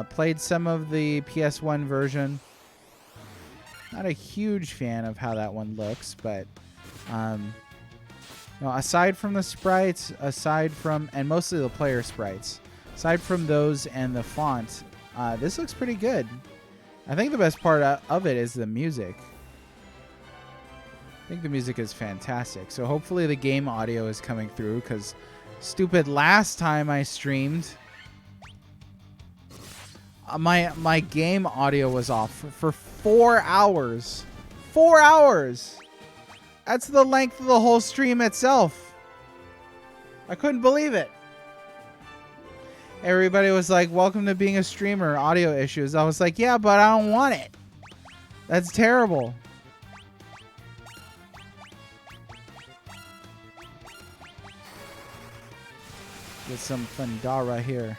Played some of the PS1 version. Not a huge fan of how that one looks, but no, aside from the sprites, and mostly the player sprites, aside from those and the font, this looks pretty good. I think the best part of it is the music. I think the music is fantastic. So hopefully the game audio is coming through, because stupid last time I streamed, my game audio was off for 4 hours. 4 hours! That's the length of the whole stream itself. I couldn't believe it. Everybody was like, welcome to being a streamer, audio issues. I was like, yeah, but I don't want it. That's terrible. Get some Thundara here.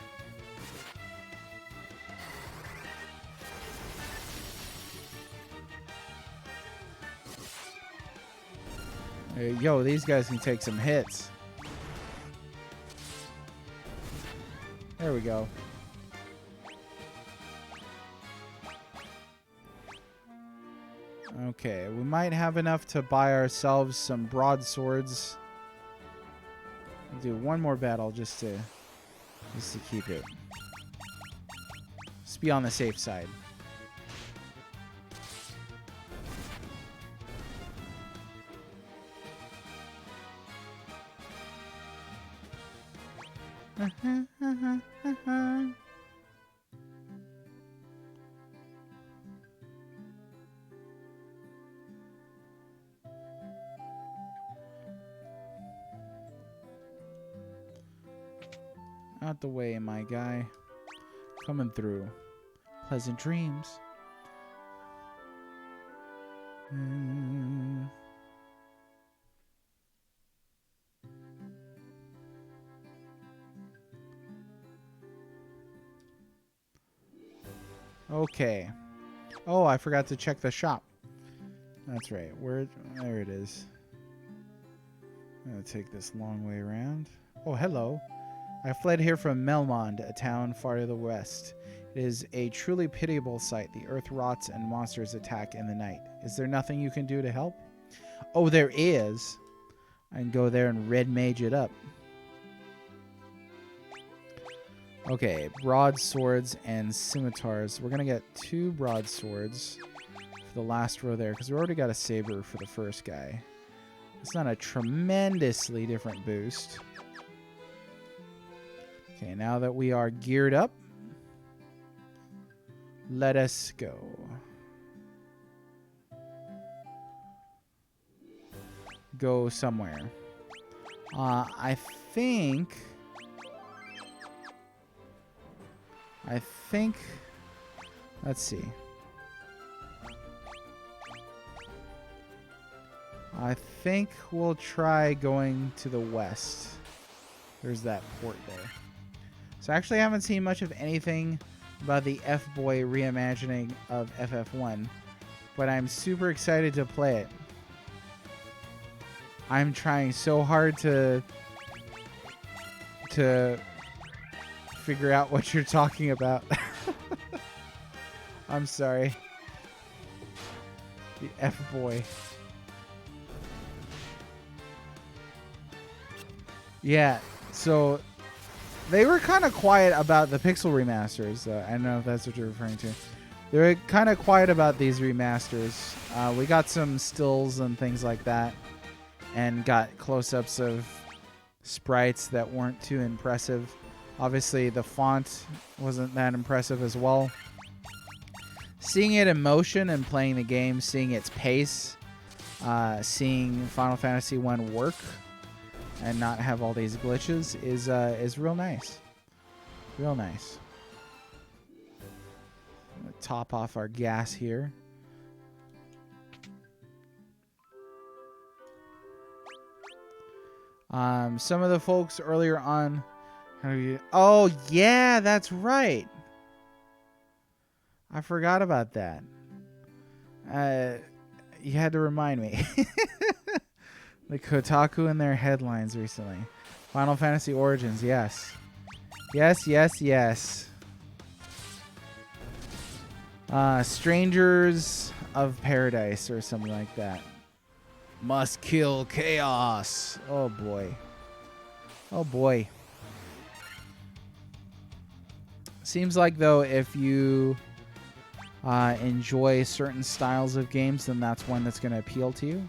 Yo, these guys can take some hits. There we go. Okay, we might have enough to buy ourselves some broadswords. We'll do one more battle just to keep it. Just be on the safe side. Out the way, my guy. Coming through. Pleasant dreams. Okay. Oh, I forgot to check the shop. That's right. There it is. I'm gonna take this long way around. Oh, hello. I fled here from Melmond, a town far to the west. It is a truly pitiable sight. The earth rots and monsters attack in the night. Is there nothing you can do to help? Oh, there is. I can go there and red mage it up. Okay, broadswords and scimitars. We're going to get 2 broadswords for the last row there, because we already got a saber for the first guy. It's not a tremendously different boost. Okay, now that we are geared up, let us go. Go somewhere. I think, let's see. I think we'll try going to the west. There's that port there. So I actually haven't seen much of anything about the F-Boy reimagining of FF1, but I'm super excited to play it. I'm trying so hard to figure out what you're talking about. I'm sorry. The F-Boy. Yeah, so they were kind of quiet about the Pixel remasters. I don't know if that's what you're referring to. They were kind of quiet about these remasters. We got some stills and things like that, and got close-ups of sprites that weren't too impressive. Obviously, the font wasn't that impressive as well. Seeing it in motion and playing the game, seeing its pace, seeing Final Fantasy 1 work and not have all these glitches is real nice. Real nice. I'm gonna top off our gas here. Some of the folks earlier on. Oh yeah, that's right. I forgot about that. You had to remind me. The Kotaku in their headlines recently. Final Fantasy Origins, yes. Yes, yes, yes. Strangers of Paradise or something like that. Must kill chaos. Oh boy. Oh boy. Seems like though if you enjoy certain styles of games, then that's one that's going to appeal to you.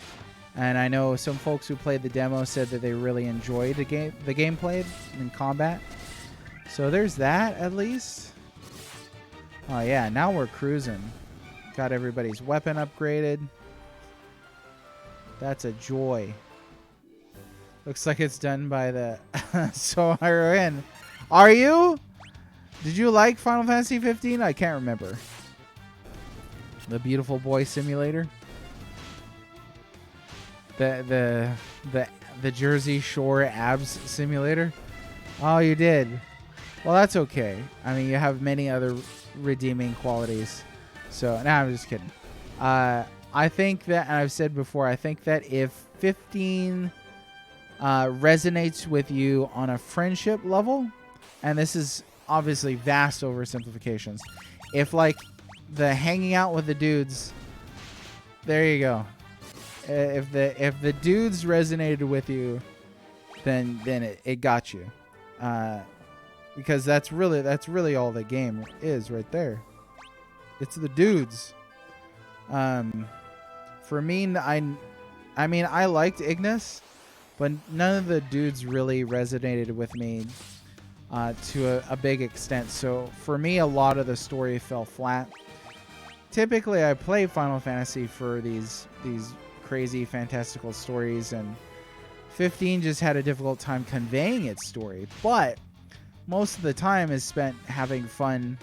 And I know some folks who played the demo said that they really enjoyed the gameplay and combat. So there's that at least. Oh yeah, now we're cruising. Got everybody's weapon upgraded. That's a joy. Looks like it's done by the So are in. Are you? Did you like Final Fantasy 15? I can't remember. The Beautiful Boy Simulator. The Jersey Shore Abs Simulator. Oh, you did. Well, that's okay. I mean, you have many other redeeming qualities. So, nah, I'm just kidding. I think that, and I've said before, I think that if 15 resonates with you on a friendship level, and this is obviously vast oversimplifications, if like the hanging out with the dudes, there you go. If the dudes resonated with you, then it got you, because that's really all the game is right there. It's the dudes. For me, I mean I liked Ignis, but none of the dudes really resonated with me to a big extent. So for me, a lot of the story fell flat. Typically, I play Final Fantasy for these crazy fantastical stories, and 15 just had a difficult time conveying its story, but most of the time is spent having fun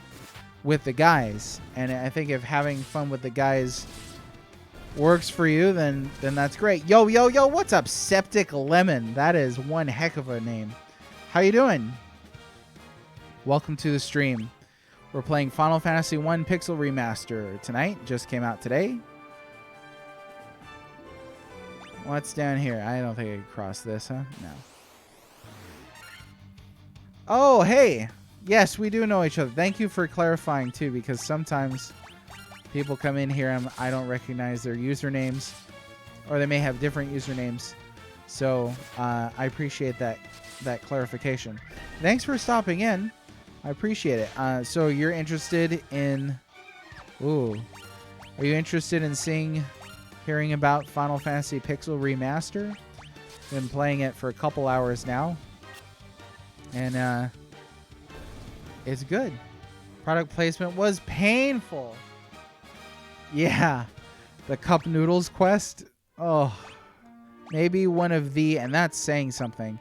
with the guys. And I think if having fun with the guys works for you, then that's great. Yo, what's up, Septic Lemon? That is one heck of a name. How you doing? Welcome to the stream. We're playing Final Fantasy 1 Pixel Remaster tonight. Just came out today. What's down here? I don't think I can cross this, huh? No. Oh, hey. Yes, we do know each other. Thank you for clarifying, too, because sometimes people come in here and I don't recognize their usernames, or they may have different usernames. So I appreciate that clarification. Thanks for stopping in. I appreciate it. So you're interested in... Ooh. Are you interested in hearing about Final Fantasy Pixel Remaster? Been playing it for a couple hours now. And it's good. Product placement was painful. Yeah. The Cup Noodles quest. Oh. Maybe one of and that's saying something.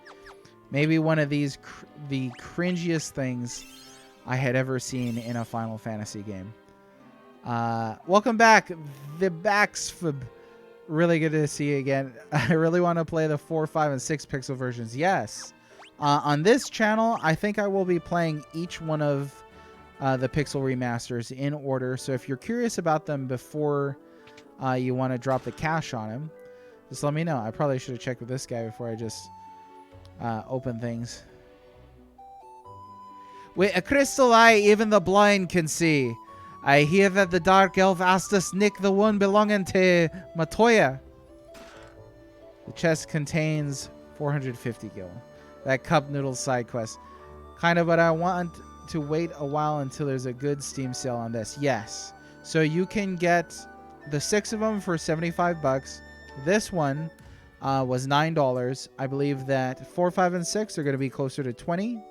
Maybe one of these the cringiest things I had ever seen in a Final Fantasy game. Welcome back, the Baxfib. Really good to see you again. I really want to play the 4, 5, and 6 pixel versions. Yes. On this channel, I think I will be playing each one of the pixel remasters in order. So if you're curious about them before you want to drop the cash on them, just let me know. I probably should have checked with this guy before I just open things. With a crystal eye, even the blind can see. I hear that the Dark Elf asked us nick the one belonging to Matoya. The chest contains 450 gil. That Cup Noodles side quest. Kind of, but I want to wait a while until there's a good Steam sale on this. Yes. So you can get the 6 of them for 75 bucks. This one was $9. I believe that 4, 5, and 6 are going to be closer to 20.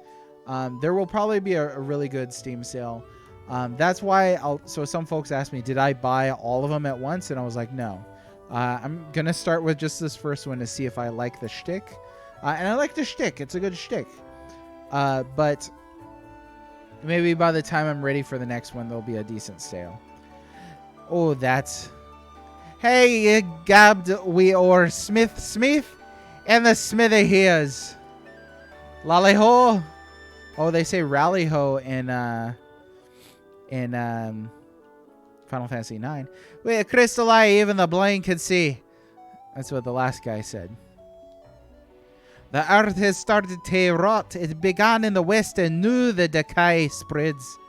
There will probably be a really good Steam sale. That's why so some folks asked me, did I buy all of them at once? And I was like, no. I'm going to start with just this first one to see if I like the shtick. And I like the shtick. It's a good shtick. But maybe by the time I'm ready for the next one, there'll be a decent sale. Oh, that's... Hey, you gabbed we or Smith, and the smithy hears. Lally ho. Oh, they say rally ho in Final Fantasy 9. With a crystal eye, even the blind can see. That's what the last guy said. The earth has started to rot. It began in the west and now the decay spreads.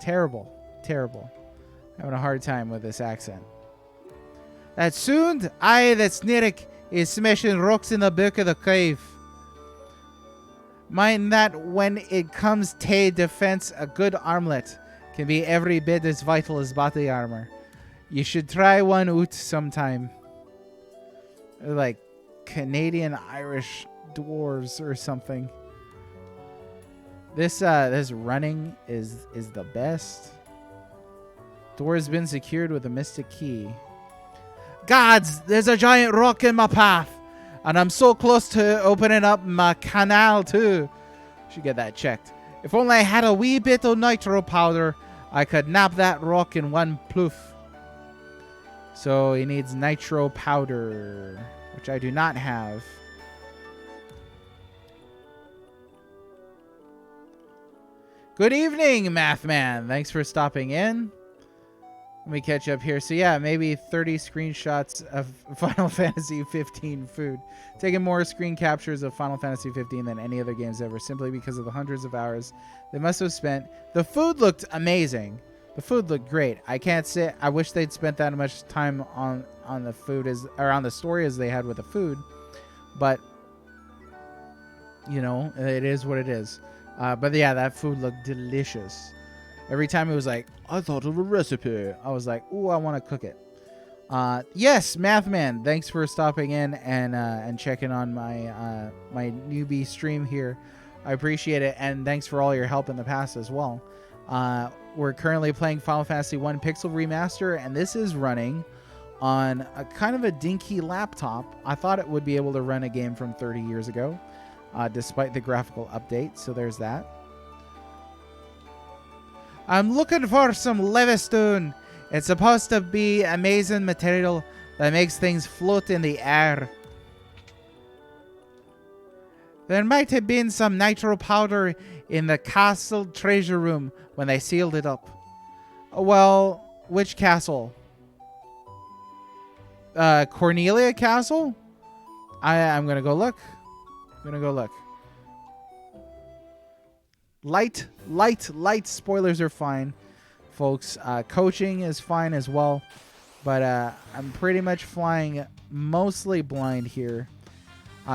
Terrible. Having a hard time with this accent. That soon, that Snirik is smashing rocks in the back of the cave. Mind that when it comes to defense, a good armlet can be every bit as vital as body armor. You should try one out sometime. Like Canadian Irish dwarves or something. This running is the best. Door has been secured with a mystic key. Gods, there's a giant rock in my path. And I'm so close to opening up my canal too. Should get that checked. If only I had a wee bit of nitro powder, I could nab that rock in one ploof. So he needs nitro powder, which I do not have. Good evening, Mathman. Thanks for stopping in. Let me catch up here. So yeah, maybe 30 screenshots of Final Fantasy 15 food. Taking more screen captures of Final Fantasy 15 than any other games ever, simply because of the hundreds of hours they must have spent. The food looked amazing. The food looked great. I can't say I wish they'd spent that much time on the food or on the story as they had with the food. But you know, it is what it is. But yeah, that food looked delicious. Every time it was like, I thought of a recipe. I was like, ooh, I want to cook it. Yes, Mathman, thanks for stopping in and checking on my my newbie stream here. I appreciate it, and thanks for all your help in the past as well. We're currently playing Final Fantasy 1 Pixel Remaster, and this is running on a kind of a dinky laptop. I thought it would be able to run a game from 30 years ago, despite the graphical update, so there's that. I'm looking for some Levistone. It's supposed to be amazing material that makes things float in the air. There might have been some nitro powder in the castle treasure room when they sealed it up. Well, which castle? Cornelia Castle? I'm gonna go look. Light spoilers are fine, folks. Coaching is fine as well, but I'm pretty much flying mostly blind here,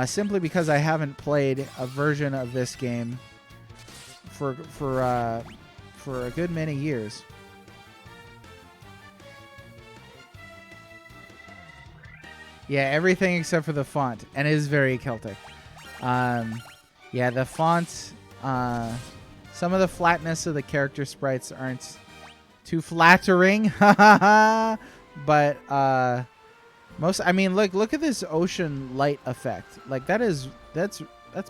simply because I haven't played a version of this game for a good many years. Yeah, everything except for the font, and it is very Celtic. Yeah, the font, some of the flatness of the character sprites aren't too flattering, but most. I mean, look at this ocean light effect. Like that's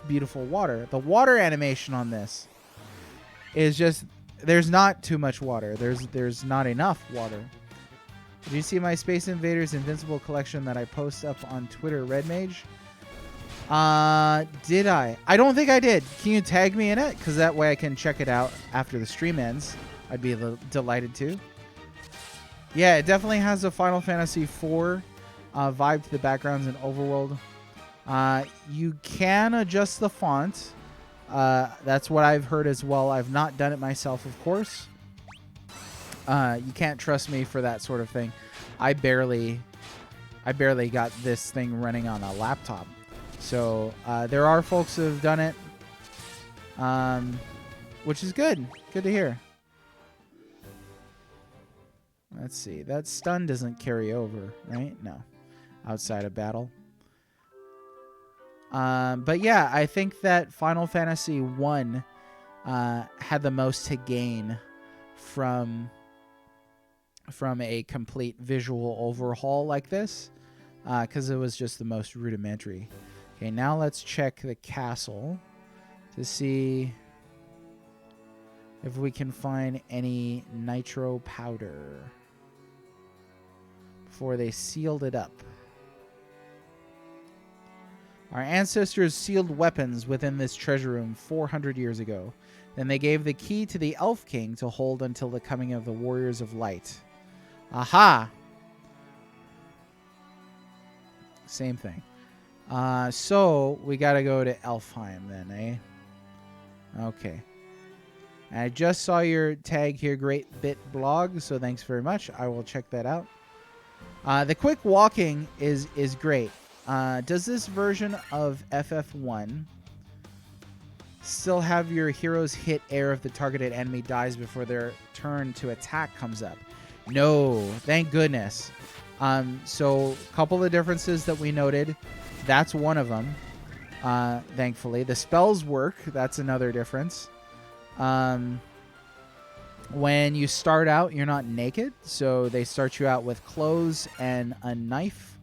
beautiful water. The water animation on this is just, there's not too much water. There's not enough water. Did you see my Space Invaders Invincible collection that I post up on Twitter, Redmage? Did I? I don't think I did. Can you tag me in it? Because that way I can check it out after the stream ends. I'd be delighted to. Yeah, it definitely has a Final Fantasy IV vibe to the backgrounds and overworld. You can adjust the font. That's what I've heard as well. I've not done it myself, of course. You can't trust me for that sort of thing. I barely got this thing running on a laptop. So there are folks who have done it, which is good. Good to hear. Let's see. That stun doesn't carry over, right? No. Outside of battle. But yeah, I think that Final Fantasy 1 had the most to gain from a complete visual overhaul like this, because it was just the most rudimentary. Okay, now let's check the castle to see if we can find any nitro powder before they sealed it up. Our ancestors sealed weapons within this treasure room 400 years ago. Then they gave the key to the Elf King to hold until the coming of the Warriors of Light. Aha! Same thing. So we gotta go to Elfheim then, eh? Okay. I just saw your tag here, Great Bit Blog, so thanks very much. I will check that out. The quick walking is great. Does this version of FF1 still have your heroes hit air if the targeted enemy dies before their turn to attack comes up? No, thank goodness. So a couple of differences that we noted. That's one of them, thankfully. The spells work. That's another difference. When you start out, you're not naked. So they start you out with clothes and a knife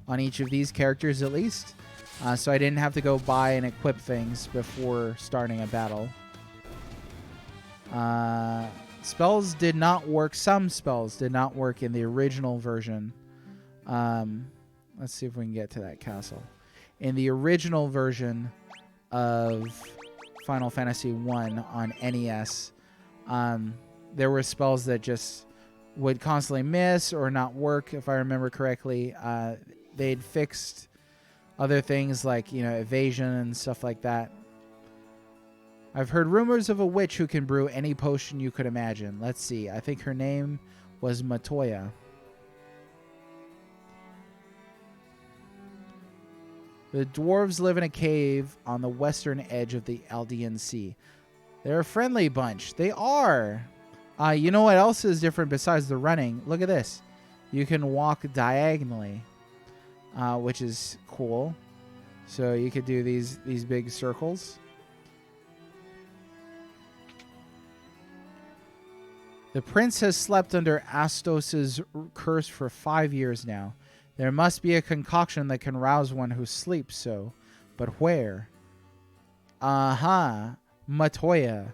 on each of these characters at least. So I didn't have to go buy and equip things before starting a battle. Spells did not work. Some spells did not work in the original version. Let's see if we can get to that castle. In the original version of Final Fantasy 1 on NES, there were spells that just would constantly miss or not work, if I remember correctly. They'd fixed other things like, evasion and stuff like that. I've heard rumors of a witch who can brew any potion you could imagine. Let's see. I think her name was Matoya. The dwarves live in a cave on the western edge of the Aldean Sea. They're a friendly bunch. They are. You know what else is different besides the running? Look at this. You can walk diagonally, which is cool. So you could do these big circles. The prince has slept under Astos's curse for 5 years now. There must be a concoction that can rouse one who sleeps so. But where? Aha! Matoya.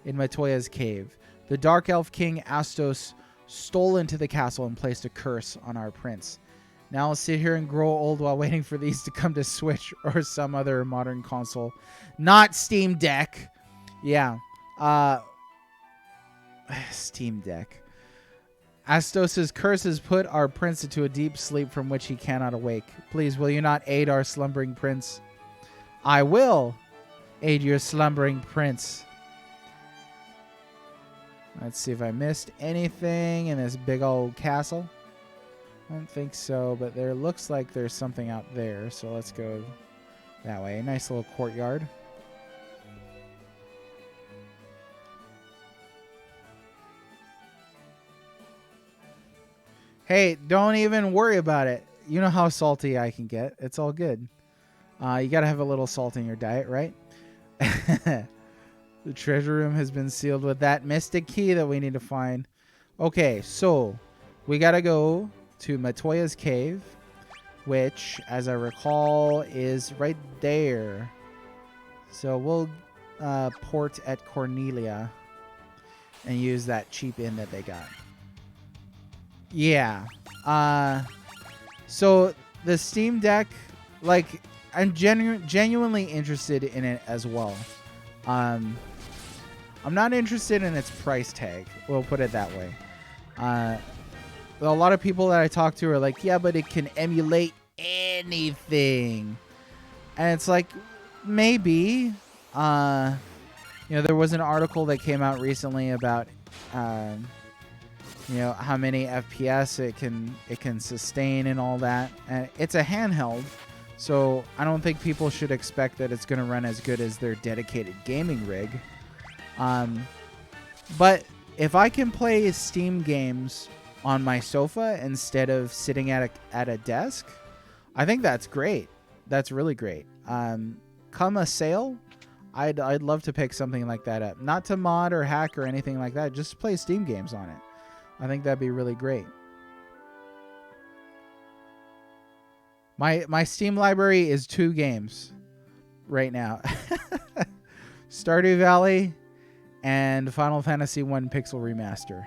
In Matoya's cave. The Dark Elf King Astos stole into the castle and placed a curse on our prince. Now I'll sit here and grow old while waiting for these to come to Switch or some other modern console. Not Steam Deck. Yeah. Steam Deck. Astos's curse has put our prince into a deep sleep from which he cannot awake. Please, will you not aid our slumbering prince? I will aid your slumbering prince. Let's see if I missed anything in this big old castle. I don't think so, but there looks like there's something out there. So let's go that way. Nice little courtyard. Hey, don't even worry about it. You know how salty I can get. It's all good. You got to have a little salt in your diet, right? The treasure room has been sealed with that mystic key that we need to find. Okay, so we got to go to Matoya's cave, which, as I recall, is right there. So we'll port at Cornelia and use that cheap inn that they got. Yeah. So the Steam Deck, like, I'm genuinely interested in it as well. I'm not interested in its price tag. We'll put it that way. A lot of people that I talk to are like, yeah, but it can emulate anything. And it's like, maybe. There was an article that came out recently about, how many FPS it can sustain and all that. And it's a handheld, so I don't think people should expect that it's going to run as good as their dedicated gaming rig. But if I can play Steam games on my sofa instead of sitting at a desk, I think that's great. That's really great. Come a sale, I'd love to pick something like that up. Not to mod or hack or anything like that, just play Steam games on it. I think that'd be really great. My Steam library is 2 games right now. Stardew Valley and Final Fantasy 1 Pixel Remaster.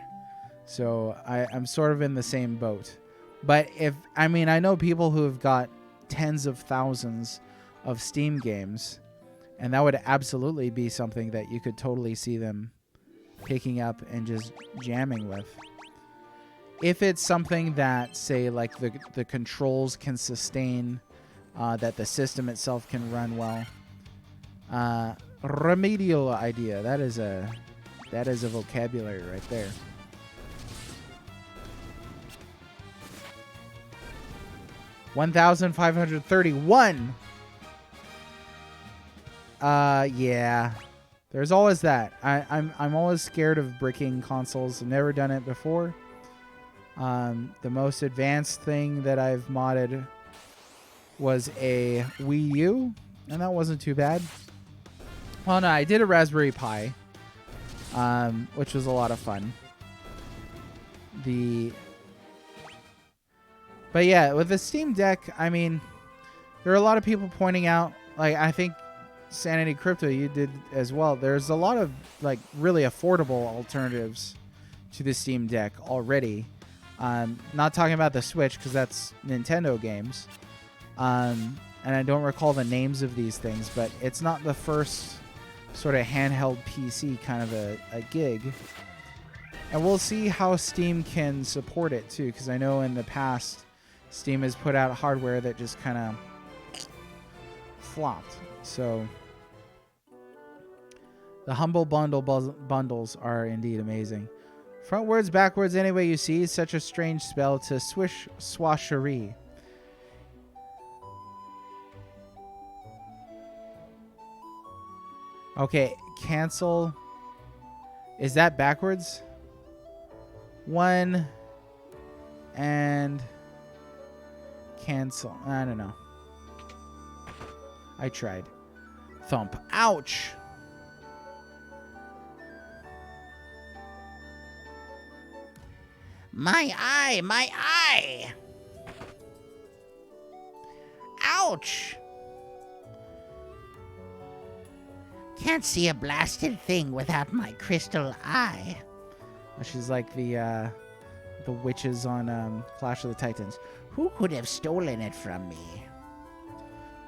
So I'm sort of in the same boat. But I know people who have got tens of thousands of Steam games, and that would absolutely be something that you could totally see them picking up and just jamming with. If it's something that, say, like the controls can sustain, that the system itself can run well. Remedial idea. That is a vocabulary right there. $1,531. Yeah. There's always that. I'm always scared of bricking consoles. I've never done it before. The most advanced thing that I've modded was a Wii U, and that wasn't too bad. Well, no, I did a Raspberry Pi, which was a lot of fun. But yeah, with the Steam Deck, there are a lot of people pointing out, like, I think Sanity Crypto, you did as well. There's a lot of, like, really affordable alternatives to the Steam Deck already. Not talking about the Switch, because that's Nintendo games. And I don't recall the names of these things, but it's not the first sort of handheld PC kind of a gig. And we'll see how Steam can support it, too, because I know in the past, Steam has put out hardware that just kind of flopped. So the humble bundles are indeed amazing. Frontwards, backwards, any way you see, such a strange spell to swashery. Okay, cancel. Is that backwards? 1 and cancel. I don't know. I tried. Thump. Ouch! My eye! My eye! Ouch! Can't see a blasted thing without my crystal eye. She's like the witches on Clash of the Titans. Who could have stolen it from me?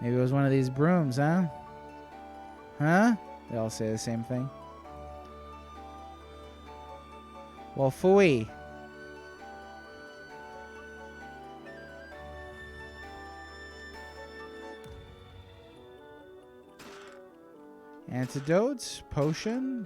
Maybe it was one of these brooms, huh? Huh? They all say the same thing. Well, phooey. Antidotes, potion.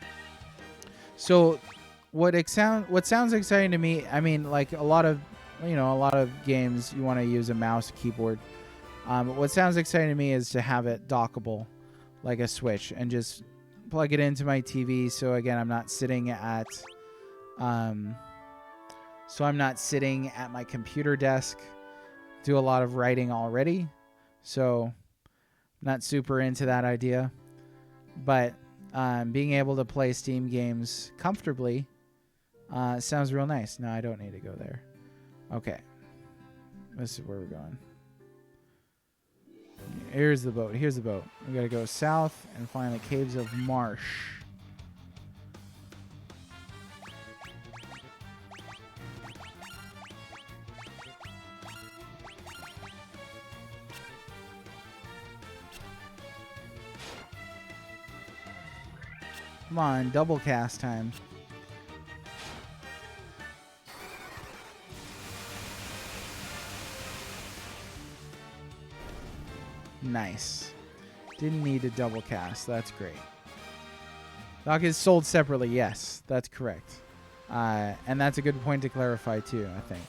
So what sounds exciting to me, I mean, like a lot of games you want to use a mouse keyboard. But what sounds exciting to me is to have it dockable like a Switch and just plug it into my TV. So again, I'm not sitting at my computer desk. Do a lot of writing already. So not super into that idea. But being able to play Steam games comfortably sounds real nice. No, I don't need to go there. Okay. This is where we're going. Here's the boat. Here's the boat. We gotta go south and find the caves of Marsh. Come on, double cast time. Nice. Didn't need a double cast. That's great. Dock is sold separately. Yes, that's correct. And that's a good point to clarify too, I think.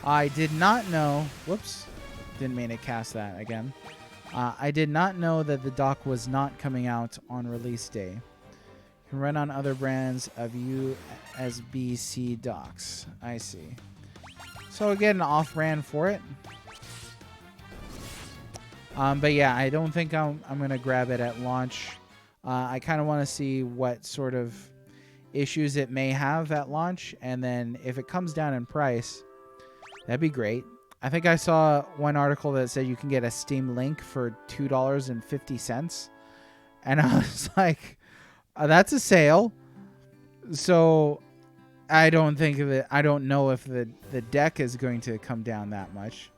I did not know. Whoops. Didn't mean to cast that again. I did not know that the dock was not coming out on release day. Can run on other brands of USB-C docks. I see. So again, an off-brand for it. But yeah, I don't think I'm gonna grab it at launch. I kind of want to see what sort of issues it may have at launch, and then if it comes down in price, that'd be great. I think I saw one article that said you can get a Steam Link for $2.50, and I was like, that's a sale. So I don't think of it. I don't know if the deck is going to come down that much.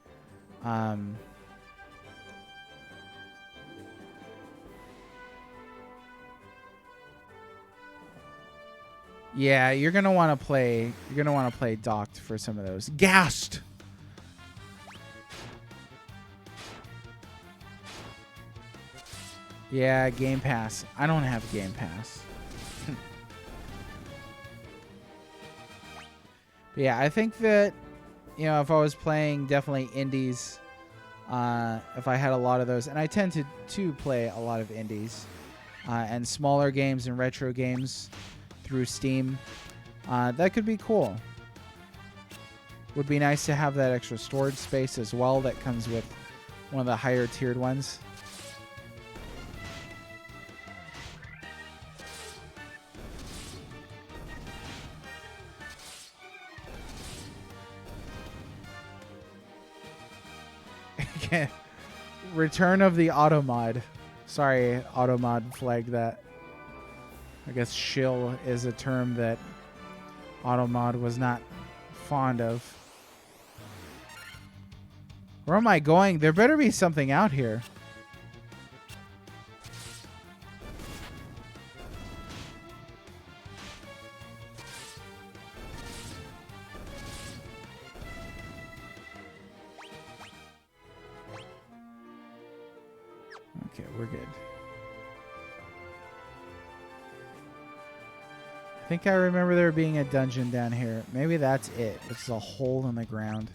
Yeah, you're gonna want to play. You're gonna want to play docked for some of those. Gassed. Yeah, Game Pass. I don't have Game Pass. But yeah, I think that, if I was playing definitely indies, if I had a lot of those, and I tend to play a lot of indies and smaller games and retro games through Steam, that could be cool. Would be nice to have that extra storage space as well that comes with one of the higher tiered ones. Return of the Automod. Sorry, Automod flagged that. I guess shill is a term that Automod was not fond of. Where am I going? There better be something out here. Okay, we're good. I think I remember there being a dungeon down here. Maybe that's it. It's a hole in the ground.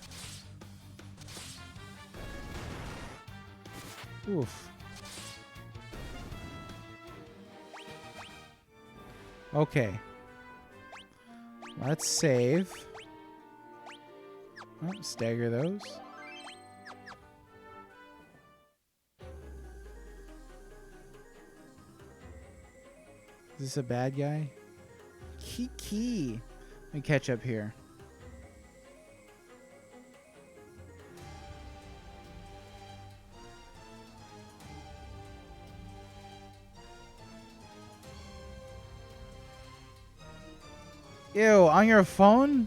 Oof. Okay. Let's save. Oh, stagger those. Is this a bad guy? Kiki. Let me catch up here. Ew, on your phone?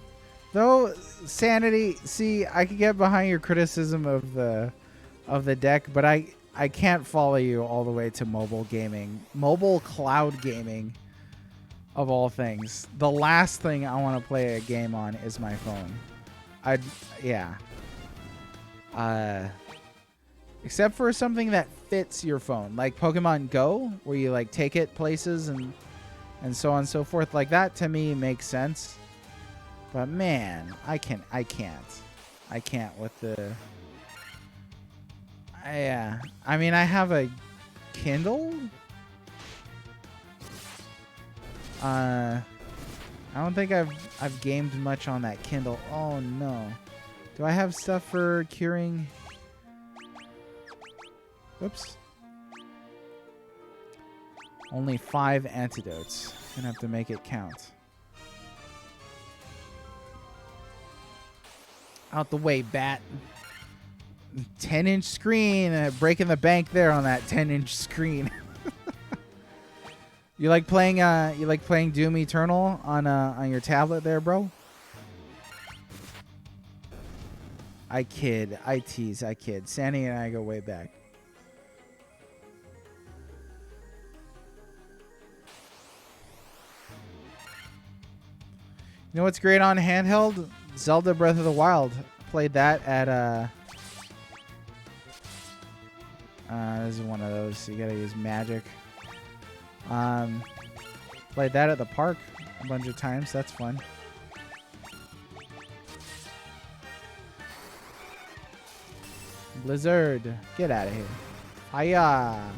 Though, Sanity, see, I could get behind your criticism of the deck, but I can't follow you all the way to mobile gaming. Mobile cloud gaming, of all things. The last thing I want to play a game on is my phone. Yeah. Except for something that fits your phone, like Pokemon Go, where you like take it places and so on and so forth. Like that to me makes sense. But man, I can't with the. I mean, I have a Kindle. I don't think I've gamed much on that Kindle. Oh no. Do I have stuff for curing? Oops. Only 5 antidotes. Gonna have to make it count. Out the way, bat. 10-inch screen. Breaking the bank there on that 10-inch screen. You like playing Doom Eternal on your tablet there, bro? I kid. I tease. I kid. Sandy and I go way back. You know what's great on handheld? Zelda Breath of the Wild. Played that at this is one of those. You gotta use magic. Played that at the park a bunch of times. That's fun. Blizzard, get out of here. Hiya.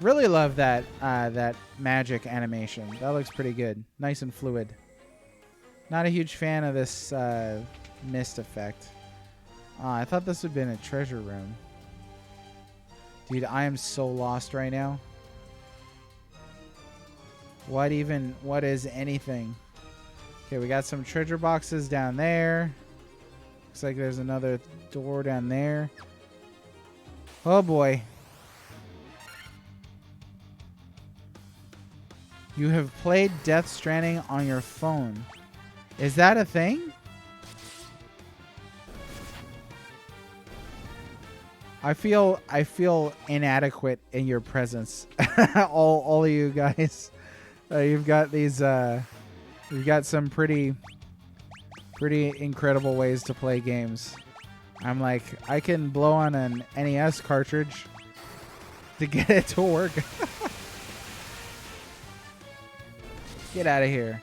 Really love that that magic animation. That looks pretty good. Nice and fluid. Not a huge fan of this mist effect. I thought this would have been a treasure room. Dude, I am so lost right now. What is anything? Okay, we got some treasure boxes down there. Looks like there's another door down there. Oh boy. You have played Death Stranding on your phone. Is that a thing? I feel inadequate in your presence. all of you guys. You've got these you've got some pretty incredible ways to play games. I'm like, I can blow on an NES cartridge to get it to work. Get out of here.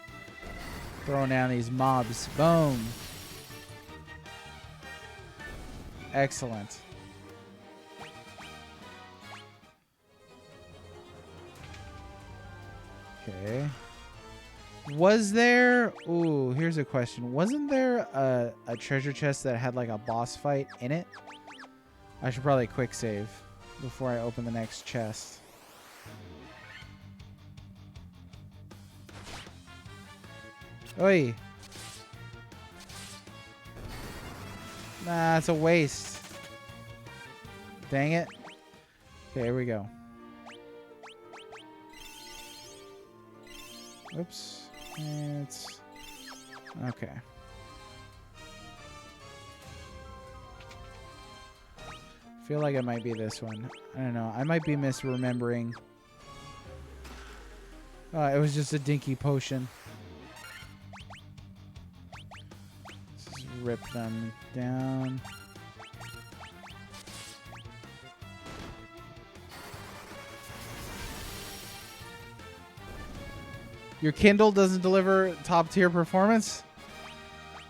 Throwing down these mobs. Boom. Excellent. Okay. Was there... Ooh, here's a question. Wasn't there a treasure chest that had like a boss fight in it? I should probably quick save before I open the next chest. Oi. Nah, it's a waste. Dang it. Okay, here we go. Oops. It's... Okay. I feel like it might be this one. I don't know. I might be misremembering. It was just a dinky potion. Let's just rip them down. Your Kindle doesn't deliver top tier performance?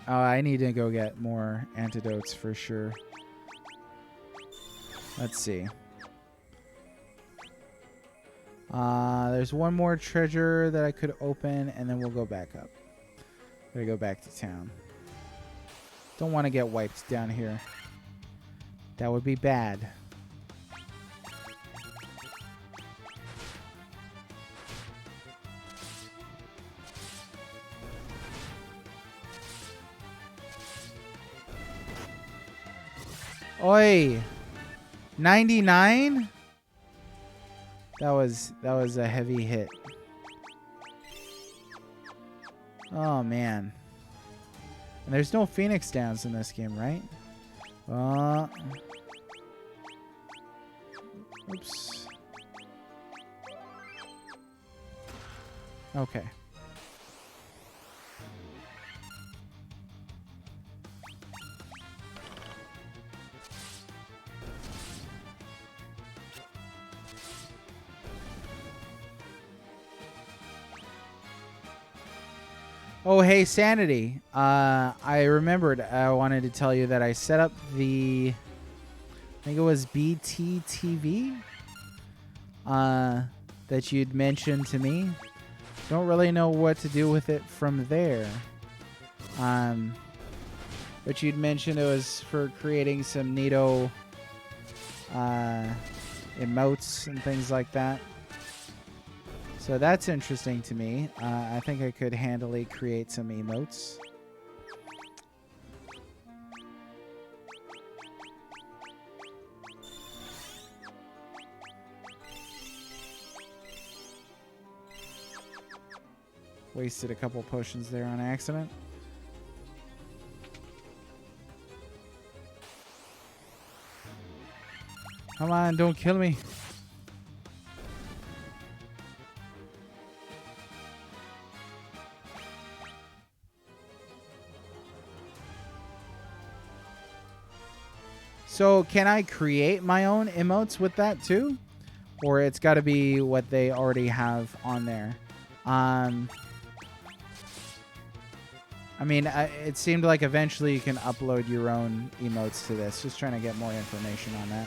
Oh, I need to go get more antidotes for sure. Let's see. There's one more treasure that I could open, and then we'll go back up. Gotta go back to town. Don't want to get wiped down here. That would be bad. Oi. 99? That was a heavy hit. Oh man. And there's no Phoenix Downs in this game, right? Oops. Okay. Oh, hey, Sanity. I remembered I wanted to tell you that I set up the, I think it was BTTV, that you'd mentioned to me. Don't really know what to do with it from there. But you'd mentioned it was for creating some neato emotes and things like that. So that's interesting to me. I think I could handily create some emotes. Wasted a couple potions there on accident. Come on, don't kill me. So can I create my own emotes with that too? Or it's got to be what they already have on there? I mean, it seemed like eventually you can upload your own emotes to this. Just trying to get more information on that.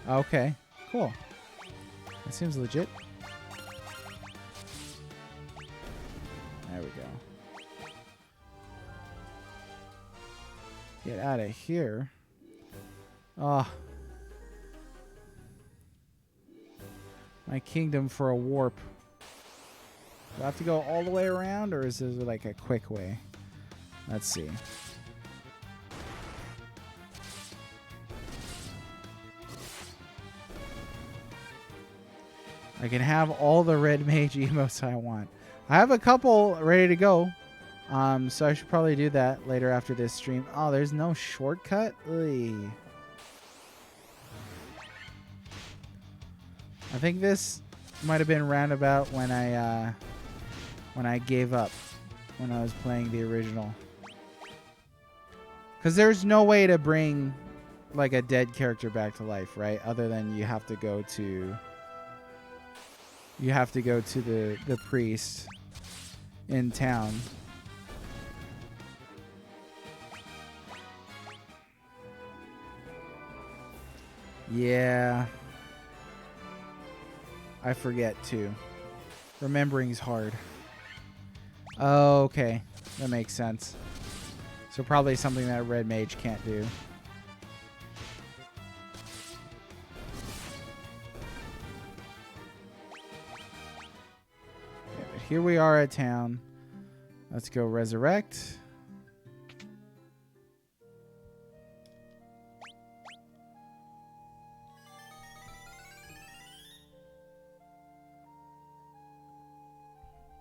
Okay, cool. That seems legit. There we go. Get out of here. Oh. My kingdom for a warp. Do I have to go all the way around, or is this like a quick way? Let's see. I can have all the red mage emotes I want. I have a couple ready to go. So I should probably do that later after this stream. Oh, there's no shortcut? Ugh. I think this might have been roundabout when I gave up when I was playing the original. Because there's no way to bring like a dead character back to life, right? Other than you have to go to the priest in town. Yeah. I forget too. Remembering's hard. Oh, okay. That makes sense. So probably something that red mage can't do. Okay, but here we are at town. Let's go resurrect.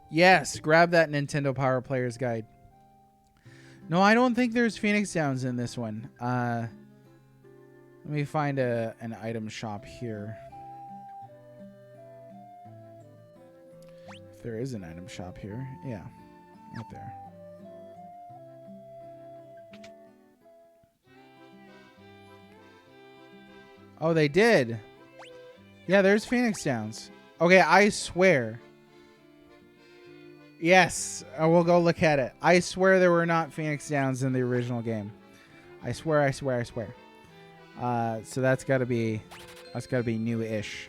Yes, grab that Nintendo Power Player's Guide. No, I don't think there's Phoenix Downs in this one. Let me find an item shop here. If there is an item shop here. Yeah, right there. Oh, they did. Yeah, there's Phoenix Downs. Okay, I swear. Yes, I will go look at it. I swear there were not Phoenix Downs in the original game. I swear, I swear, I swear. So that's got to be new-ish.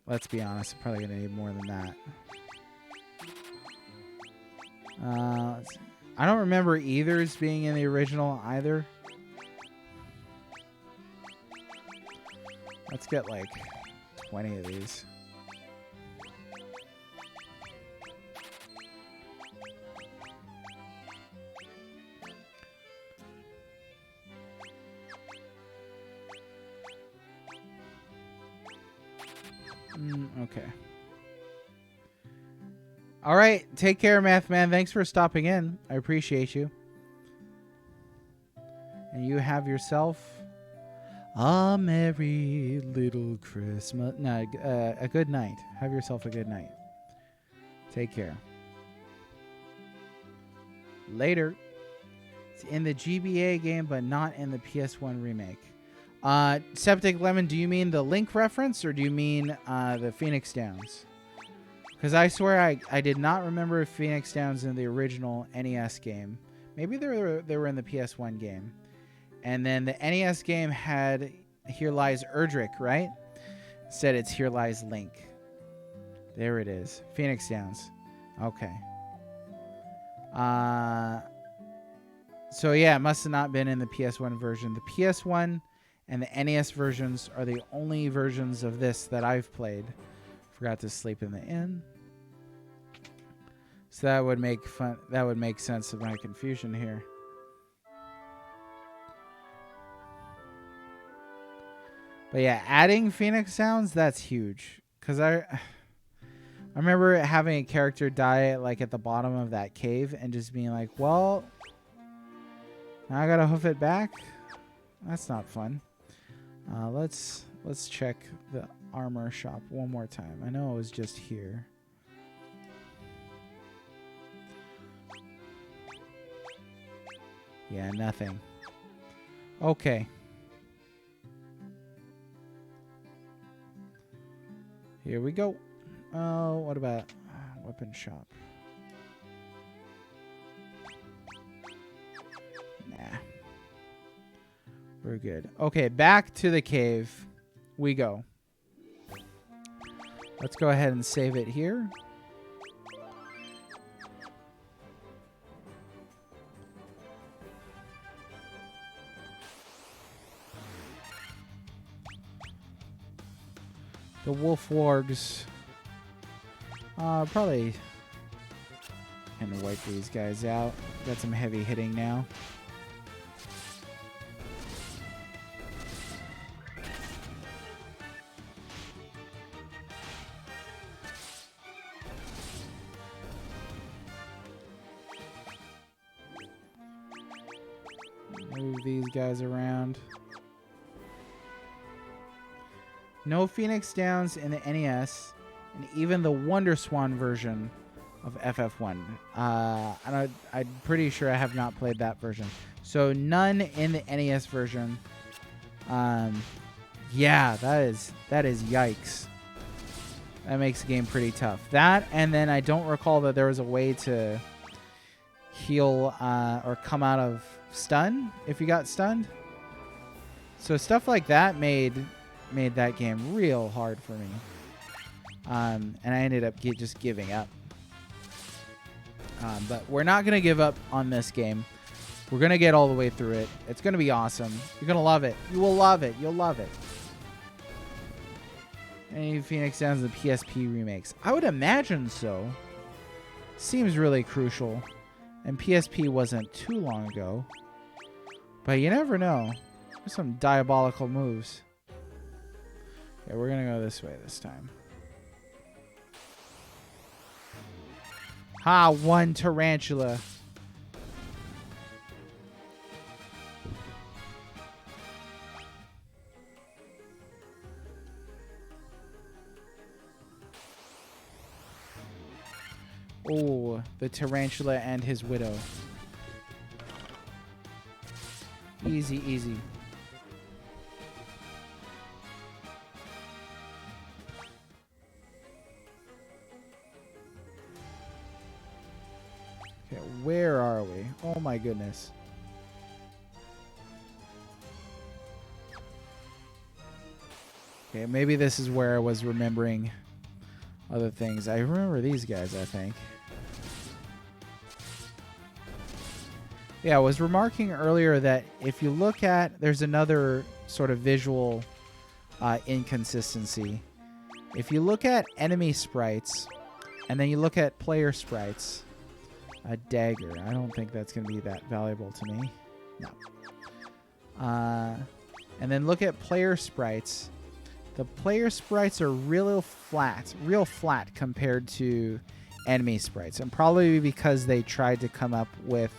Let's be honest, I'm probably gonna need more than that. I don't remember either's being in the original either. Let's get like 20 of these. Okay. All right. Take care, Math Man. Thanks for stopping in. I appreciate you. And you have yourself a merry little Christmas. No, a good night. Have yourself a good night. Take care. Later. It's in the GBA game, but not in the PS1 remake. Septic Lemon, do you mean the Link reference or do you mean the Phoenix Downs? Because I swear I did not remember Phoenix Downs in the original NES game. Maybe they were in the PS1 game. And then the NES game had Here Lies Erdrick, right? Said it's Here Lies Link. There it is. Phoenix Downs. Okay. So yeah, it must have not been in the PS1 version. The PS1 and the NES versions are the only versions of this that I've played. Forgot to sleep in the inn. So that would make sense of my confusion here. But yeah, adding Phoenix Sounds, that's huge. Because I remember having a character die like at the bottom of that cave and just being like, well, now I gotta hoof it back? That's not fun. Let's check the armor shop one more time. I know it was just here. Yeah, nothing. Okay. Here we go. Oh, what about weapon shop? Nah. We're good. Okay, back to the cave we go. Let's go ahead and save it here. The wolf wargs. Probably can wipe these guys out. Got some heavy hitting now. Move these guys around. No Phoenix Downs in the NES, and even the Wonder Swan version of FF1. I'm pretty sure I have not played that version. So none in the NES version. Yeah, that is yikes. That makes the game pretty tough. That, and then I don't recall that there was a way to heal or come out of stun if you got stunned. So stuff like that made that game real hard for me. And I ended up just giving up. But we're not going to give up on this game. We're going to get all the way through it. It's going to be awesome. You're going to love it. You will love it. You'll love it. Any Phoenix Downs in the PSP remakes? I would imagine so. Seems really crucial. And PSP wasn't too long ago. But you never know. There's some diabolical moves. Okay, we're going to go this way this time. Ha, one tarantula. Oh, the tarantula and his widow. Easy, easy. Okay, where are we? Oh my goodness. Okay, maybe this is where I was remembering other things. I remember these guys, I think. Yeah, I was remarking earlier that if you look at, there's another sort of visual inconsistency. If you look at enemy sprites, and then you look at player sprites, a dagger. I don't think that's going to be that valuable to me. No. And then look at player sprites. The player sprites are real flat compared to enemy sprites. And probably because they tried to come up with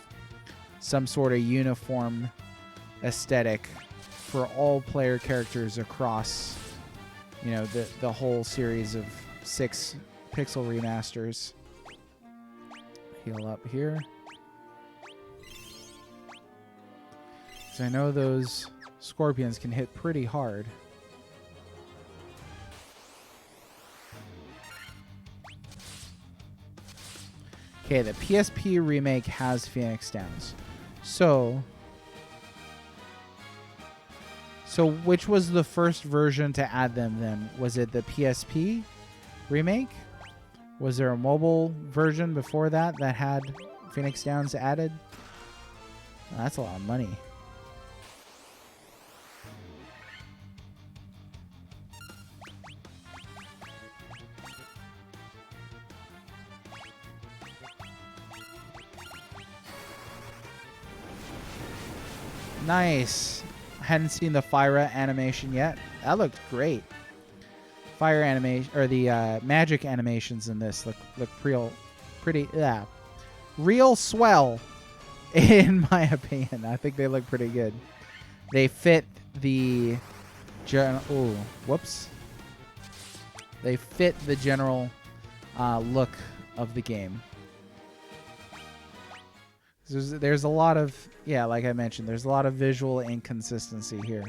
some sort of uniform aesthetic for all player characters across, you know, the whole series of 6 Pixel Remasters. Heal up here. So I know those scorpions can hit pretty hard. Okay, the PSP remake has Phoenix Downs. So which was the first version to add them then? Was it the PSP remake? Was there a mobile version before that that had Phoenix Downs added? Oh, that's a lot of money. Nice. I hadn't seen the Fyra animation yet. That looked great. Fire animation, or the magic animations in this look pretty real swell, in my opinion. I think they look pretty good. They fit the They fit the general look of the game. There's a lot of, yeah, like I mentioned, there's a lot of visual inconsistency here.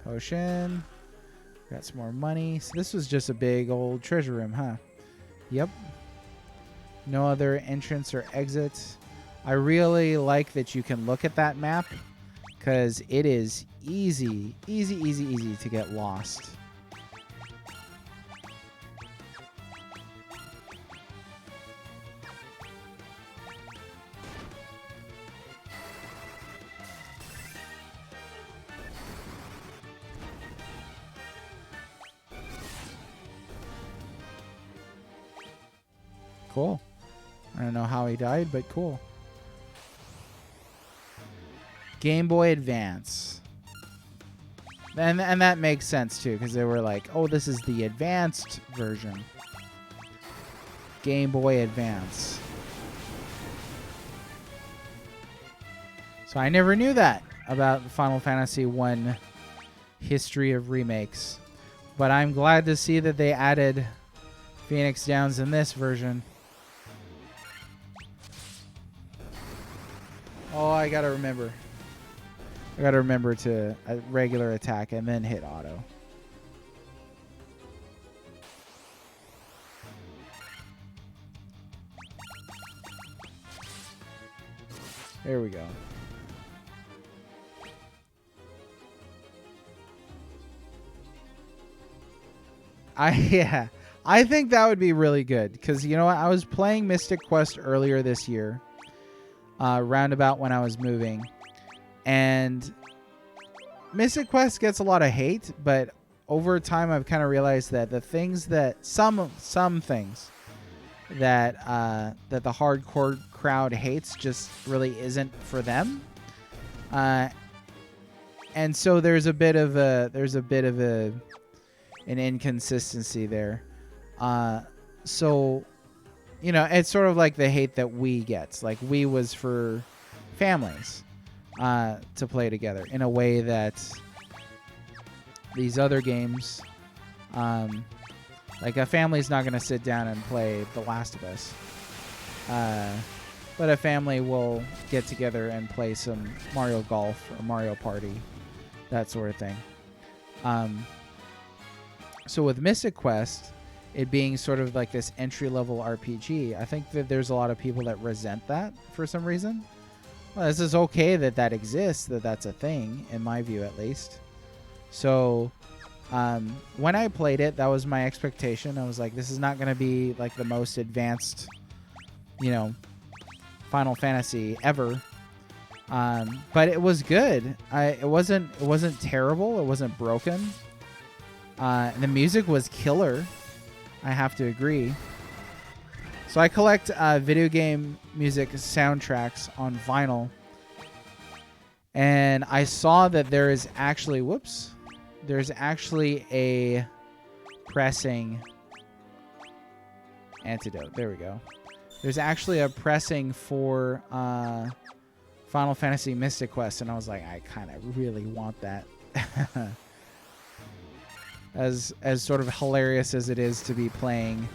Potion. Got some more money. So this was just a big old treasure room, huh? Yep. No other entrance or exit. I really like that you can look at that map, because it is easy to get lost. Cool. I don't know how he died, but cool. Game Boy Advance. And that makes sense, too, because they were like, oh, this is the advanced version. Game Boy Advance. So I never knew that about Final Fantasy 1 history of remakes. But I'm glad to see that they added Phoenix Downs in this version. Oh, I gotta remember. I gotta remember to regular attack and then hit auto. There we go. I think that would be really good, because you know what? I was playing Mystic Quest earlier this year. Roundabout when I was moving, and Mystic Quest gets a lot of hate, but over time I've kind of realized that the things that some things that that the hardcore crowd hates just really isn't for them, and so there's a bit of an inconsistency there. So you know, it's sort of like the hate that Wii gets. Like, Wii was for families to play together in a way that these other games, like a family's not going to sit down and play The Last of Us. But a family will get together and play some Mario Golf or Mario Party, that sort of thing. So with Mystic Quest, it being sort of like this entry-level RPG, I think that there's a lot of people that resent that for some reason. Well, this is okay that that exists, that's a thing, in my view at least. So when I played it, that was my expectation. I was like, this is not going to be like the most advanced, you know, Final Fantasy ever. But it was good. It wasn't terrible. It wasn't broken. The music was killer. I have to agree. So I collect video game music soundtracks on vinyl. And I saw that there is actually, there's actually a pressing antidote. There we go. There's actually a pressing for Final Fantasy Mystic Quest. And I was like, I kind of really want that. As sort of hilarious as it is to be playing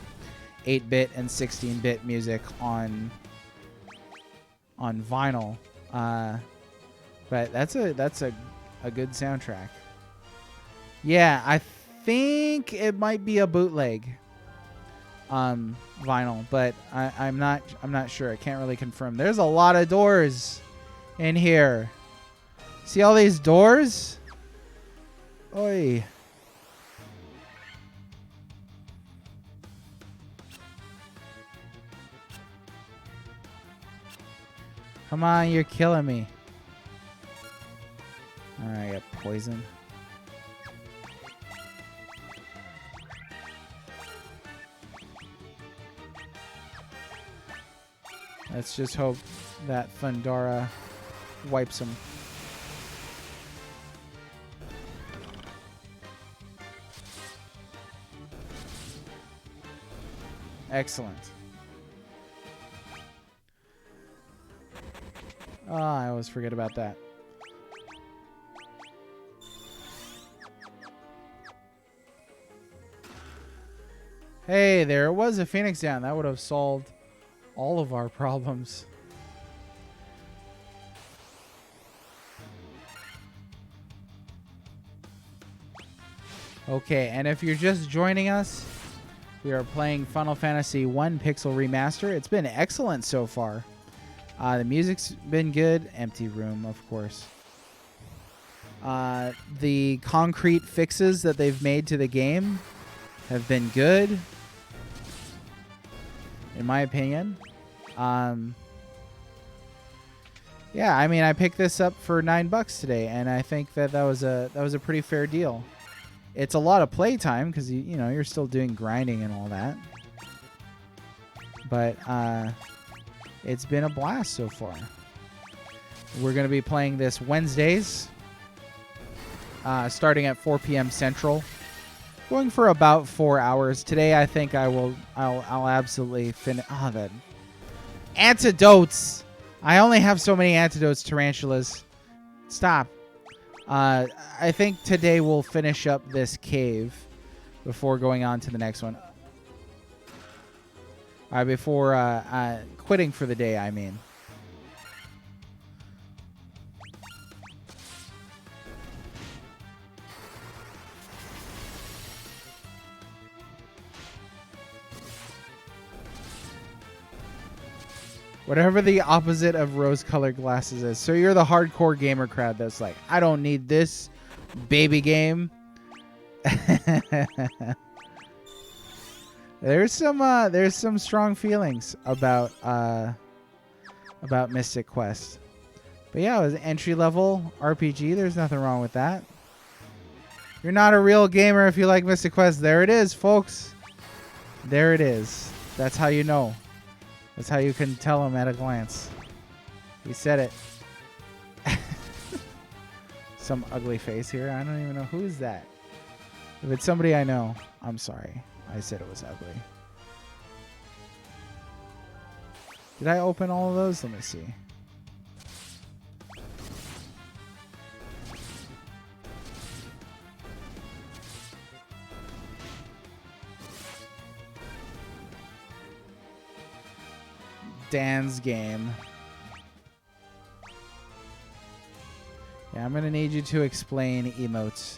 8-bit and 16-bit music on on vinyl. But that's a good soundtrack. Yeah, I think it might be a bootleg vinyl, but I'm not sure. I can't really confirm. There's a lot of doors in here. See all these doors? Oi. Come on, you're killing me. Alright, I got poison. Let's just hope that Thundara wipes him. Excellent. Oh, I always forget about that. Hey, there was a Phoenix down. That would have solved all of our problems. Okay, and if you're just joining us, we are playing Final Fantasy 1 Pixel Remaster. It's been excellent so far. The music's been good. Empty room, of course. The concrete fixes that they've made to the game have been good, in my opinion. Yeah, I mean, I picked this up for $9 today, and I think that was a pretty fair deal. It's a lot of playtime because you know you're still doing grinding and all that, but it's been a blast so far. We're going to be playing this Wednesdays, starting at 4 p.m. Central, going for about 4 hours. Today, I think I'll absolutely finish. Oh, the antidotes! I only have so many antidotes, tarantulas. Stop. I think today we'll finish up this cave before going on to the next one. Before quitting for the day, I mean. Whatever the opposite of rose-colored glasses is. So you're the hardcore gamer crowd that's like, I don't need this baby game. There's some strong feelings about Mystic Quest. But yeah, it was entry-level RPG. There's nothing wrong with that. You're not a real gamer if you like Mystic Quest. There it is, folks. There it is. That's how you know. That's how you can tell him at a glance. He said it. Some ugly face here. I don't even know who's that. If it's somebody I know, I'm sorry. I said it was ugly. Did I open all of those? Let me see. Dan's game. Yeah, I'm gonna need you to explain emotes.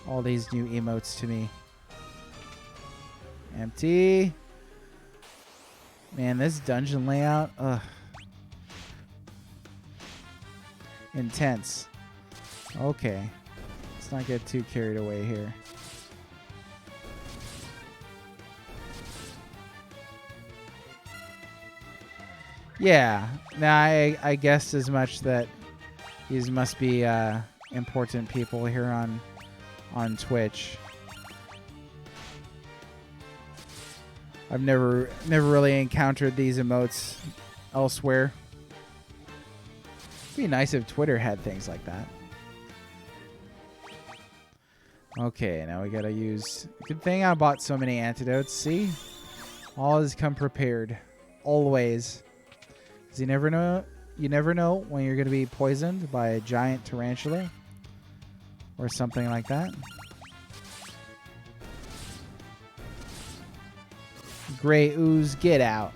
All these new emotes to me. Empty. Man, this dungeon layout, ugh. Intense. Okay. Let's not get too carried away here. Yeah, now I guessed as much that these must be important people here on Twitch. I've never really encountered these emotes elsewhere. It'd be nice if Twitter had things like that. Okay, now we gotta use. Good thing I bought so many antidotes. See, always come prepared, always. You never know when you're going to be poisoned by a giant tarantula or something like that. Gray ooze, get out.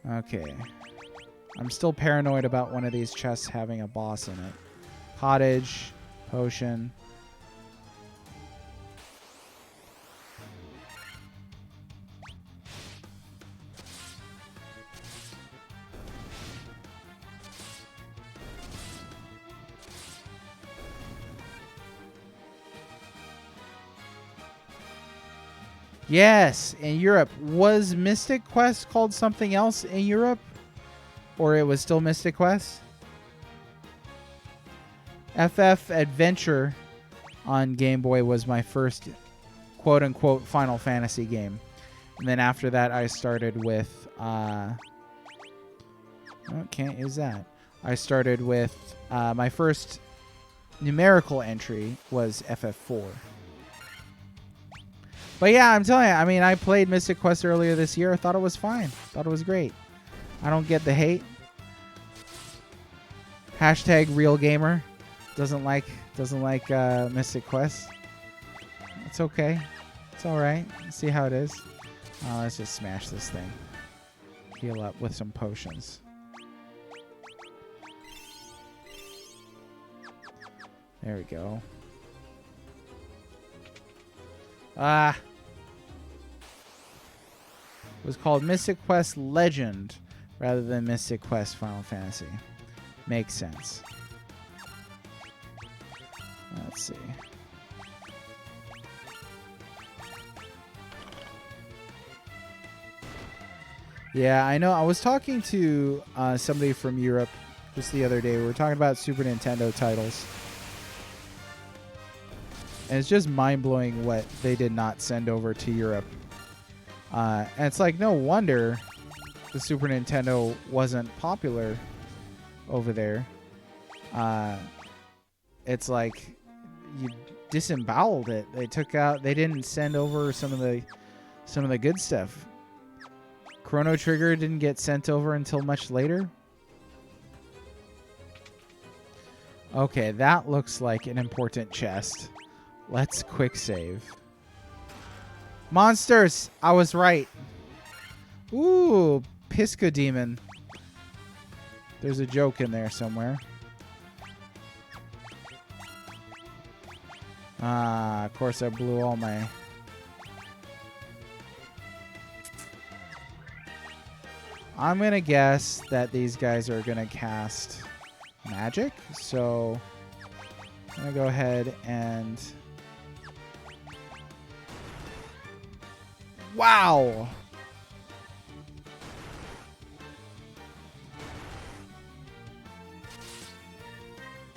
Okay. I'm still paranoid about one of these chests having a boss in it. Cottage, potion. Yes, in Europe. Was Mystic Quest called something else in Europe? Or it was still Mystic Quest? FF Adventure on Game Boy was my first quote-unquote Final Fantasy game. And then after that, I started with... oh, can't use that. I started with... my first numerical entry was FF4. But yeah, I'm telling you, I mean, I played Mystic Quest earlier this year. I thought it was fine. Thought it was great. I don't get the hate. Hashtag real gamer doesn't like Mystic Quest. It's okay. It's all right. Let's see how it is. Oh, let's just smash this thing. Heal up with some potions. There we go. Ah. It was called Mystic Quest Legend rather than Mystic Quest Final Fantasy. Makes sense. Let's see. Yeah, I know. I was talking to somebody from Europe just the other day. We were talking about Super Nintendo titles. And it's just mind-blowing what they did not send over to Europe. And it's like, no wonder the Super Nintendo wasn't popular over there. It's like you disemboweled it. They didn't send over some of the good stuff. Chrono Trigger didn't get sent over until much later. Okay, that looks like an important chest. Let's quick save. Monsters! I was right. Ooh, Pisca Demon. There's a joke in there somewhere. Ah, of course I blew all my... I'm going to guess that these guys are going to cast magic. So I'm going to go ahead and... Wow!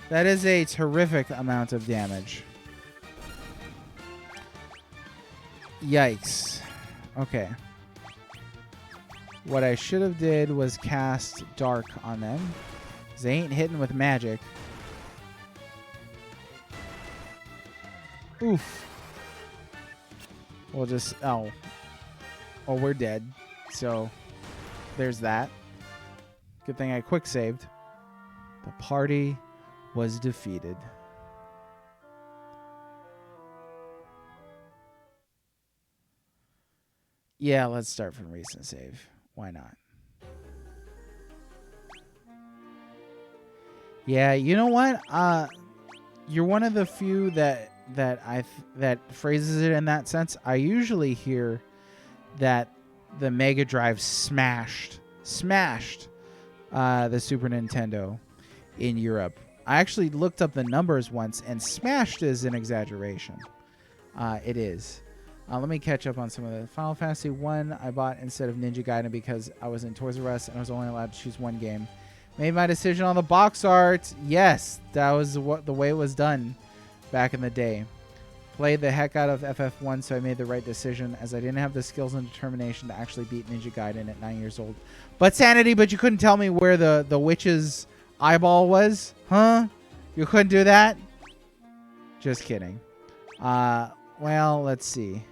That is a terrific amount of damage. Yikes. Okay. What I should have did was cast Dark on them. 'Cause they ain't hitting with magic. Oof. We'll just... Oh. Oh, we're dead. So, there's that. Good thing I quick saved. The party was defeated. Yeah, let's start from recent save. Why not? Yeah, you know what? You're one of the few that phrases it in that sense. I usually hear that the Mega Drive smashed the Super Nintendo in Europe. I actually looked up the numbers once, and smashed is an exaggeration. It is. Let me catch up on some of the Final Fantasy 1 I bought instead of Ninja Gaiden because I was in Toys R Us and I was only allowed to choose one game. Made my decision on the box art. Yes, that was the way it was done back in the day. Played the heck out of FF1, so I made the right decision as I didn't have the skills and determination to actually beat Ninja Gaiden at 9 years old. But Sanity, but you couldn't tell me where the witch's eyeball was? Huh? You couldn't do that? Just kidding. Well, let's see.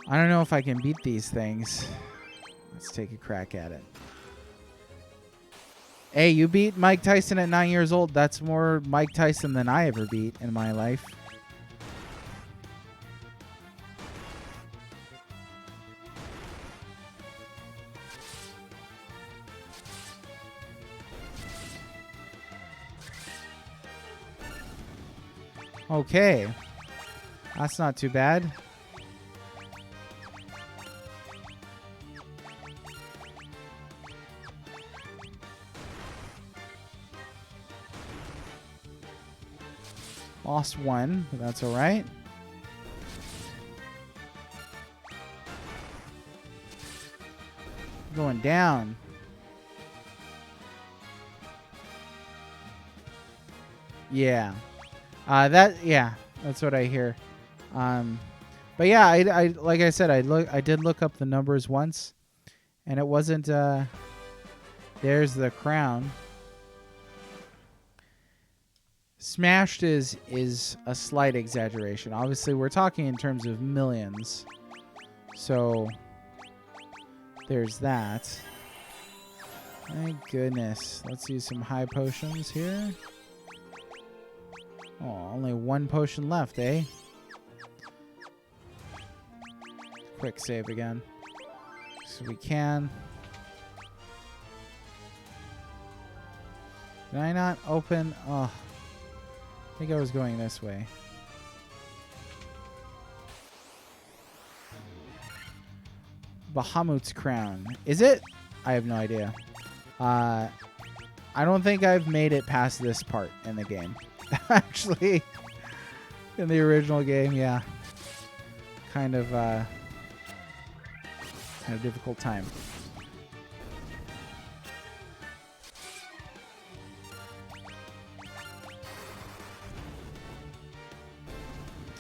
I don't know if I can beat these things. Let's take a crack at it. Hey, you beat Mike Tyson at 9 years old. That's more Mike Tyson than I ever beat in my life. Okay. That's not too bad. Lost one, but that's all right. Going down. Yeah. That's what I hear. But yeah, I like I said, I did look up the numbers once, and it wasn't. There's the crown. Smashed is a slight exaggeration. Obviously, we're talking in terms of millions. So there's that. My goodness. Let's use some high potions here. Oh, only one potion left, eh? Quick save again. So we can. Did I not open? Oh. I think I was going this way. Bahamut's crown. Is it? I have no idea. I don't think I've made it past this part in the game. Actually, in the original game, yeah. Kind of difficult time.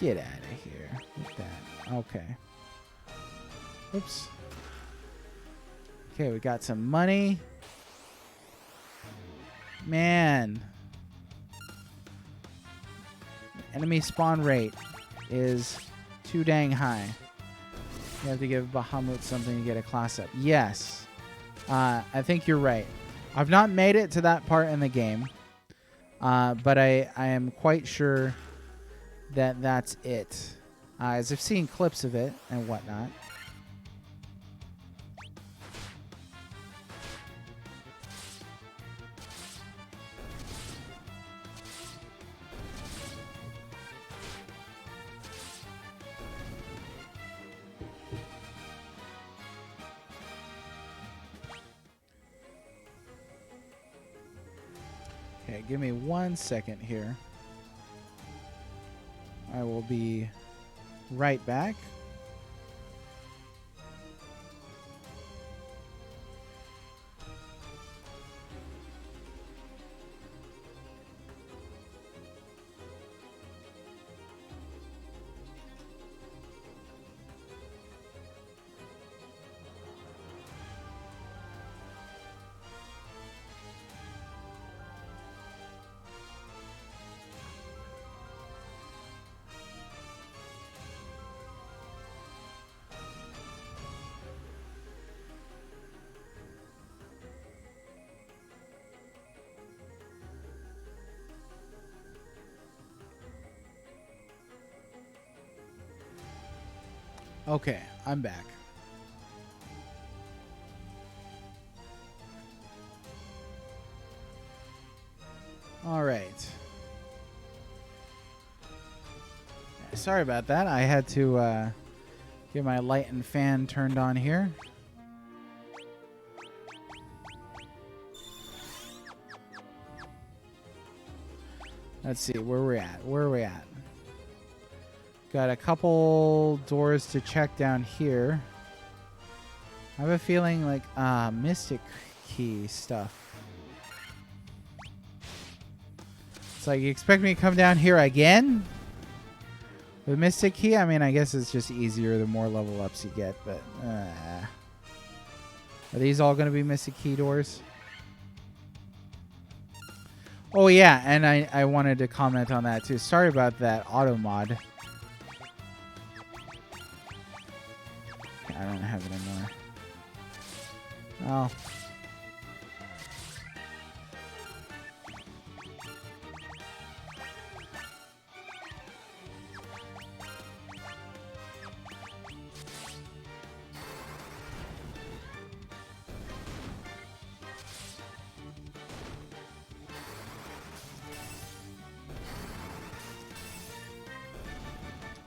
Get out of here with that. Okay. Oops. Okay, we got some money. Man. Enemy spawn rate is too dang high. You have to give Bahamut something to get a class up. Yes. I think you're right. I've not made it to that part in the game. But I am quite sure that that's it. As I've seen clips of it and whatnot. Okay, give me 1 second here. I will be right back. Okay, I'm back. All right. Sorry about that. I had to get my light and fan turned on here. Let's see where we're at. Where are we at? Got a couple doors to check down here. I have a feeling like Mystic Key stuff. It's like you expect me to come down here again? With Mystic Key? I mean, I guess it's just easier the more level ups you get, but are these all going to be Mystic Key doors? Oh yeah, and I wanted to comment on that too. Sorry about that auto mod. I don't have it anymore. Oh.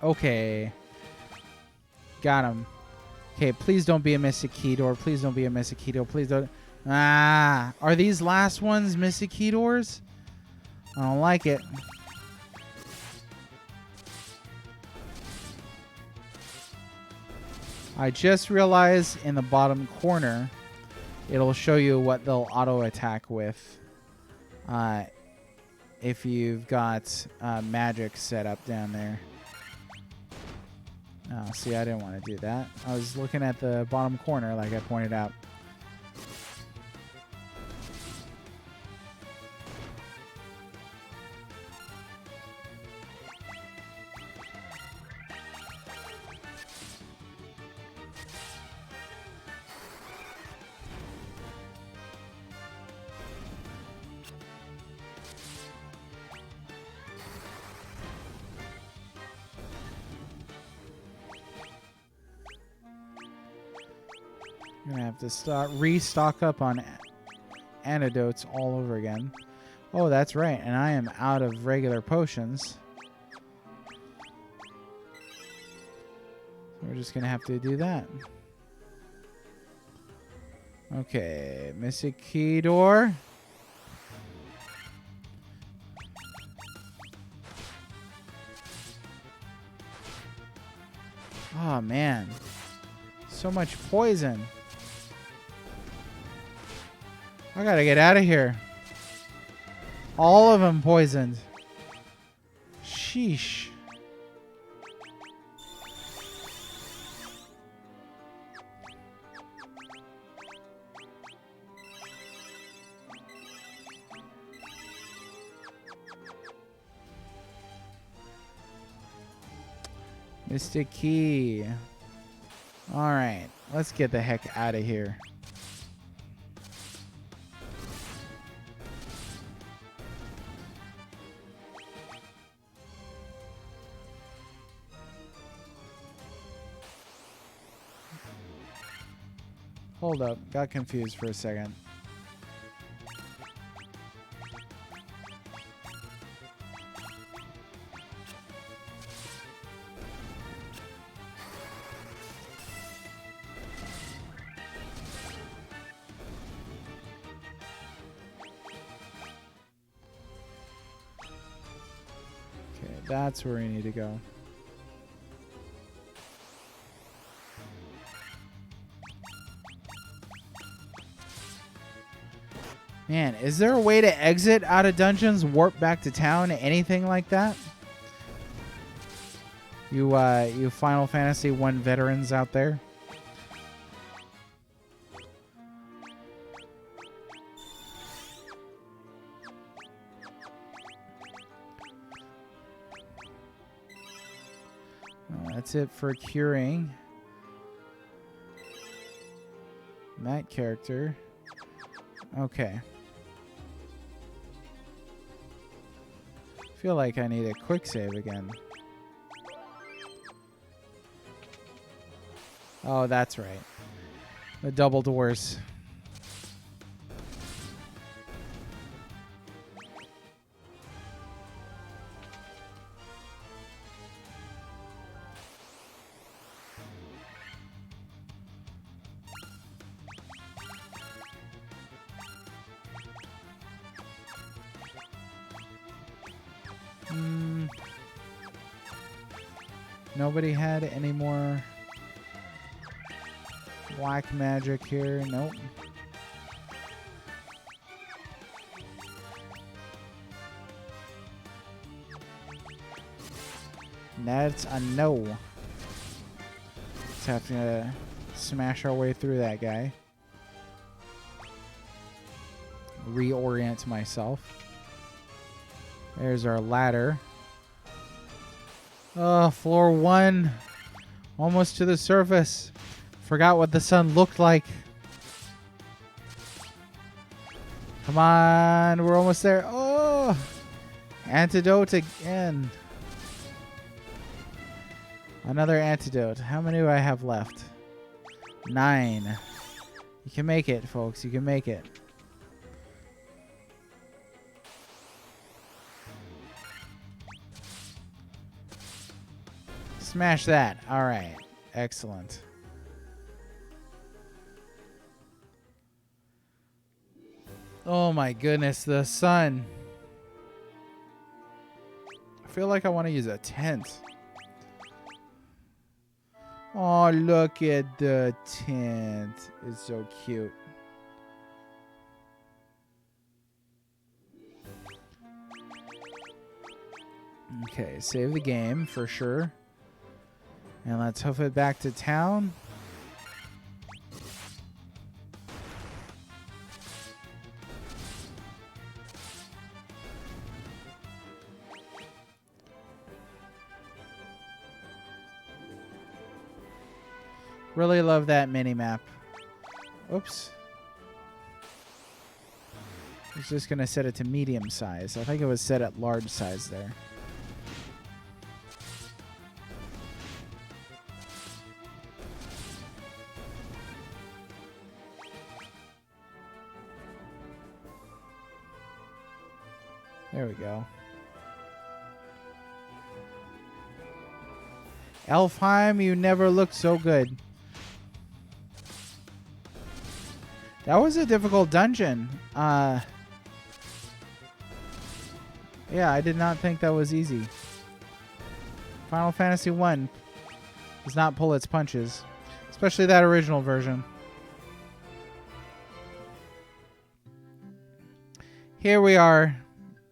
Okay. Got him. Okay, please don't be a Mystic Keydoor. Please don't be a Mystic Keydoor. Please don't. Ah, are these last ones Mystic Keydoors? I don't like it. I just realized in the bottom corner, it'll show you what they'll auto attack with. If you've got magic set up down there. Oh, see, I didn't want to do that. I was looking at the bottom corner like I pointed out. I'm gonna have to restock up on antidotes all over again. Oh, that's right, and I am out of regular potions. So we're just gonna have to do that. Okay, Mystic Keydoor. Oh man, so much poison. I gotta get out of here. All of them poisoned. Sheesh. Mystic Key. Alright, let's get the heck out of here. Hold up, got confused for a second. Okay, that's where we need to go. Man, is there a way to exit out of dungeons, warp back to town, anything like that? You Final Fantasy 1 veterans out there? Oh, that's it for curing that character. Okay. Feel like I need a quick save again. Oh, that's right. The double doors. Nobody had any more black magic here. Nope. That's a no. Just have to smash our way through that guy. Reorient myself. There's our ladder. Oh, floor 1. Almost to the surface. Forgot what the sun looked like. Come on, we're almost there. Oh, antidote again. Another antidote. How many do I have left? 9. You can make it, folks. You can make it. Smash that. All right. Excellent. Oh my goodness, the sun. I feel like I want to use a tent. Oh, look at the tent. It's so cute. Okay, save the game for sure. And let's hoof it back to town. Really love that mini map. Oops. I was just going to set it to medium size. I think it was set at large size there. There we go. Elfheim, you never looked so good. That was a difficult dungeon. Yeah, I did not think that was easy. Final Fantasy 1 does not pull its punches, especially that original version. Here we are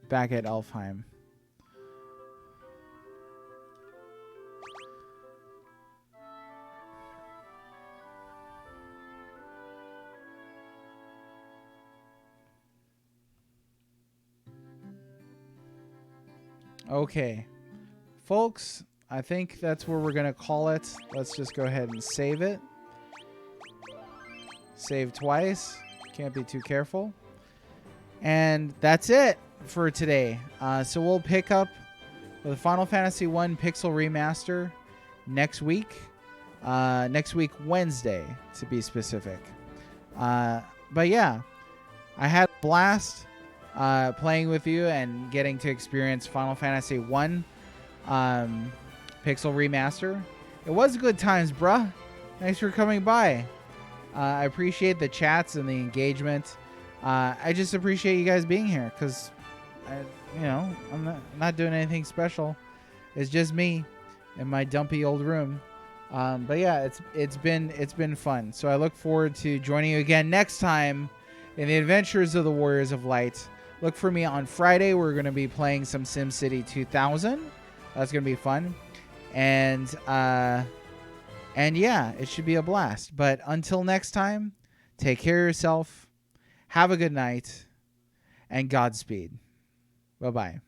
back at Elfheim. Okay, folks, I think that's where we're going to call it. Let's just go ahead and save it. Save twice. Can't be too careful. And that's it for today. So we'll pick up with Final Fantasy 1 Pixel Remaster next week. Next week, Wednesday, to be specific. But yeah, I had a blast playing with you and getting to experience Final Fantasy 1 Pixel Remaster. It was good times, bruh. Thanks for coming by. I appreciate the chats and the engagement. I just appreciate you guys being here because, I'm not doing anything special. It's just me in my dumpy old room. But yeah, it's been fun. So I look forward to joining you again next time in the Adventures of the Warriors of Light. Look for me on Friday. We're going to be playing some SimCity 2000. That's going to be fun. And yeah, it should be a blast. But until next time, take care of yourself. Have a good night. And Godspeed. Bye-bye.